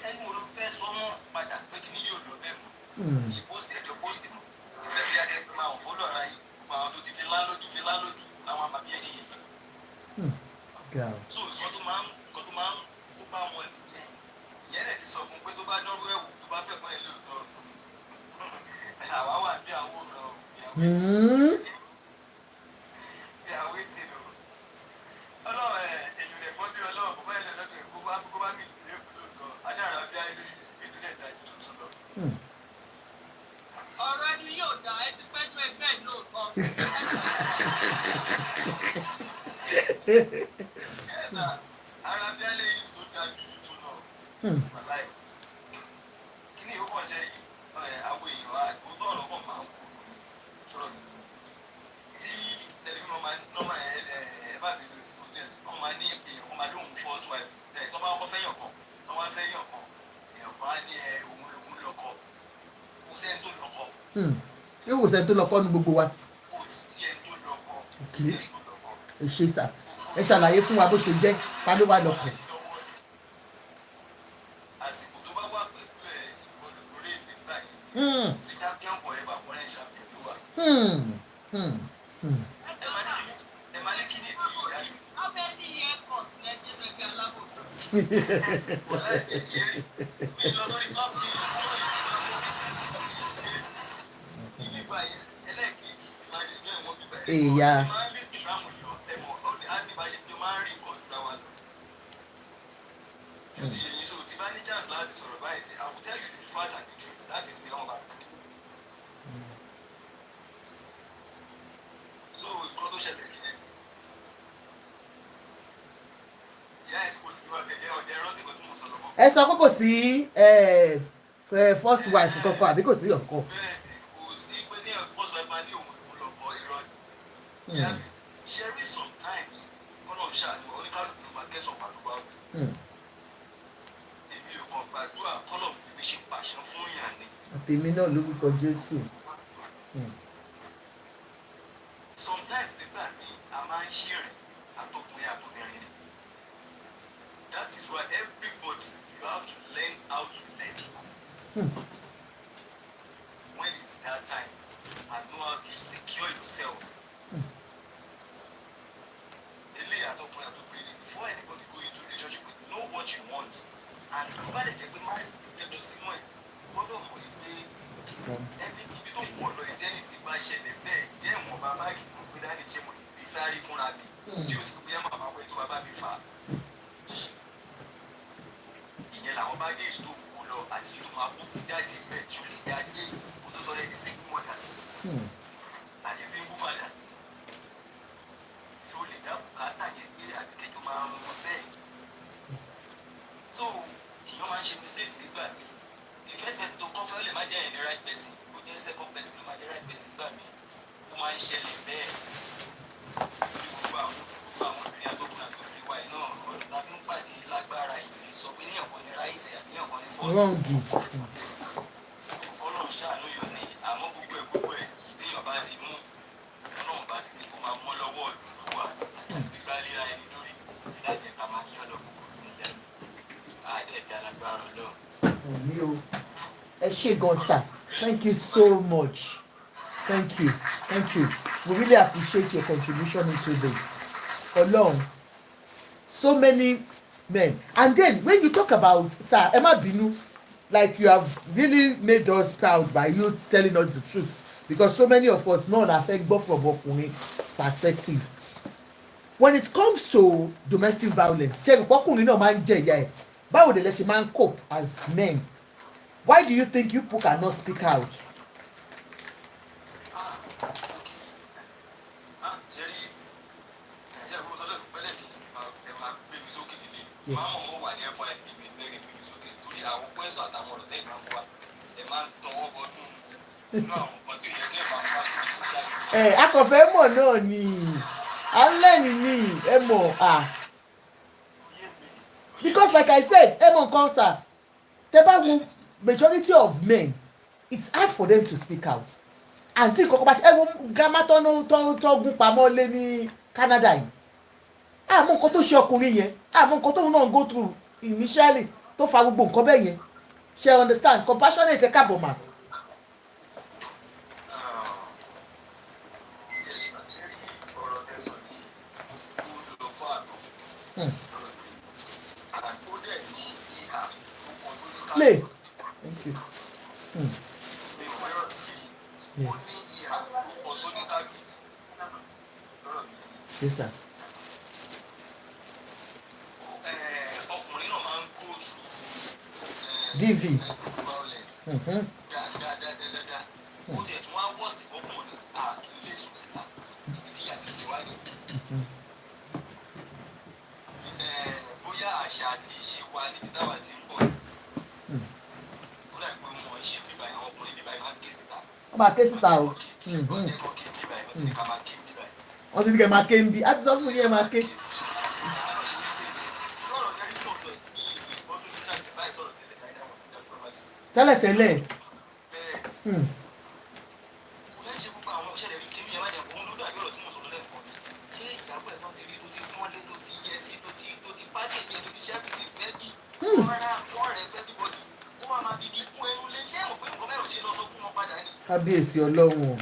S3: ẹni mo ló fẹ́ sọ mọ́ padà pé kí ni yóò lọ bẹ́ẹ̀ mọ́ ìpósìtì ẹjọ́ pósìtì mọ́ ìṣẹ̀lẹ̀ bí adé máa ń fọ́lọ́ ara yìí gbogbo àwọn tó ti fi lálódì àwọn àmàbí ẹ̀ ṣe yẹn. so nǹkan tó máa ń kó bá wọn nìyẹn ìyẹn rẹ̀ ti sọ fún pé tó bá dánwó ẹ̀wù tó bá fẹ́ pọ́n ẹ̀ lóòótọ́ àwa wà bí àwọn òòrùn ìyàwó ètè lọ ọlọ́run èyí rẹ̀ bọ́ bí ọlọ́run kó bá yẹn lọ́dọ̀ ẹ̀ kó bá mi ìsìlẹ̀ fún lóòótọ́ aṣáára bí ayé lórí ìsìlẹ̀ tó lẹ̀ dá tuntun lọ.
S4: ọ̀rọ̀ ẹni yóò dá ẹ ti pẹ́jú ẹgbẹ́ lóòótọ́.
S3: ẹ̀ẹ́dà ara bí ayé yìí tó dá tuntun lọ. wàláì kí ni ìyókù ọ̀sẹ̀ yìí àwọn èèyàn àgbótọ́ ọ̀rọ̀ kan máa ń kú sọ̀rọ̀ tí tẹlifíwọ̀n nọ́mà ẹ̀ bá bèèrè wọ́n máa ní èèyàn wọ́n máa lóhùn first wife tó bá wọ́n fẹ́yàn kan tó wọ́n fẹ́yàn kan èèyàn kan á ní òun lọ́kọ kò sẹ́ni tó lọ́kọ.
S1: yóò wò sẹ́ni tó lọ́kọ ní gbogbo wa.
S3: kò sí ẹni tó lọ́kọ.
S1: ẹ ṣe sà ẹ ṣàlàyé fún wa bó ṣe jẹ́ ká ló wà lọ́kọ.
S3: àsìkò tó bá wà pẹ̀lú ìwọlùkúrẹ́ nígbà yìí ti champion forever wọ́n ẹ̀ champion ló wà. ẹ máa ní kí ni ìdí ìyá yìí.
S4: abẹ́ ní airport lẹ́jẹ̀ lẹ́jẹ̀ alábòsí.
S3: wọ́n láì jẹ́ jẹ́rìí mi lọ lórí pápá mi ìdíbà ẹlẹ́ẹ̀kejì ti máa ṣe jẹ́ ìwọ̀n bíbẹ̀.
S1: èèyà.
S3: máa ń lé sí ìfàmù ìlọ ẹ̀mọ́ á ní bá ṣe pé máa ń rí nǹkan jù láwa lọ. ju ti èyí so ti bá ní chance láti sọ̀rọ̀ báyìí sí I will tell you the fact and the truth that is the number. so nǹkan tó ṣẹlẹ̀ kí ẹ. ìyá ẹ̀ tí kò sí ní ọ̀tẹ̀ ẹ̀ rántí nǹkan tí mo sọ lọ́wọ́.
S1: ẹ sọ pé kò sí first wife kankan àbí kò sí ọkọ.
S3: bẹ́ẹ̀ni kò sí pé ní first wife máa ní òun lọ́kọ irọ́ ni. ìyá mi ṣe rí sometimes kọ́nà ṣàánú oníkálùkù ló máa kẹ́sàn pàdùbà wò. èmi ò kàn gbàdúrà kọ́nà fi mi ṣe pàṣẹ fún ìyàn ni.
S1: àtẹ̀mí náà lórúkọ Jésù.
S3: sometimes nígbà míì a máa ń ṣèrìn àtọkùnrin àtọkùnrin ni. that is why everybody you have to learn how to let go. When it's that time and know how to secure yourself. Before anybody go into relationship with know what you want and bá lè jẹ́ pé marriage lẹ́jọ́ sínú ẹ̀ gbọ́dọ̀ mọ̀ pé ẹbí ibi tó pọ̀ lọ ìjẹ́ni ti bá ṣẹlẹ̀ bẹ́ẹ̀ jẹ́ ìwọ̀n bàbá yìí tí mo gbé dání ṣe mo lè gbé sáré fúnra mi tí ó sì gbé ẹ̀mọ̀ àbáwọ̀ ẹ̀ tó bàbá mi fà á. ìyẹn làwọn baggage tó ń kó lọ àti ìlú máa kó jáde bẹ́ẹ̀ tí ó lè jáde kó tó sọ lẹ́ni single mother àti single father tí ó lè dá bùkátà yẹn gbé àti kẹjọ máa mú bẹ́ẹ̀. So èèyàn máa ń ṣe mistake nígbà míì. The first person tó kọ́ fẹ́ lè má jẹ́ ẹni right person ó jẹ́ second person ló má jẹ́ right person nígbà míì. Ó máa ń ṣẹlẹ̀ bẹ́ẹ̀ lórí gbogbo àwọn obìnrin àtọkùnrin àtọkùnrin wa iná ọ̀rọ̀ tàbí ń pàdé lágbára ìlú sọ pé níyàn kan ní right àti níyàn kan ní first. Ọlọ́run ṣàánú yọ ní àmọ́ gbogbo ẹ̀ ìdíyàn bá ti mú Ọlọ́run bá ti ní kó máa mọ́ lọ́wọ́ ìlú wa àti gbígbá léra ẹni lórí láti ẹ̀ka máa yán lọ gbogbo nílẹ̀ àádẹ́ẹ̀dẹ́ alágbára Ọlọ́run.
S1: Ẹ ṣé gan sir, thank you so much. Thank you. We really appreciate your contribution into this. Ọlọ́run, so many men. And then when you talk about sir, ẹ má bínú, like you have really made us proud by you telling us the truth, because so many of us know that affect both from ọkùnrin perspective. When it comes to domestic violence, ṣé ọkùnrin náà máa ń jẹ ìyà ẹ̀? Báwo lè ṣe máa ń cope as men? Why do you think you people cannot speak out? Yes. Akọ̀fẹ́ mọ̀ náà ni alẹ́ ni ẹ mọ̀ because like I said ẹ mọ̀ nǹkan sir, tẹ́ bá wo majority of men it's hard for them to speak out. Àǹtí kọ́kọ́ bá ṣe ẹ wo gàmá tọ́gún pamọ́ lé ní Canada yìí. Àmọ́ nǹkan tó ṣe ọkùnrin yẹn, àmọ́ nǹkan tóun náà go through initially tó fa gbogbo nǹkan bẹ́ẹ̀ yẹn. Ṣé understand? Compassionate ẹ káàbọ̀ mà. Play. Thank you. Yes. Yes, sir. DV.
S3: Bóyá àṣà àti ìṣe wa níbi táwa ti ń bọ̀ ó dà pé wọn ṣe bíbá àwọn ọkùnrin bíbá máa ń ké síta.
S1: Wọ́n máa ké síta o. Wọ́n ti ní kẹ́ máa ké ń bí. A ti sọ fún yín ẹ máa ké. Tẹ́lẹ̀tẹ́lẹ̀. Kábíyèsí Ọlọ́run o.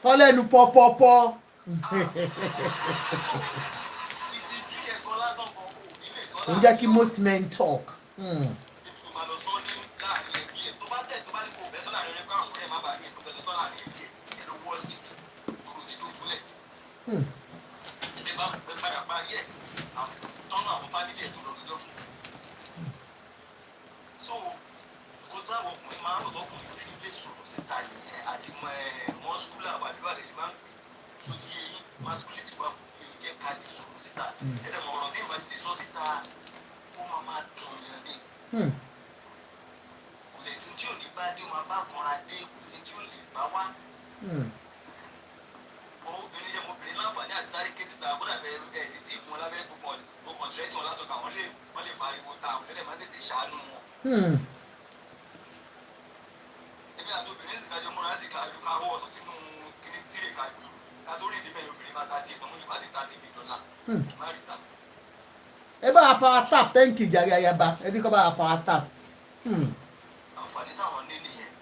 S1: Tọ́lẹ́nu pọ́pọ́pọ́. Ó ń jẹ́ kí most men talk. Ẹ bá wa power tap, thank you jàre ayaba, ẹ bí kọ́ bá wa power tap.
S3: Àǹfààní táwọn ní nìyẹn.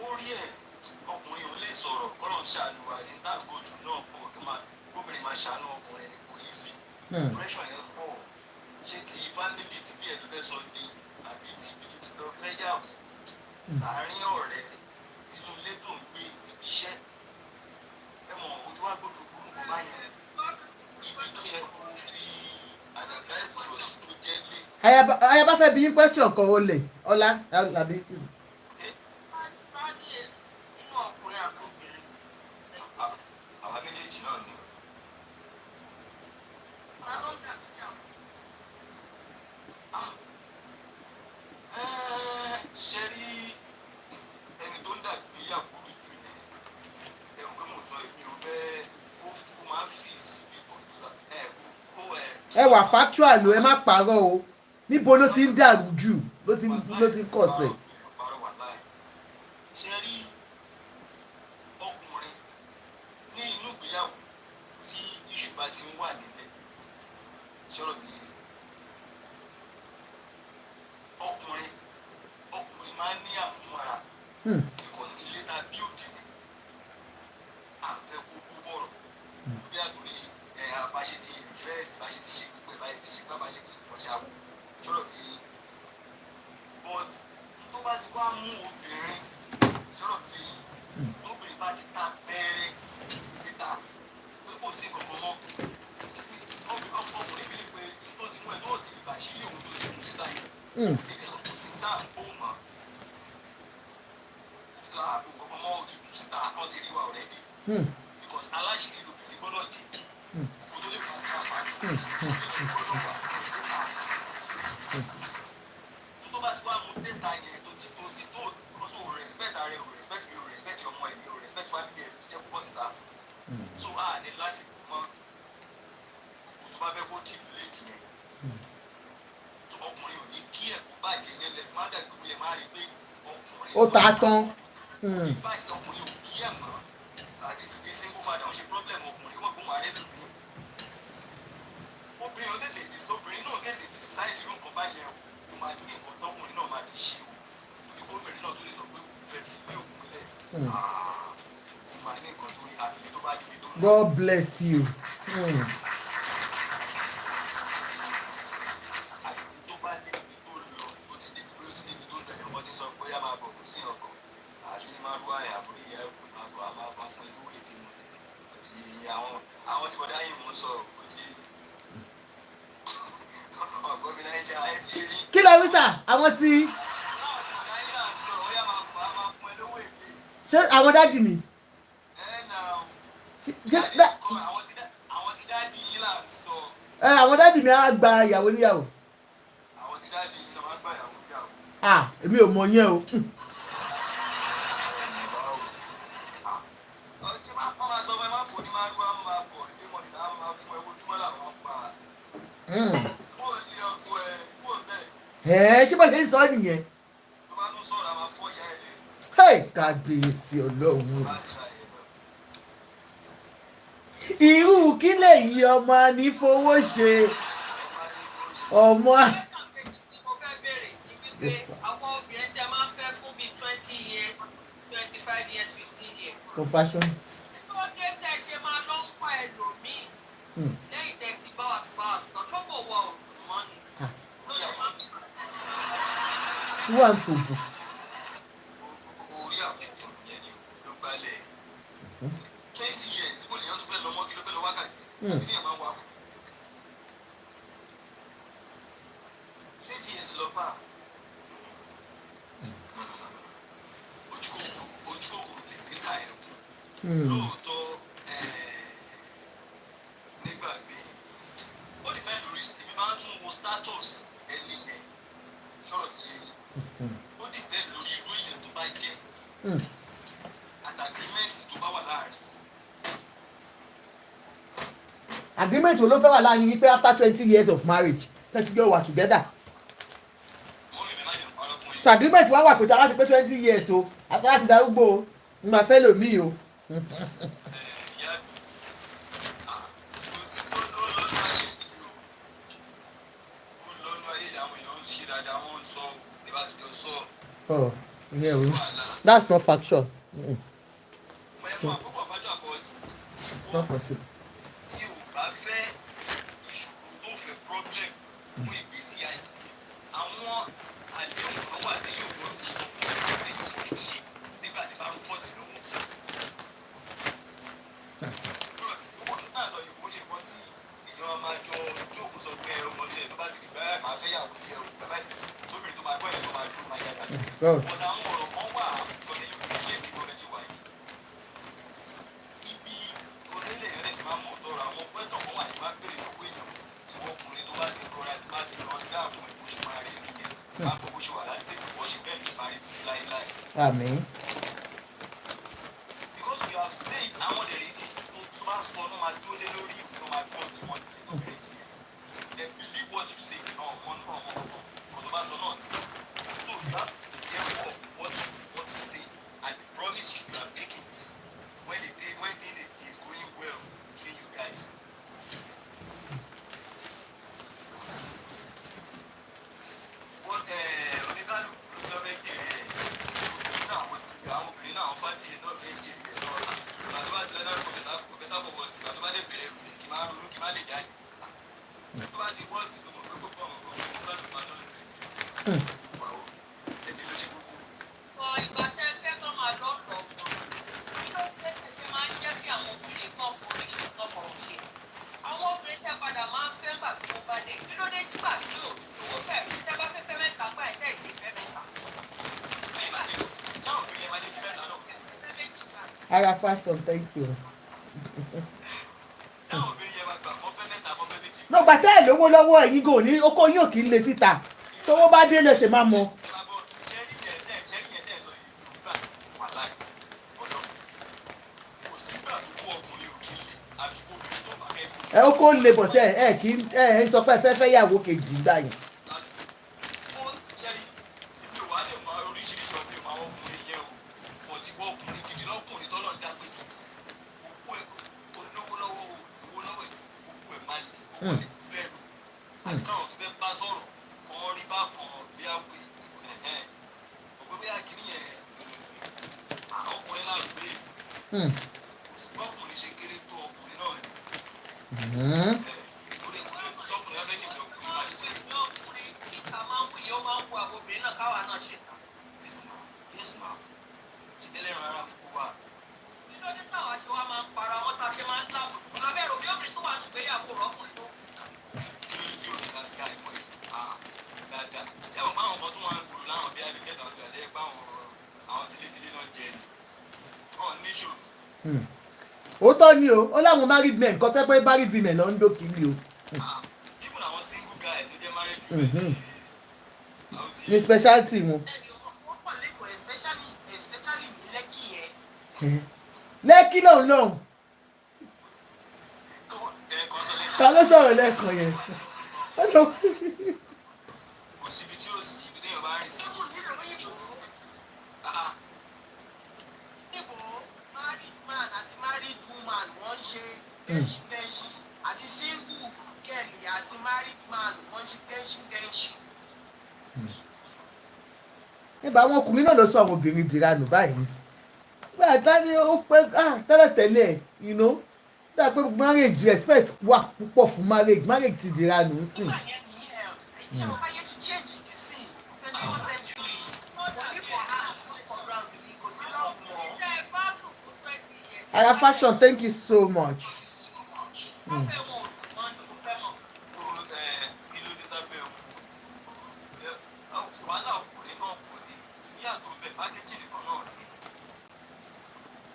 S3: Orí ẹ̀ ọkùnrin ò lè sọ̀rọ̀ kọ́lọ̀ ń ṣàánú wa ní dáàgójú náà pọ̀ kí gómìnà máa ṣàánú ọkùnrin ní kò yí sí. Pressure yẹn pọ̀. Ṣé ti family ti bí ẹ̀dùn fẹ́ sọ ni àbí ti bí ti lọ fẹ́ yàwó? àárín ọ̀rẹ́ tinú ilé tó ń gbé ti bí iṣẹ́ ẹ mọ̀ ohun tí wàá gbọ́dọ̀ gbogbo bá yẹn ibi tó yẹ kó fi àdàgbà ìgbọ̀rọ̀ sí tó jẹ́ lé.
S1: Ayaba fẹ́ bí question kan ó lè ọlá àbí.
S4: nínú ọkùnrin àti obìnrin.
S3: àwa méjèèjì náà ni.
S4: ta ló ń dà sí àwọn.
S3: ṣe rí ẹni tó ń dàgbéyàwó jù ní ẹ̀rù pé mo sọ èmi ò fẹ́ ó máa ń fi síbi ìtọ́jú
S1: ẹ wà factual o, ẹ má parọ́ o, níbo ló ti ń dàrú jù ló ti ń kọ̀ sẹ̀.
S3: ṣe rí ọkùnrin ní inú ìgbéyàwó tí iṣu bá ti ń wà nílẹ̀ ṣọ́rọ̀ mi ọkùnrin máa ń ní àmúmọ́ra because ilé náà bí òde ni àfẹ́ kó kó bọ̀rọ̀ bí àgbèrè àbáṣe ti invest báṣe ti ṣe gbígbé báṣe ti ṣe gbá báṣe ti fọṣàwó ṣọ́rọ̀ mi but tó bá ti wá mú obìnrin ṣọ́rọ̀ mi tóbìnrin bá ti ta bẹ́ẹ̀rẹ̀ síta pé kò sí kankan mọ́ sí ọkùnrin bí pé tó ti mú ẹ tó ti ìbàṣírí òun tó ti tú síta yìí kò sí náà ó mọ̀ ààbò kankan mọ́ ó ti tú síta wọ́n ti rí wa already because aláṣìírí lobìnrin gbọ́dọ̀ dé kó tó lè fà á fà á gbọ́dọ̀ wà tó bá ti wá mú dẹ́ta yẹn tó because o respect ara ẹ o respect mi o respect ọmọ ẹ mi o respect family ẹ jẹ́ kó bọ́ síta so a ní láti mọ tó bá fẹ́ kó dì léèkì yẹn tó ọkùnrin ò ní kí ẹ̀ kó bàjẹ́ yẹn lẹ̀ má dàgbé yẹn má rí pé ọkùnrin
S1: ó ta tán.
S3: báyìí ọkùnrin ò kí ẹ̀ mọ́ àti ṣe single father ń ṣe problem ọkùnrin wọ́n gbóhùn ààrẹ lù mí obìnrin náà tètè decide irú nǹkan báyẹn o máa ní nǹkan tọkùnrin náà máa ti ṣe o torí obìnrin náà tó lè sọ pé òun fẹ́ fi ilé òun lẹ̀ o máa ní nǹkan tó rí àbí tó bá níbi tó lọ.
S1: God bless you.
S3: àti tó bá níbi tó lọ ó ti débi tó lọ ẹ̀rọ ọdún sọ pé a máa bọ̀ kò sí ọkọ̀ àṣù ni máa rú àyà àbúrò ìyá ẹ̀kọ́ máa bọ̀ a máa bá fún ìlú èdè mọ̀ àti àwọn tí bọ̀dá yìí mú sọ̀rọ̀ kò sí gómìnà ìjà ẹ̀ ti rí.
S1: kí ló wí sà àwọn tí. ṣé àwọn dáàdì mi.
S3: àwọn tí dáàdì yìí là ń sọ.
S1: àwọn dáàdì mi á gba ìyàwó níyàwó.
S3: àwọn tí dáàdì yìí náà máa gba ìyàwó níyàwó.
S1: èmi ò mọ yẹn o.
S3: ọjọ́ máa pọ́n máa sọ ọmọ ẹ máa fò ní máa rú àwọn máa bọ̀ ní mọ̀ nígbà máa fún ẹ ojúmọ́ làwọn pa. bó o ní ọkọ ẹ bó o bẹ́ẹ̀.
S1: ṣé bá ṣe ń sọ nìyẹn.
S3: tó bá tún sọ̀rọ̀ àwọn afọ́yà ẹ̀ lẹ́nu.
S1: kábíyèsí ọlọ́run. irú kí lèyí ọmọ ní fowó ṣe ọmọ.
S4: mo fẹ́ bèrè ní wípé àwọn obìnrin tẹ máa ń fẹ́ fún bíi 20 years 25 years 15 years.
S1: compassion.
S4: tó dé tẹ ṣe máa lọ ń pa ẹlòmíì lẹ́yìn tẹ ti bá wa tán ṣọ́bọ̀ wọ òògùn mọ́ ni.
S1: wà ń tòbò.
S3: orí àpẹjọ yẹn ni ló gbalẹ̀ 20 years bó lèyàn tó fẹ́ lọ mọ́ kí ló fẹ́ lọ wákàtí ní ẹ̀ máa wà kù 20 years lọ bá ojúkòkòrò lè ní ká ẹ̀kún lóòótọ́ nígbà míì ó dìbẹ́ lórí èmi máa ń tún wo status ẹni yẹn sọ̀rọ̀ ní eyín ó dìbẹ́ lórí irú èèyàn tó bá jẹ́ àti agreement tó bá wà láàrin.
S1: agreement wo ló fẹ́ wà láàrin yín pé after 20 years of marriage 30 years were together. so agreement wa wà pé tí a bá ti pé 20 years o àti láti darúgbó o n máa fẹ́ lòmíì o. Oh, yeah, that's not factual. It's not possible.
S3: tí o bá fẹ́ ìṣòro tó fẹ́ problem fún ìgbésí ayé àwọn àdéhùn kan wà tí yóò gbọ́dọ̀ sọ fún ẹgbẹ́ ṣe nígbà tí bá ń pọ̀ tì lọ́wọ́. náà sọ yìí kó ṣe kan tí èèyàn máa jọ jókòó sọ pé ọmọdé ẹ̀ tó bá ti di bẹ́ẹ̀ máa fẹ́ yàwó díẹ̀ o bàbá sóbìrì tó máa gbọ́ ẹ̀ tó máa dúró máa yàgà. ọ̀nà àwọn ọ̀rọ̀ kan wà lọ́dẹ yóò fi jẹ́ ìdíkọ̀ lẹ́jọ́ wáyé. ibi onílé rẹ̀ ti máa mọ̀ tọrọ àwọn pẹ́sàn kan wà ní máa bèrè lọ́wọ́ èèyàn ìwọ ọkùnrin tó bá ti rọra bá ti lọ dáàbò ẹ̀ bó ṣe máa rí nìyẹn máa bó ṣe wà láti tẹ̀lé bó ṣe bẹ́ẹ̀ ló máa rí títí láéláé.
S1: Àmín.
S3: Because we have said àwọn ọ̀dẹ̀ rí ní tó bá sọ ọ́nà máa dúró lé lórí ìwé máa gbọ́ tí wọ́n ti lọ bẹ̀rẹ̀ they believe what you say náà ọmọ náà ọmọ ọmọ tó bá sọ náà so you have to be careful of what you say and the promise you are making when thing is going well between you guys. What oníkálukú ló lọ bẹ jèrè ẹ nínú àwọn obìnrin náà fàdé náà bẹ jèrè ẹ lọ ìgbà tó bá ti lọ dárí kò bẹta bọ̀bọ̀ sí ìgbà tó bá dé bẹ̀rẹ̀ kí máa ronú kí máa lè jáde tó bá di wọ́ọ̀sì tó mọ̀ pé gbogbo àwọn ọmọ oníkálukú máa lọ rẹ̀ wàá ẹni ló ṣe gbogbo.
S4: ìgbà tẹ́ ẹ fẹ́ tó máa lọ́ọ̀lọ́ kí ló dé tẹ̀sí máa ń jẹ́ kí àwọn obìnrin kan forí ṣe kan fọ̀rọ̀ ṣe àwọn obìnrin tẹ́ padà máa ń fẹ́ gbà tó bá dé kí ló dé nígbà tí ò lówó fẹ́ tẹ́ bá fẹ́ fẹ́ mẹ́ta gbà ẹ̀ tẹ́ ẹ̀ ṣe fẹ́ mẹ́ta.
S3: sáwọn obìnrin yẹn máa dé fẹ́ náà lọ.
S1: Ara fashion, thank you.
S3: sáwọn obìnrin yẹn máa gbà fọ́ fẹ́ mẹ́ta fọ́ fẹ́ méjì.
S1: No, gbàtẹ́ ẹ̀ lówó lọ́wọ́ ẹ̀yin gò ní oko yóò kí ń le síta tówó bá dé lè ṣe máa mọ. Ẹ oko ń le bọ̀ tí ẹ kì í ẹ sọ pé ẹ fẹ́ yàwó kejì gbà yẹn.
S3: àtàwọn tó fẹ́ bá sọ̀rọ̀ kọ́ rí bá kan bí àwọ̀ ọ̀gbẹ́ bí akíní yẹn àwọn ọkùnrin náà gbé ṣùgbọ́n ọkùnrin ṣe kéré tó ọkùnrin náà ni. Tọkùnrin abẹ́ ṣe ṣe ọkùnrin máa ṣiṣẹ́.
S4: ọkùnrin ìka máa ń wù yóò máa ń wù àwọn obìnrin náà káwa náà ṣe tà.
S3: yes ma ṣe tẹ́lẹ̀ rárá kó wà.
S4: kí ló dé táwa ṣe wá máa ń para wọn tá a ṣe máa ń dáàbò ọ̀nà bẹ́ẹ̀ rò bí obìnrin tó wà ní ìgbéyàwó rọ̀ ọkùnrin tó.
S3: Ṣé àwọn báwọn ọmọ tó máa ń gbòòrò láwọn bí abẹ́fẹ́ tàwọn ìgbà lẹ́yìn báwọn àwọn tílétílé náà jẹ ni wọn níṣòro.
S1: Òótọ́ ni o ó láwọn married men nǹkan tẹ́ pé married women ló ń dókìlì o.
S3: Even àwọn single guy ló jẹ́ married women.
S1: Ní speciality wọn.
S4: wọ́n pọ̀ lẹ́kọ̀ọ́ especially ní Lẹ́kì yẹn.
S1: Lẹ́kì lòun lòun. Ta ló sọ̀rọ̀ lẹ́ẹ̀kan yẹn?
S3: Kò síbi tí ó sì ibi téèyàn bá rìn sí.
S4: Ibo married man àti married woman wọ́n ṣe bẹ́ńṣì àti single girl àti married man wọ́n ṣe bẹ́ńṣì.
S1: Nígbà àwọn ọkùnrin náà ló sọ àwọn obìnrin dìranù báyìí. Bí àtá ni ó pẹ́ tẹ́lẹ̀tẹ́lẹ̀ you know dá pé marriage respect wà púpọ̀ fún marriage ti dìranù ń sìn. Ara fashion, thank you so much.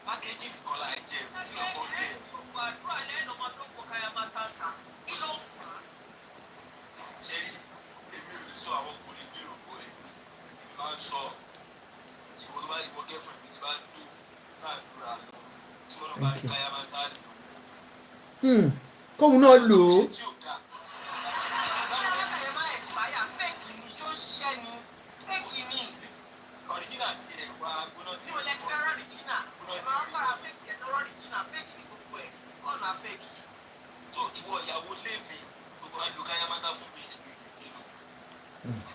S3: Pákéjì nìkan la jẹ sí ọkọ bẹ́ẹ̀. Ṣé rí èmi ò ní sọ àwọn ọkùnrin bí òkú ẹ̀ èmi máa ń sọ ìwọ tó bá ìwọ girlfriend mi ti bá dùn náà lura tí wọn náà bá rí káyà máa ń dá nìyẹn.
S1: Kóun náà lò ó.
S3: Tí ò dáa. Original ti ẹ̀ wá gbóná tí ẹ̀ tó ìwọ ìyàwó lé mi gbogbo máa ń lo káyà máa ń dá fún mi nínú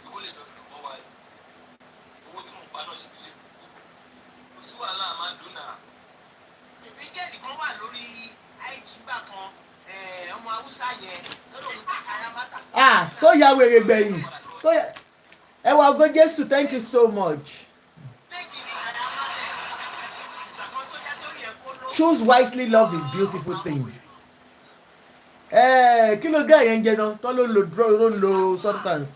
S3: ìwọ lè lọ lò wọ́n wáyé owó tí mo pa náà ṣe lè kó sí wàhálà máa ń dùn náà.
S4: Ìbígẹ́ẹ̀dì kan wà lórí àìjígbà kan ọmọ Haúsá yẹn lọ́dọ̀ ní káyà máta.
S1: Tó ya wèrè gbẹ̀yìn ẹ wá ògo Jésù, thank you so much.
S4: Fake ni
S1: Choose wisely, love is beautiful thing. Kí ló gá yẹn ń jẹ náà tó ló ń lo drug ló ń lo substance.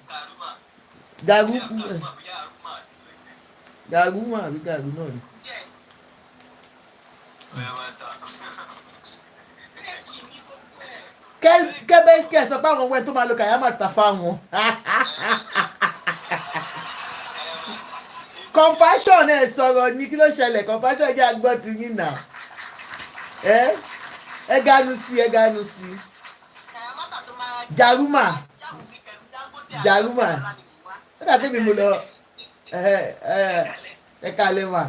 S1: Gàrúmà àbí gàrú náà ni. Kẹ́bẹ́sì sọ pé àwọn ọmọ ẹ̀ tó máa lo kàyámà tà fáwọn. Compassion ẹ̀ sọ̀rọ̀ ní kí ló ṣẹlẹ̀ compassion jẹ́ agbọ́ ti yín nà. Ẹ ganu sí. Jaruma. Ó dàbí mi mo lọ. Ẹ kálẹ̀ mà.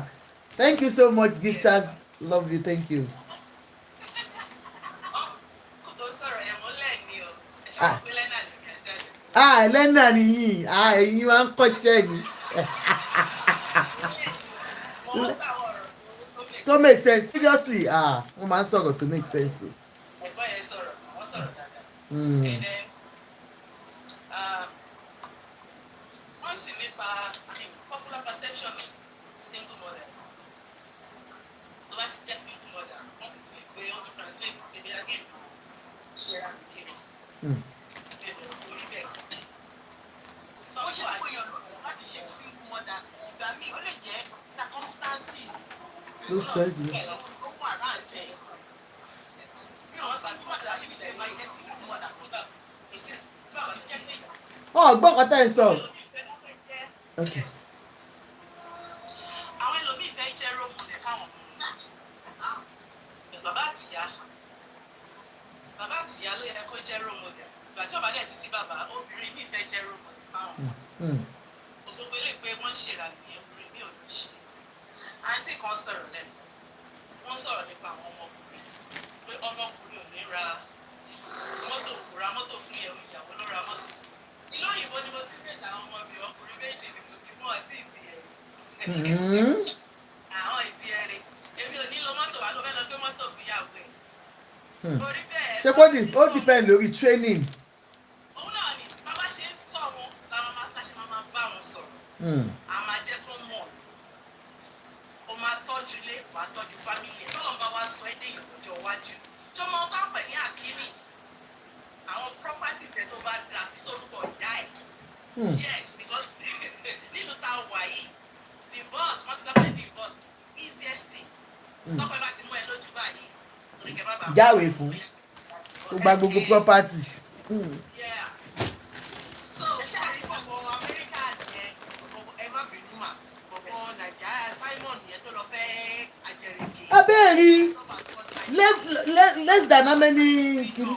S1: Thank you so much gifters. Love you, thank you. Lẹ́nà nìyí. Ẹ̀yin máa ń kọ́ṣẹ́ ni. To make sense seriously. Wọ́n máa ń sọ̀rọ̀ to make sense o.
S4: Ẹ̀gbọ́n yẹn sọ̀rọ̀, wọ́n sọ̀rọ̀ dáadáa. And then wọ́n sì nípa popular perception of single mothers. Tó bá ti jẹ́ single mother, wọ́n sì pè pé ó ti translate baby again. Ṣé ra mi kiri? Orí bẹ́ẹ̀. Ó ṣe pé èèyàn lójú láti ṣe single mother. Ìgbà míì ó lè jẹ́ circumstances.
S1: Ló sọ ẹ́ jù.
S4: Ó wà láǹtẹ̀.
S1: Gbọ́n kan tẹ́ ẹ sọ.
S4: Àwọn ẹlòmíì fẹ́ jẹ́ rómù lẹ̀ fáwọn bàbá àtìyá ló yẹ kó jẹ́ rómù lẹ̀ ìgbà tí ọ̀bá dẹ̀ ti sí bàbá obìnrin mi fẹ́ jẹ́ rómù lẹ̀ fáwọn òṣogbo lè pé wọ́n ṣe ìrànlẹ́ obìnrin mi ò ní ṣe àǹtí kan sọ̀rọ̀ lẹ́nu wọ́n sọ̀rọ̀ nípa àwọn ọmọkùnrin pé ọmọkùnrin ò ní ra mọ́tò kò ra mọ́tò fún ìyàwó ló ra mọ́tò ìlú òyìnbó ni mo ti fẹ́ ta àwọn ọmọ mi ọkùnrin méjì ni mo ti mú ọtí ìbí ẹ̀rí àwọn ìbí ẹ̀rí èmi ò ní lo mọ́tò wá ló fẹ́ lọ gbé mọ́tò fún ìyàwó ẹ̀ orí bẹ́ẹ̀
S1: ṣé ó depend lórí training.
S4: òun náà ni bàbá ṣe ń tọ̀ wọn làwọn máa bá wọn sọ̀rọ̀ a máa jẹ́ kó mọ̀ o máa tọ́jú ilé wàá tọ́jú fámìlì ẹ̀ tọ́lọ́ bá wá sọ ẹ́ dé ìrọ̀jọ́ iwájú tí ọmọ ọ̀tá pẹ̀ ní àkíní àwọn property tẹ tó bá dà bí sórúkọ ìyá ẹ̀ yes because nínú tá a wà yìí divorce wọ́n ti sọ pé divorce easiest thing tọ́kọ ẹ bá ti mú ẹ lójú báyìí torí kẹ má bàa
S1: jáwèé fún tó gba gbogbo property.
S4: Yeah. So ṣé àríkọ̀kọ̀ Amẹ́ríkà yẹn ẹ má bínú mà kọ̀kọ̀ Nàìjíríà Simon yẹn tó lọ fẹ́ àjẹrìkì.
S1: abẹ́ẹ̀rí less than how many kilo.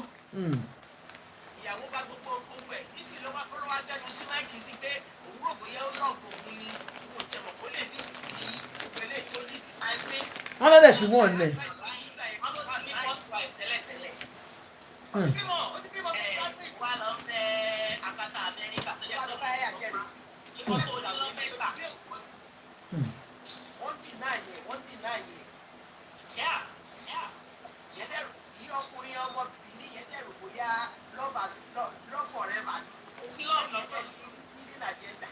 S4: Ìyàwó bá gbogbo ẹ̀ kí sì ló wá kó ló wá jẹ́nu sí máìkì sí pé òun rò bóyá ó lọ́ọ̀bù òun ni kò tẹ̀ mọ̀ kó lè ní ìsí ìpele tó ní ti sáyé.
S1: wọ́n lọ́dẹ̀ tí wọ́n lẹ̀.
S4: Wà lọ fẹ́ akátá Amẹ́ríkà tó yẹ kó fẹ́ àjẹrìkì. Ìwọ́n tó lọ fẹ́ kà. Wọ́n dì náà yẹ. Yeah. Yẹ́dẹ̀rù yí ọkùnrin ọmọbìnrin yẹ́dẹ̀rù bóyá love forever. Sí love lọ́tọ̀ hidden agenda.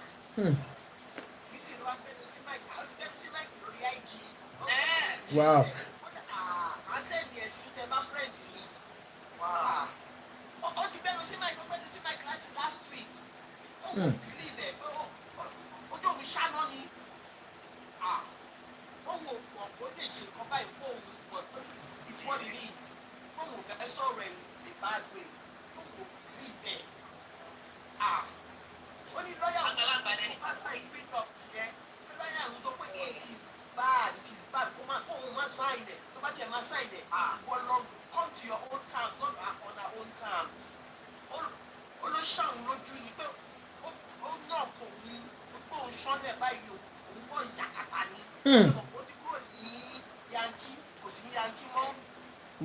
S4: Bí sì ló wá gbẹ́nu sí máìkì, àwọn ti gbẹ́nu sí máìkì lórí IG.
S1: wow.
S4: Wọ́n sẹ́ni ẹ̀sìn tẹ bá friend ni. Ó ti gbẹ́nu sí máìkì láti last week. Ó kò believe ẹ̀ pé ojú òun ṣáná ni. Ó wò pọ̀ kó lè ṣe nǹkan báyìí fún òun pọ̀ tó it's what it is. Ó wò fẹ́ sọ̀rọ̀ ẹ̀ the bad way. Ó kò believe ẹ̀. Ó ní lọ́yà àgbàlagbà lẹ́ni bá sign pick up tiẹ̀. Ó lọ́yà àwọn tó pé it is bad kó òun má sign ẹ̀ tó bá tiẹ̀ má sign ẹ̀. Wọ́n lọ come to your own terms not on our own terms. Ó ló ṣàwọn lójú ni pé ó náà kò ní pé òun ṣọ́lẹ̀ báyìí òun fọ́ ìyàkàtà ni. Ó ti kúrò ní yankí kò sí yankí mọ́.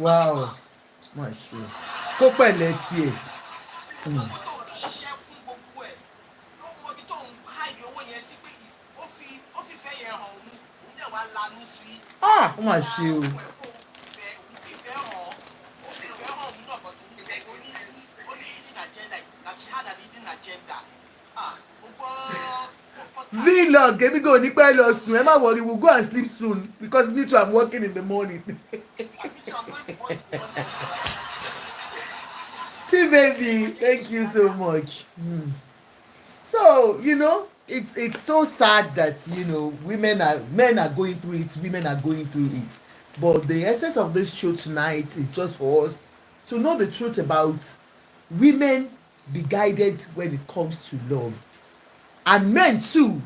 S1: wow má ṣe kó pẹ̀lẹ́ tiẹ̀.
S4: Ṣiṣẹ́ fún gbogbo ẹ̀ ló mọ ibi tó ń háìdì owó yẹn sí pé ó fi fẹ́ yẹn hàn òun dẹ̀ wá lanú sí.
S1: ó má ṣe o. vlog èmi kò ní pẹ́ lọ sùn ẹ má worry we will go and sleep soon because me too I'm working in the morning. T-Baby, thank you so much. So, it's so sad that, men are going through it, women are going through it. But the essence of this show tonight is just for us to know the truth about women be guided when it comes to love. And men too,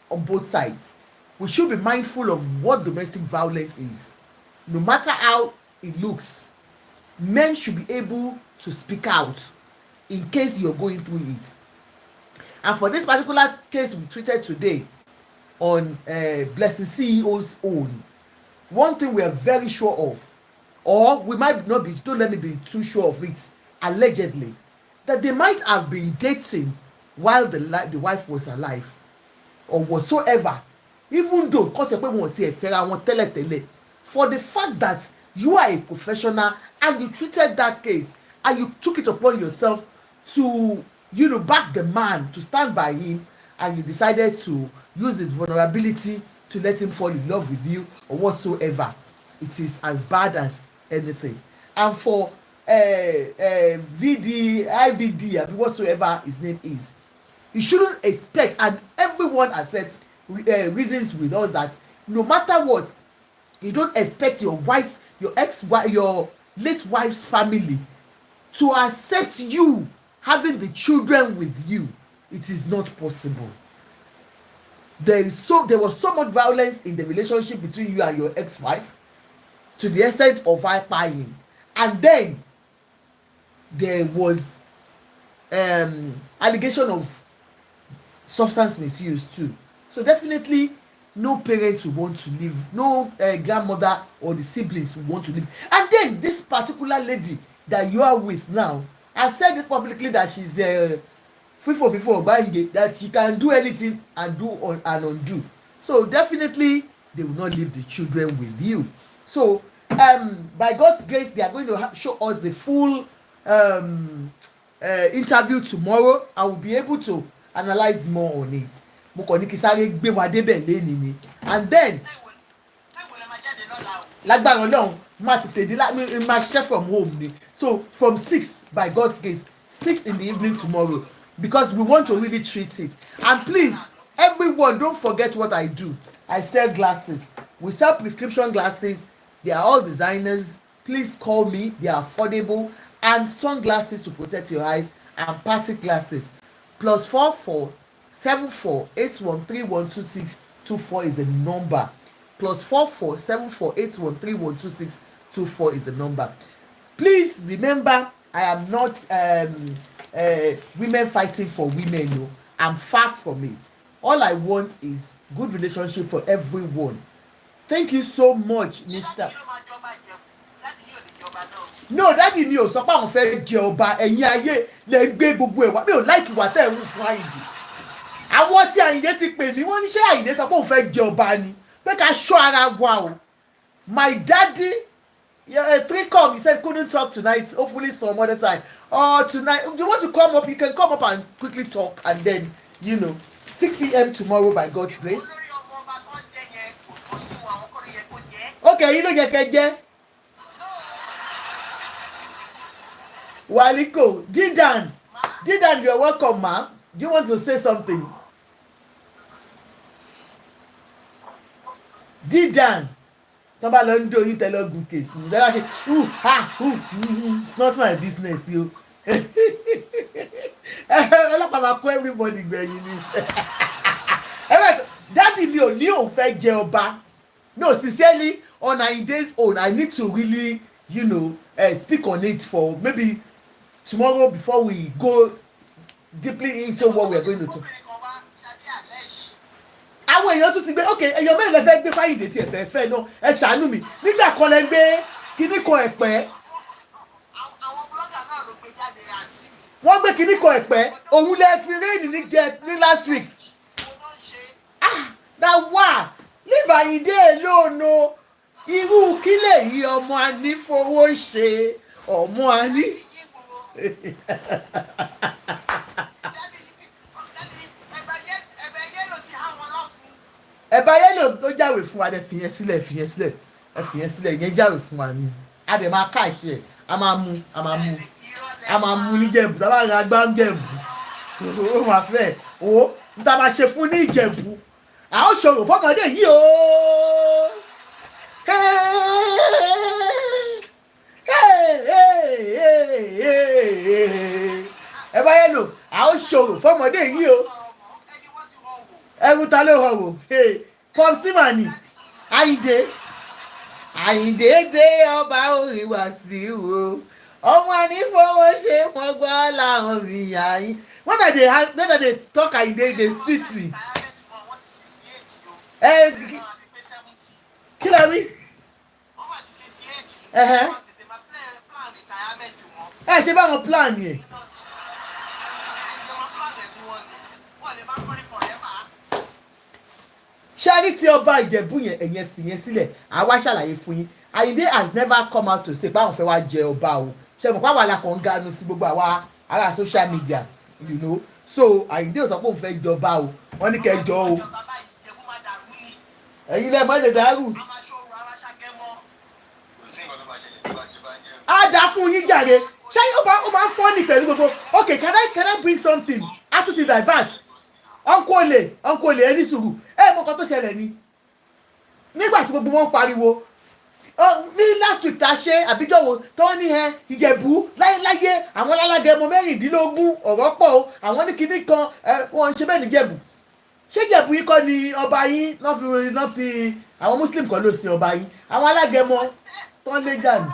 S1: on both sides. We should be mindful of what domestic violence is. No matter how it looks, men should be able to speak out in case you're going through it. And for this particular case we treated today on Blessing CEO's own, one thing we are very sure of, or we might not be, don't let me be too sure of it, allegedly, that they might have been dating while the wife was alive or whatsoever, even though for the fact that you are a professional and you treated that case and you took it upon yourself to back the man, to stand by him, and you decided to use his vulnerability to let him fall in love with you or whatsoever, it is as bad as anything. And for IVD, whatsoever his name is, you shouldn't expect, and everyone accepts reasons with us that no matter what, you don't expect your late wife's family to accept you having the children with you. It is not possible. There was so much violence in the relationship between you and your ex-wife, to the extent of her crying, and then there was allegation of substance misuse too. So definitely no parents will want to leave, no grandmother or the siblings will want to leave. And then this particular lady that you are with now has said it publicly that she's free for buying, that she can do anything and do and undo. So definitely they will not leave the children with you. So by God's grace, they are going to show us the full interview tomorrow. I will be able to analyze more on it. And then lágbára Ọlọ́run máa tètè dé máa ṣiṣẹ́ from home ni, so from 6 by God's grace, 6 in the evening tomorrow, because we want to really treat it. And please, everyone, don't forget what I do. I sell glasses. We sell prescription glasses. They are all designers. Please call me. They are affordable. And sunglasses to protect your eyes, and party glasses. +44 74 81 3126 24 is the number. +44 74 81 3126 24 is the number. Please remember, I am not women fighting for women. No, I'm far from it. All I want is good relationship for everyone. Thank you so much, Mr. No, daddy mi ò sọ pé àwọn fẹ́ jẹ ọba, ẹ̀yin ayé lè gbé gbogbo ẹ̀wà. Mi ò like ìwà tẹ́ ẹ̀ ń fún Àyìndé. Àwọn tí Àyìndé ti pè mí, wọ́n ní ṣé Àyìndé sọ pé òun fẹ́ jẹ ọba ni, pé ká ṣọ́ ara wa o. My daddy, 3 come, he said couldn't talk tonight, hopefully some other time. Or tonight, you want to come up, you can come up and quickly talk, and then 6 p.m. tomorrow by God's grace. Okay, you know you can get Waliko, Didan, you're welcome, ma. Do you want to say something? Didan, it's not my business, you. Everybody, Daddy mi ò ní òun fẹ́ jẹ ọba. No, sincerely, on 9 days old, I need to really, speak on it for maybe tomorrow before we go deeply into what we are going to talk. Àwọn èèyàn tún ti gbé, okay, èèyàn mẹ́rin lè fẹ́ gbé Fáyìndé tí ẹ fẹ́ náà, ẹ ṣàánú mi. Nígbà kan lẹ gbé kíní kan ẹ̀pẹ́. Wọ́n gbé kíní kan ẹ̀pẹ́, òun lẹ fi réènì ní last week. That wà, leave Àyìndé alone o. Irú kí lèyí ọmọ àní fowó ṣe, ọmọ àní. Ẹ̀bà yẹ́lò tó jáwèé fún wa, ẹ fi yẹn sílẹ̀, ìyẹn jáwèé fún wa ni. a dẹ̀ máa káàṣì ẹ̀ a máa mú níjẹ̀bù tá a bá ra gbá níjẹ̀bù ó máa fẹ́ o n ta máa ṣe fún ní ìjẹ̀bù a ó ṣòro fọmọdé yìí o ẹ bá yẹ lò a ó ṣòro fọmọdé yìí o ẹrù ta ló hàn wò pọpsimani Àyìndé dé ọba orin Wàsíù o ọmọ ànífowóṣe wọn gbọ́ làwọn mi yà yín when I dey talk Àyìndé dey sweet me kí ló rí ṣe báwọn plan yẹn. ṣáàrí tí ọba Ìjẹ̀bú yẹn ẹ̀yẹn fi yẹn sílẹ̀ àwa ṣàlàyé fún yín Àyìndé has never come out to say báwọn fẹ́ wá jẹ ọba o ṣe mọ̀ pàwọn alákọ̀ ń ganu sí gbogbo àwa ará social media you know so Àyìndé ò sọ pé òun fẹ́ jọba o wọ́n ní kẹjọ o ẹ̀yin lẹ́ẹ̀ mọ́ lè dàrú. á dá fún yín jàre ṣé ó máa ń fọ́ ní pẹ̀lú gbogbo okay can I bring something attitude divert ọ̀nkọ́lẹ̀ ẹni sùúrù mọ nǹkan tó ṣẹlẹ̀ ni nígbà tí gbogbo wọn pariwo ní last week tá a ṣe àbíjọwò tó ní Ìjẹ̀bú láyéláyé àwọn alágẹmọ 16 ọ̀rọ̀ pọ̀ o àwọn ní kinní kan wọn ń ṣe bẹ́ẹ̀ níjẹ̀bú ṣé Ìjẹ̀bú yìí kọ́ ni ọba yín náà fi àwọn muslim kan ló sin ọba yín àwọn alágẹmọ tó ń lé jà ní.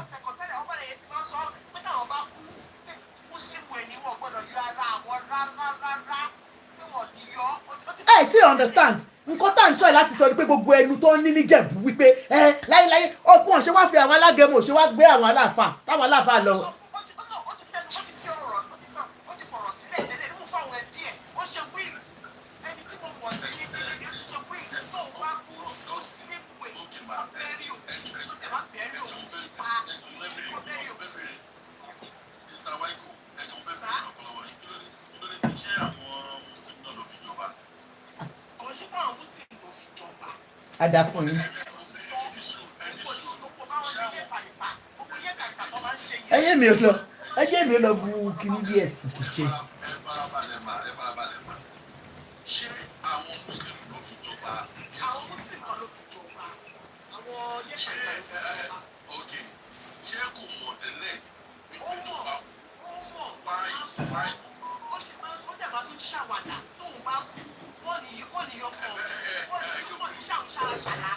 S1: Tí understand nǹkan tá à ń tọ́ ẹ̀ láti sọ ni pé gbogbo ẹnu tó ń ní níjẹ̀bú wípé láyéláyé ọ̀pọ̀ ṣe wá fi àwọn alágẹmọ ṣe wá gbé àwọn aláàfáà táwọn aláàfáà lọ. Ada fún yín. ẹyẹ mi ò lọ bu kíní bí ẹsìn kìí ṣe.
S2: ṣé àwọn muslim ló fi jọba?
S4: àwọn muslim kan ló fi jọba àwọn
S2: ṣé ok ṣé kò mọ̀ tẹ́lẹ̀ wípé jọba wáyé.
S4: ó dẹ̀ máa tún ṣàwàdà tóun bá kú wọ́n ní yọkọ̀ wọ́n ní ṣàwọn ṣàlàṣàlà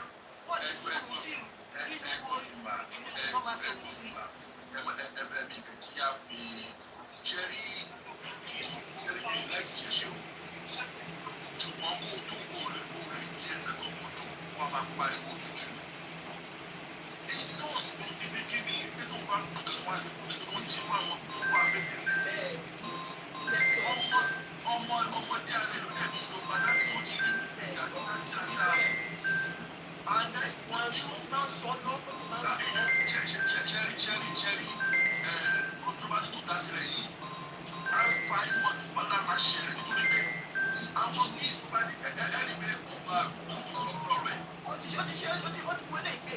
S4: wọ́n ní sọ̀rọ̀ sílùú nínú wọ́n máa sọ̀rọ̀ sí.
S2: ẹbí kí a fi jẹ́rí láìkí ṣe ṣe o ṣùgbọ́n kó tó kóòrè kí ẹsẹ̀ tó kó tó wọ́n máa pariwo tútù. èyí náà sọ ibi kí ni pé tó bá tó wà lóko tó ń ṣe fún àwọn tó wà lẹ́tẹ̀lẹ́ ọmọdé àrẹ ló dẹ̀ tó bá dábì tó ti rí ìdájọ́ dáadáa. àná ìwọ́n máa ń sọ lọ́wọ́ ṣẹ́rí controversy tó dá sílẹ̀ yìí á fa ìwọ̀n tó bá náà máa ṣẹlẹ̀ nítorí pé àwọn ní ìpàdé ẹ̀rí pé ọba tó ti sọ lọ́rọ̀ ẹ̀.
S4: ó ti wọlé ìgbé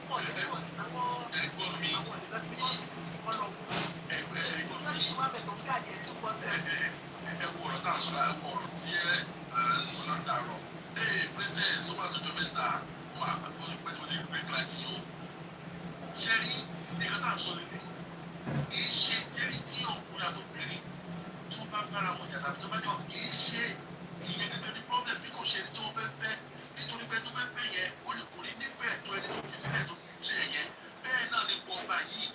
S4: pọ̀ lẹ́kọ̀ọ́ àwọn
S2: ẹ̀gbọ́n mi ẹ̀wọ̀n náà sọ̀rọ̀ ẹ̀wọ̀n tí ẹ̀ sọ̀rọ̀ dàrọ̀ princess ó máa tó jọ mẹ́ta máa oṣù pẹ́ tó ti rí break light yìí o ṣẹ́rí ẹ̀ka náà sọ nílé kìí ṣe jẹ́rí tí ọkùnrin àtòbìnrin tó bá bára wọn jà tàbí tó bá kàn kìí ṣe ìyẹn gẹ́gẹ́ ní problem bí kò ṣe ní tí wọ́n fẹ́ fẹ́ nítorí pé tó fẹ́ fẹ́ yẹn ó lè kò ní nífẹ̀ẹ́ tó ẹni tó fi sílẹ̀ tó fi ṣe yẹn bẹ́ẹ̀ náà lè pọ̀ ọba yìí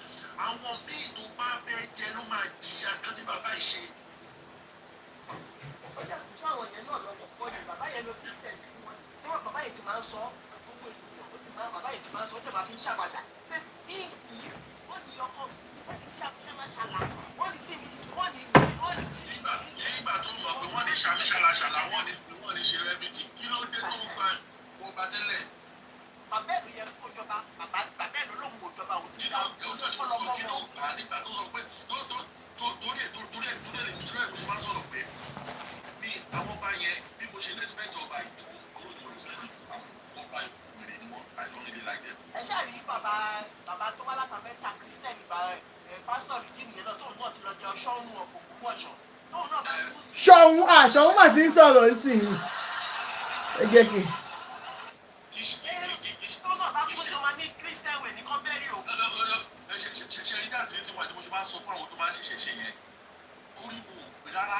S2: àwọn míì tó bá fẹ́ jẹ ló máa jìyà kan tí bàbá yìí ṣe.
S4: ọjà sáwọn yẹn náà lọ́wọ́ pọ̀ ní bàbá yẹn ló fi ṣẹ̀ fún wọn níwọ̀n bàbá yìí ti máa ń sọ gbogbo ènìyàn ó ti máa bàbá yìí ti máa ń sọ ó tẹ̀ máa fi ń ṣàwàdà pé bí ìyí wọ́n ní ọkọ̀ wọ́n ní ṣàmàṣàlà wọ́n ní síbi wọ́n ní tí.
S2: nígbà tó mọ̀ pé wọ́n ní ṣàmìṣàlàṣàlà wọ́n ní ṣe rẹ́bìtì kí ló dé tó gba ọba tẹ́lẹ̀.
S4: bàbá bàbá tó wá látàmẹ́ta Christian pásítọ̀ rìdíìmù yẹn náà tóun náà ti lọ jẹ ọṣọ́run ọ̀fọ̀ Ògbómọ̀ṣọ́ tóun náà bá kú sí.
S1: Ṣọ̀ún mà ti ń sọ̀rọ̀ sí i. Ẹ jẹ́ kí.
S4: tóun náà bá kú sí ọmọ ní Christian wẹ̀ ní kọ́ńbẹ́rì o.
S2: ṣe rí dáàsì ní síwájú bó ṣe máa ń sọ fún àwọn tó máa ń ṣẹ̀ṣẹ̀ ṣe yẹn orí wò pé rárá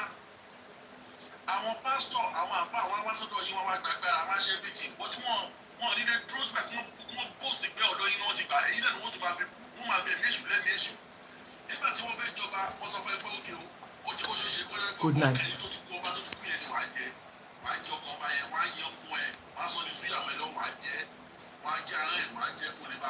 S2: àwọn pásítọ̀ àwọn àfa àwọn awásọ́dọ̀ yìí wọ́n wá gbàgbára wọ́n á ṣe everything but wọ́n ní lè dúró síbẹ̀ kí wọ́n post pé ọ̀dọ́ yìí náà ti gbà èyí náà ni wọ́n tún máa fi ẹ̀mí èṣù lẹ́mí èṣù nígbà tí wọ́n fẹ́ jọba wọ́n sọ fún ẹgbẹ́ òkè o ó ti kó ṣe é ṣe kọ́lẹ́ gbọ́ ọ̀kẹ́ni tó tún kú ọba tó tún kú yẹn ni wàá jẹ ọkọ̀ ọba yẹn wàá yan fún ẹ wàá sọ ní súyàwó ẹ lọ wàá jẹ ara ẹ wàá jẹ kó lè bá